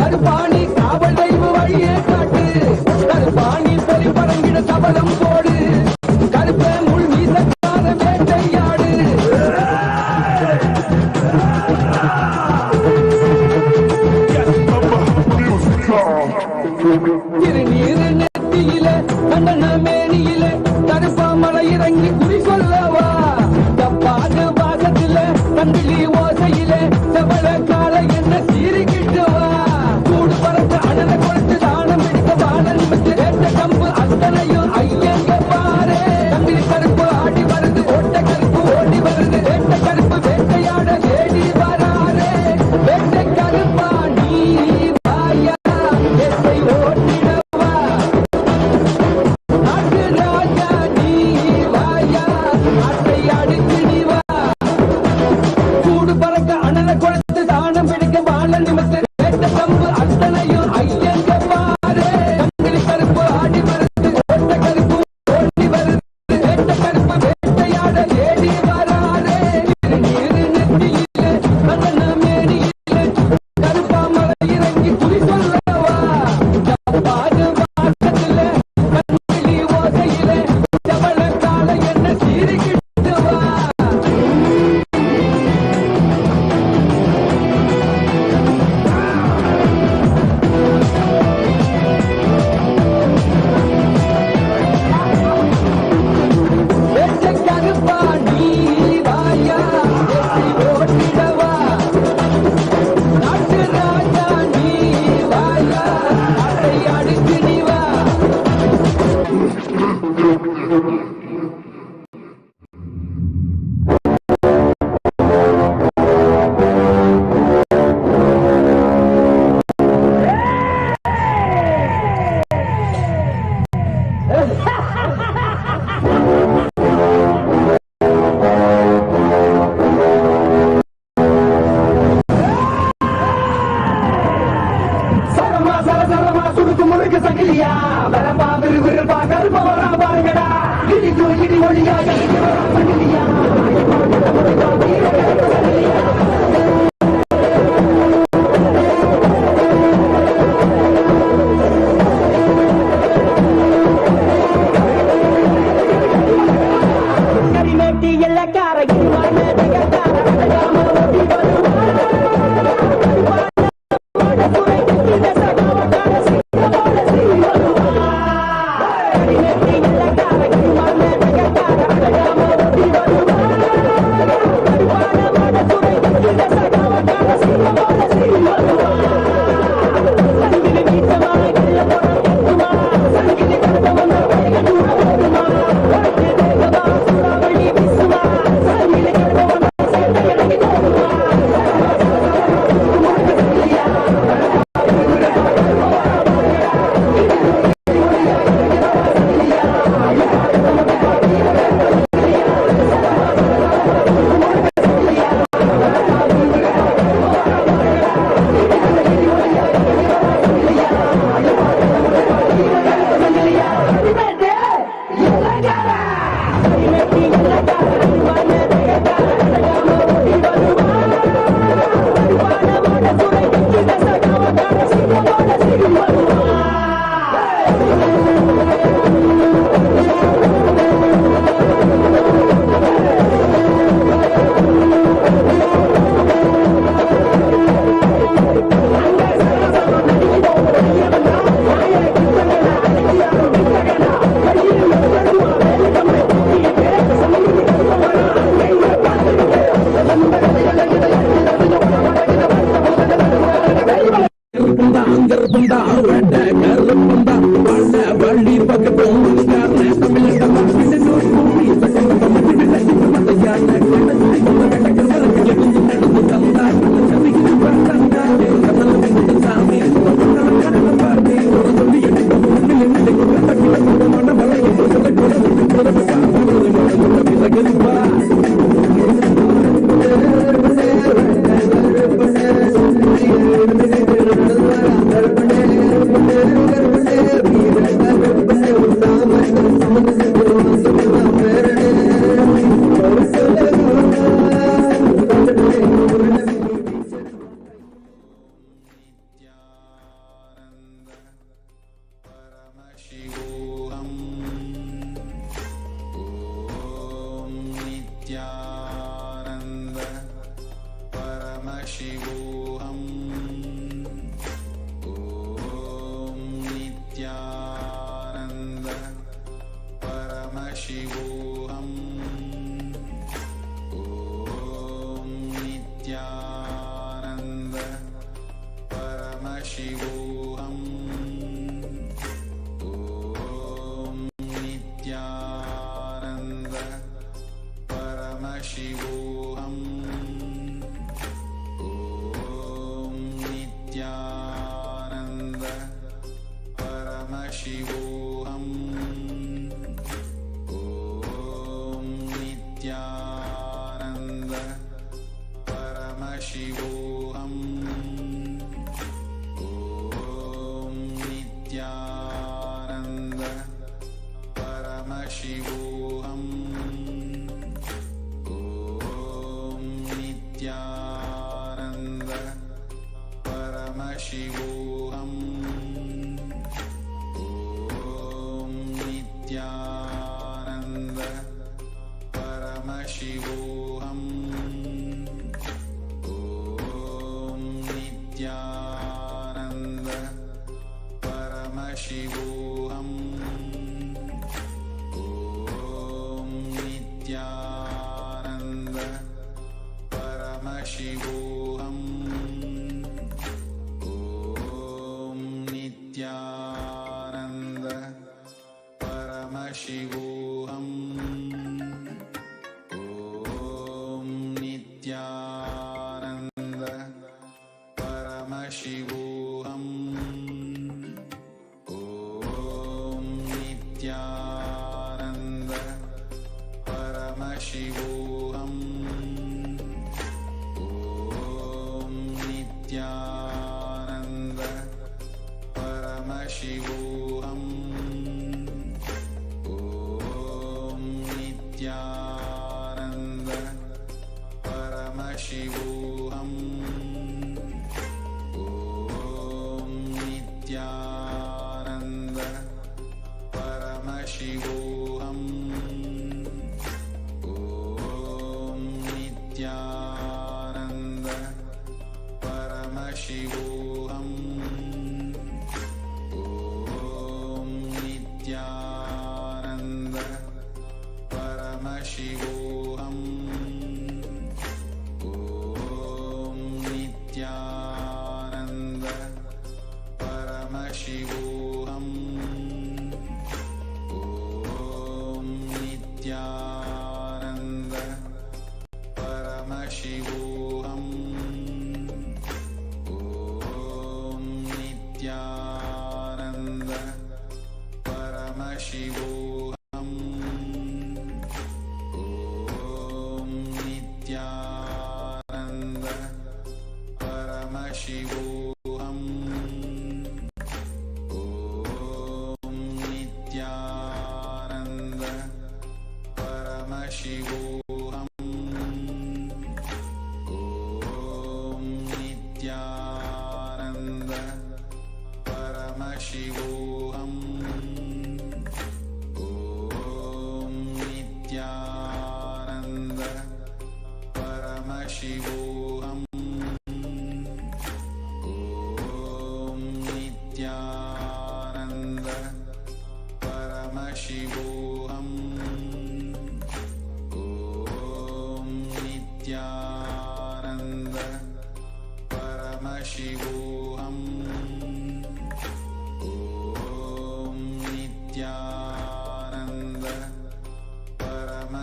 [SPEAKER 8] கருப்பாணி அவள் தெய்வ வழியை காட்டு கருப்பாணி பொறி படங்கிடு சபலம் போடு கருப்பை முள் வீசக்கார வேட்டையாடு திருநீரு நெத்தியிலே கண்ணன மேனியிலே கருப்பாமலை இறங்கி குறி சொல்லவா தப்பாது வாசத்திலே கண்ணிலி ஓசையிலே செவல கால என்ன சீரிக்கிட்டு வா கூடு பறக்க அனல கொடுத்து தானம் பிடிக்க வாழன் விட்டு வேட்ட கம்பு அத்தனையும் ஐயங்க பாரு கண்ணிலி கருப்பு ஆடி வருது ஓட்ட கருப்பு ஓடி வருது வேட்ட கருப்பு வேட்டையாட தேடி வராரே வேட்ட கருப்பா நீ வாயா வேட்டை ஓட்டிடவா நாட்டு ராஜா நீ வாயா நாட்டை அடிச்சிடிவா கூடு பறக்க அனல கொடுத்து தானம் பிடிக்க வாழ நிமித்து வேட்ட கம்பு அத்தனையும் ஐயங்க பாரு கண்ணிலி கருப்பு ஆடி வருது ஓட்ட கருப்பு ஓடி வருது வேட்ட கருப்பு வேட்டையாட தேடி வராரே நீரு நெத்தியிலே கண்ணன மேனியிலே கருப்பாமலை இறங்கி குறி சொல்லவா ஜப்பாது வாசத்திலே கண்ணிலி ஓசையிலே செவல கால என்ன சீரிக்கிட்டு வா வேட்டை கருப்பா நீ வாயா வேட்டை ஓட்டிடவா நாட்டு ராஜா நீ வாயா நாட்டை அடிச்சிடிவா சரமா சரசரமா சுடுக்கு முழுக்க சங்கிலியா வரப்பா விறுவிறுப்பா கருப்ப வரா பாருங்கடா இடிக்கு இடி ஒளியா இறங்கி வரா சங்கிலியா கரிமேட்டி எல்லக்கார இருவானே திகட்டார அழகாம ஓடி வருவா சுரை கிட்ட சகாவட்டார சீக்கிரமோட சீ வருவா கரிமேட்டி எல்லக்கார இருவானே திகட்டார அழகாம ஓடி வருவா சுரை கிட்ட சகாவட்டார சீக்கிரமோட சீ வருவா சங்கிலி வீச்சமான கல்ல போட எத்துமா சங்கிலி கருப்ப வந்த வேக தூர ஓடுமா உனக்கு வேகமா சூறாவளி வீசுமா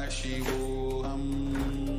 [SPEAKER 3] Shivoham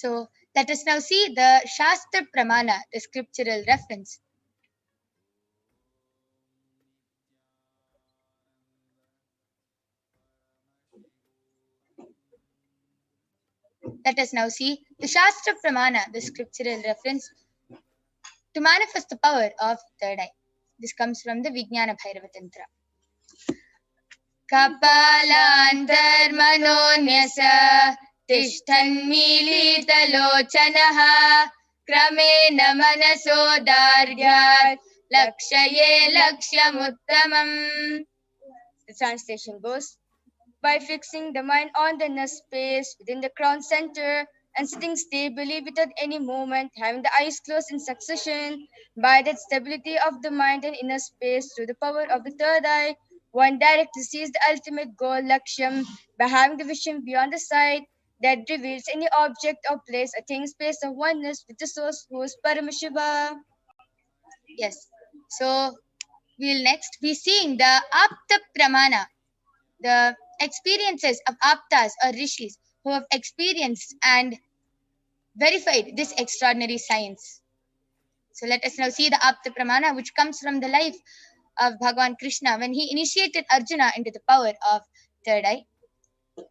[SPEAKER 9] So let us now see the Shastra Pramana, the scriptural reference. Let us now see the Shastra Pramana, the scriptural reference to manifest the power of third eye. This comes from the Vijnana Bhairava Tantra. Kapalantarmanonyasa tishthanmilitalochanaha kramen manaso daryat lakshaye lakshyamuttamam. The translation goes, by fixing the mind on the inner space within the crown center and sitting stably without any movement, having the eyes closed in succession, by that stability of the mind and inner space through the power of the third eye, one directly sees the ultimate goal, Lakshyam, by having the vision beyond the sight that reveals any object or place, a thing, space of oneness with the source who is Paramashiva. Yes. So we'll next be seeing the Apta Pramana, the experiences of Aptas or Rishis who have experienced and verified this extraordinary science. So let us now see the Apta Pramana, which comes from the life of Bhagavan Krishna when he initiated Arjuna into the power of third eye.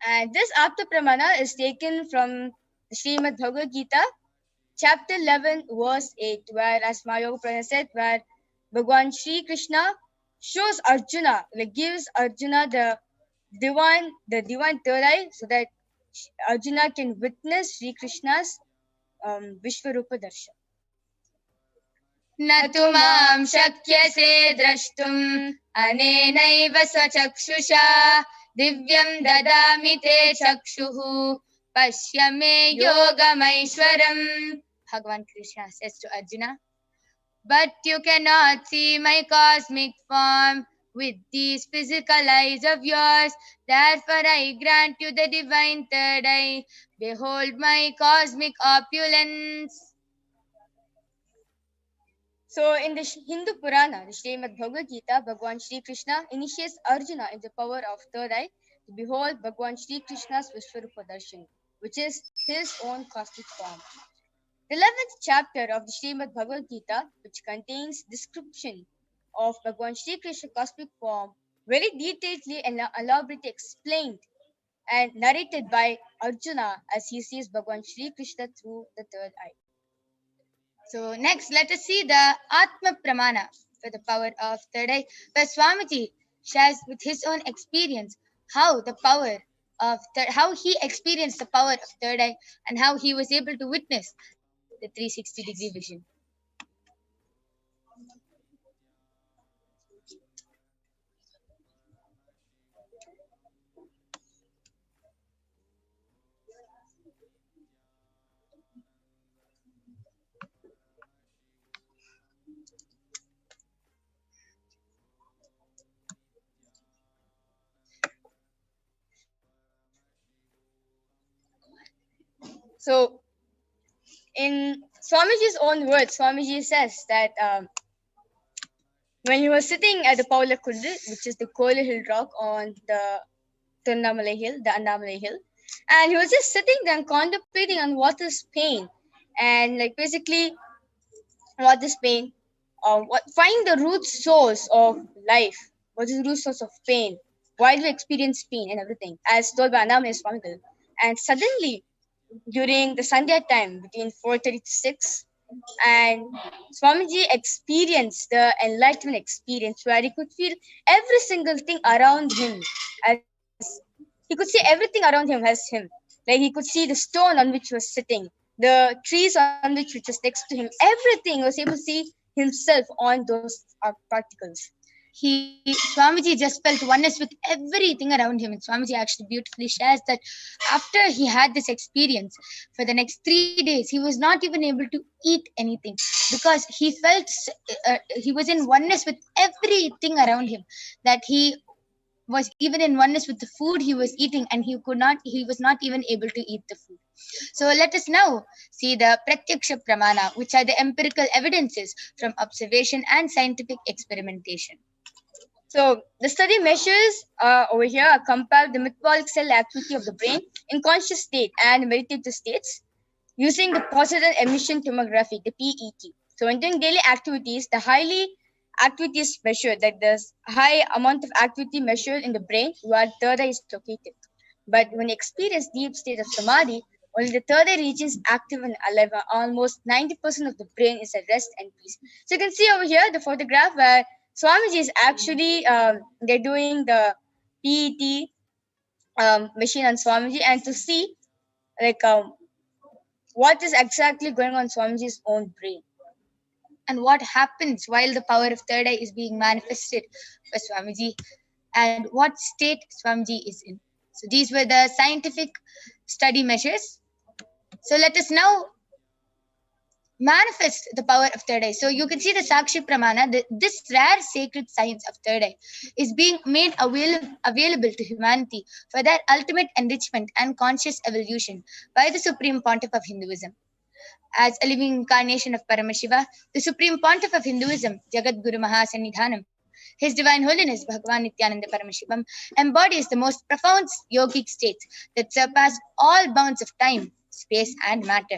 [SPEAKER 9] And this Apta Pramana is taken from the Srimad Bhagavad Gita, chapter 11, verse 8, where, as Mahayoga Prana said, where Bhagavan Shri Krishna shows Arjuna, like gives Arjuna the divine third eye, so that Arjuna can witness Sri Krishna's Vishwarupa Darshan. न तु मां शक्यसे द्रष्टुम् अनेनैव स्वचक्षुषा दिव्यं ददामि ते चक्षुः पश्य मे योगमैश्वरम्. Bhagavan Krishna says to Arjuna, but you cannot see my cosmic form with these physical eyes of yours. Therefore I grant you the divine third eye. Behold my cosmic opulence. So in the Hindu Purana, the Srimad Bhagavad Gita, Bhagavan Shri Krishna initiates Arjuna in the power of third eye to behold Bhagavan Shri Krishna's Vishwarupa Darshan, which is his own cosmic form. The 11th chapter of the Srimad Bhagavad Gita, which contains description of Bhagavan Shri Krishna's cosmic form, very detailedly and elaborately explained and narrated by Arjuna as he sees Bhagavan Shri Krishna through the third eye. So next, let us see the Atma Pramana for the power of third eye, where Swamiji shares with his own experience how he experienced the power of third eye and how he was able to witness the 360-degree vision. So, in Swamiji's own words, Swamiji says that when he was sitting at the Paulakundu, which is the Kola Hill rock on the Annamalai Hill, and he was just sitting there and contemplating on what is pain, and like basically what is pain, find the root source of life, what is the root source of pain, why do we experience pain and everything, as told by Annamalai Swamigal. And suddenly, during the Sandhya time between 4:30 to 6, and Swamiji experienced the enlightenment experience where he could feel every single thing around him, as he could see everything around him as him. Like he could see the stone on which he was sitting, the trees on which was next to him, everything. He was able to see himself on those particles. Swamiji just felt oneness with everything around him. And Swamiji actually beautifully shares that after he had this experience, for the next 3 days, he was not even able to eat anything because he felt he was in oneness with everything around him, that he was even in oneness with the food he was eating, and he was not even able to eat the food. So let us now see the Pratyaksha Pramana, which are the empirical evidences from observation and scientific experimentation. So the study measures over here compare the metabolic cell activity of the brain in conscious state and meditative states. using the positive emission tomography, the PET. So when doing daily activities, the highly activity is measured, that there's high amount of activity measured in the brain where third eye is located. But when you experience deep state of samadhi, only the third eye region is active and alive. Almost 90% of the brain is at rest and peace. So you can see over here the photograph where Swamiji is actually they're doing the PET machine on Swamiji, and to see like what is exactly going on Swamiji's own brain and what happens while the power of third eye is being manifested by Swamiji and what state Swamiji is in. So these were the scientific study measures. So let us now manifest the power of third eye. So you can see the Sakshi Pramana, this rare sacred science of third eye is being made available to humanity for their ultimate enrichment and conscious evolution by the Supreme Pontiff of Hinduism. As a living incarnation of Paramashiva, the Supreme Pontiff of Hinduism, Jagat Guru Mahasannidhanam, His Divine Holiness Bhagavan Nityananda Paramashivam, embodies the most profound yogic states that surpass all bounds of time, space, and matter.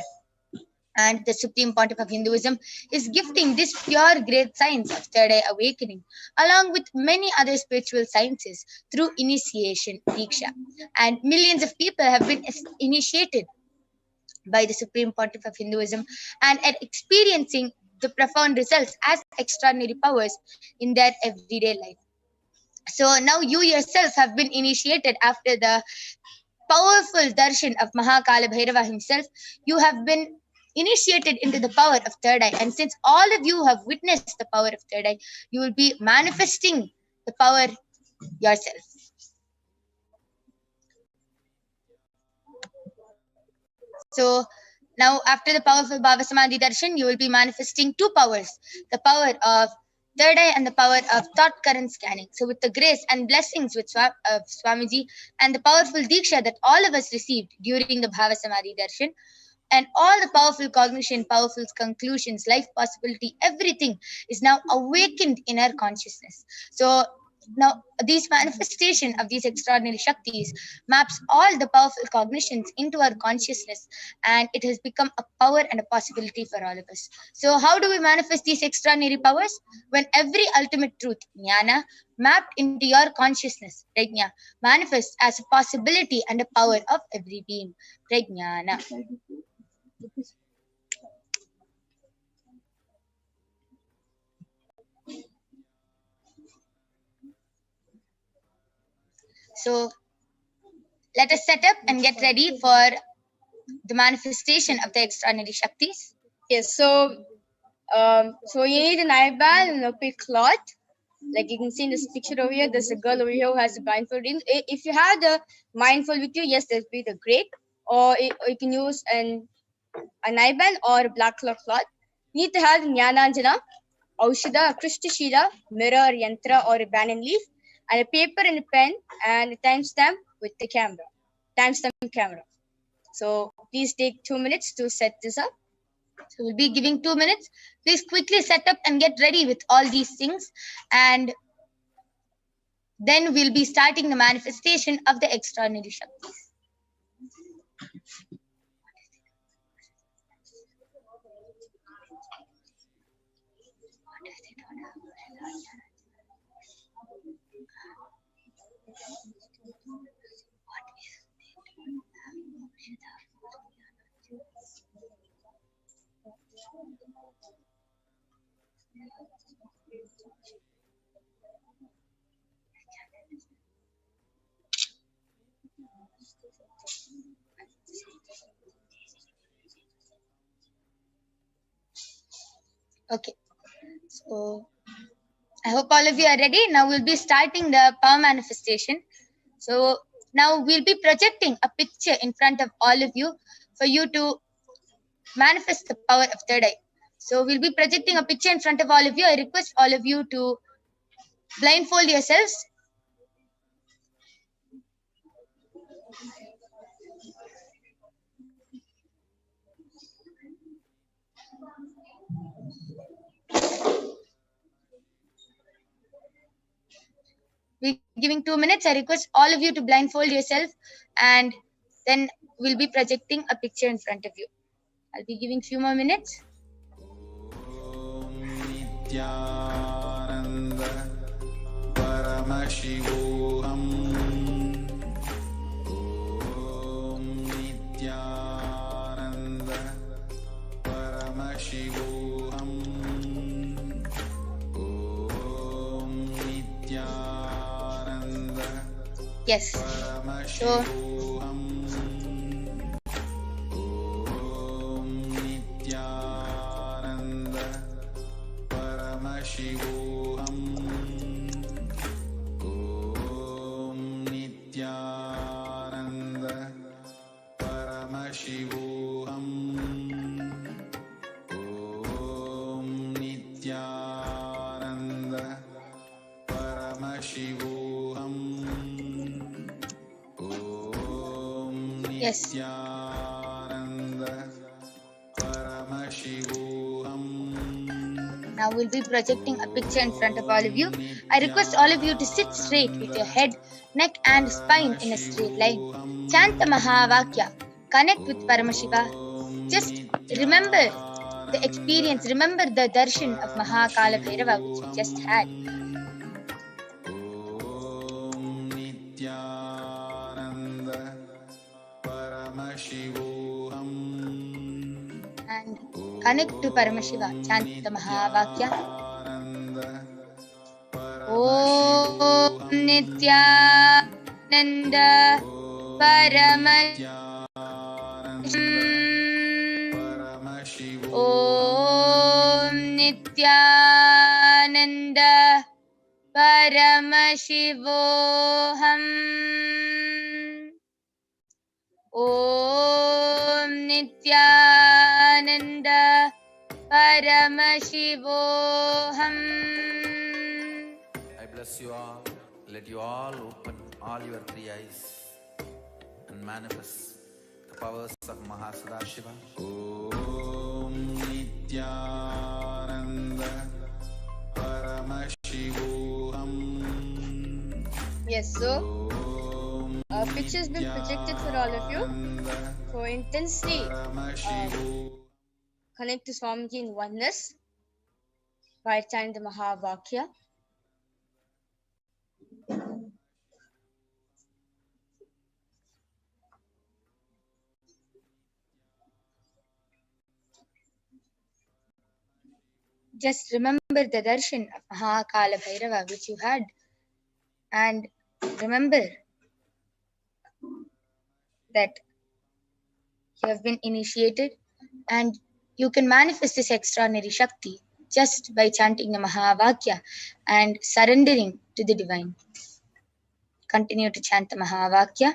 [SPEAKER 9] And the Supreme Pontiff of Hinduism is gifting this pure great science of third eye awakening, along with many other spiritual sciences, through initiation, Diksha. And millions of people have been initiated by the Supreme Pontiff of Hinduism and are experiencing the profound results as extraordinary powers in their everyday life. So now you yourself have been initiated after the powerful darshan of Maha Kalabhairava himself. You have been initiated into the power of third eye, and since all of you have witnessed the power of third eye, you will be manifesting the power yourself. So now after the powerful Bhava Samadhi Darshan, you will be manifesting two powers, the power of third eye and the power of thought current scanning. So with the grace and blessings of Swamiji and the powerful Diksha that all of us received during the Bhava Samadhi Darshan, and all the powerful cognition, powerful conclusions, life possibility, everything is now awakened in our consciousness. So now these manifestation of these extraordinary Shaktis maps all the powerful cognitions into our consciousness, and it has become a power and a possibility for all of us. So how do we manifest these extraordinary powers? When every ultimate truth, jnana, mapped into your consciousness, prajna, manifests as a possibility and a power of every being, prajnana. So let us set up and get ready for the manifestation of the extraordinary Shaktis. Yes, so you need an eyeball and a big cloth. Like you can see in this picture over here, there's a girl over here who has a blindfold. If you have the mindfold with you, yes, that'd be the great. Or you can use an eyeband or a black cloth. You need to have Jnananjana, Aushada, Krishna, mirror, yantra, or a banyan leaf, and a paper and a pen, and a timestamp with the camera, timestamp camera. So please take 2 minutes to set this up. So we'll be giving 2 minutes. Please quickly set up and get ready with all these things, and then we'll be starting the manifestation of the extraordinary Shaktis. Okay, so I hope all of you are ready. Now we'll be starting the power manifestation. So now we'll be projecting a picture in front of all of you for you to manifest the power of third eye. So we'll be projecting a picture in front of all of you. I request all of you to blindfold yourselves. We're giving 2 minutes. I request all of you to blindfold yourself, and then we'll be projecting a picture in front of you. I'll be giving few more minutes.
[SPEAKER 3] Nityanand परमशिवोऽहम् ॐ नित्यानन्द परमशिवोऽहम् ॐ Nityanand
[SPEAKER 9] Yes. So
[SPEAKER 3] परमशिवोऽहम् ॐ नित्यानन्द परमशिवोऽहम् ॐ नित्यानन्द परमशिवोऽहम् ॐ नित्यानन्द परमशिवोऽहम् ॐ
[SPEAKER 9] yes.
[SPEAKER 3] Nityanand परमशिवोऽहम्
[SPEAKER 9] Now we'll be projecting a picture in front of all of you. I request all of you to sit straight with your head, neck and spine in a straight line. Chant the Mahavakya. Connect with Paramashiva. Just remember the experience. Remember the darshan of Maha Kalabhairava which we just had.
[SPEAKER 3] Nityanand परमशिवोऽहम्
[SPEAKER 9] And connect to Paramashiva. Chant the Mahavakya. Om Nityananda Paramashiva. Om Nityananda Paramashivoham. Om Nityananda Paramashivoham.
[SPEAKER 10] I bless you all. Let you all open all your three eyes and manifest the powers of Maha Shiva.
[SPEAKER 3] ॐ नित्यानन्द परमशिवोऽहम्
[SPEAKER 9] Yes, so a picture has been projected for all of you. So intensely connect to Swamiji in oneness by chanting the Mahavakya. Just remember the darshan of Maha Kalabhairava which you had, and remember that you have been initiated and you can manifest this extraordinary Shakti just by chanting the Mahavakya and surrendering to the divine. Continue to chant the Mahavakya.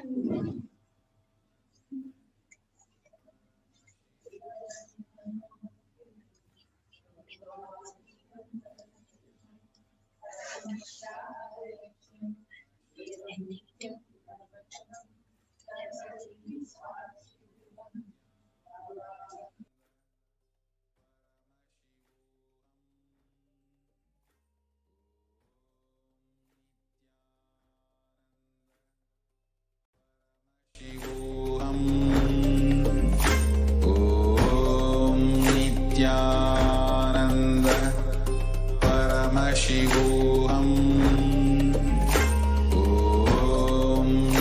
[SPEAKER 3] ॐ नित्यानन्द परमशिवोऽहम् ॐ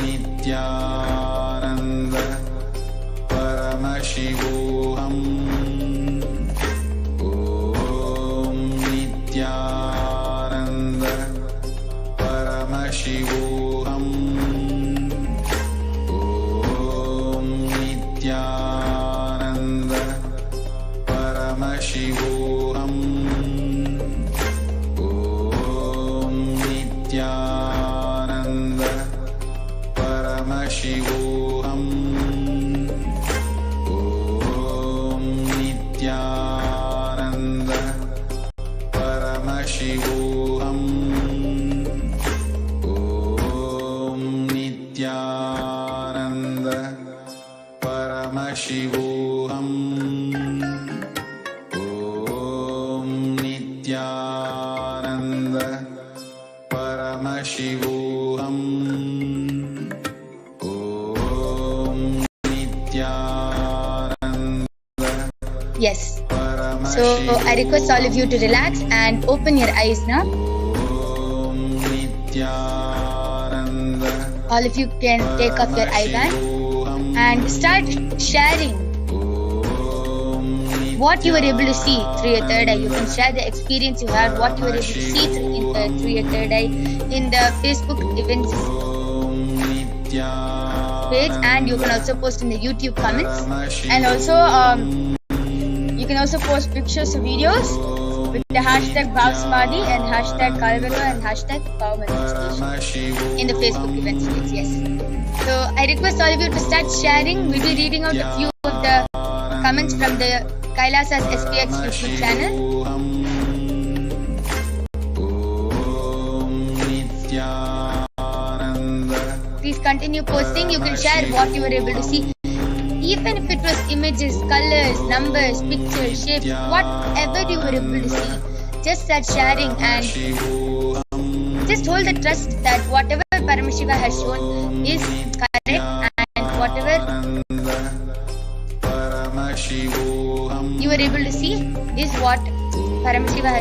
[SPEAKER 3] नित्यानन्द परमशिवोऽहम् ॐ नित्यानन्द परमशिवोऽहम् ॐ नित्यानन्द परमशिवोऽहम् ॐ नित्यानन्द परमशिवोऽहम् ॐ नित्यानन्द परमशिवोऽहम् ॐ नित्यानन्द परमशिवोऽहम् ॐ नित्यानन्द परमशिवोऽहम् ॐ Nityanand
[SPEAKER 9] So I request all of you to relax and open your eyes now. All of you can take off your eye band and start sharing what you were able to see through your third eye. You can share the experience you had, what you were able to see through your third eye in the Facebook events page, and you can also post in the YouTube comments, and also you can also post pictures or videos with the hashtag Bhava Samadhi and hashtag Kalabhairava and hashtag Bhava Manifestation in the Facebook events page. Yes. So I request all of you to start sharing. We'll be reading out a few of the comments from the Kailasa's SPX YouTube channel. Please continue posting. You can share what you were able to see. Even if it was images, colors, numbers, pictures, shapes, whatever you were able to see, just start sharing and just hold the trust that whatever Paramashiva has shown is correct, and whatever you were able to see is what Paramashiva has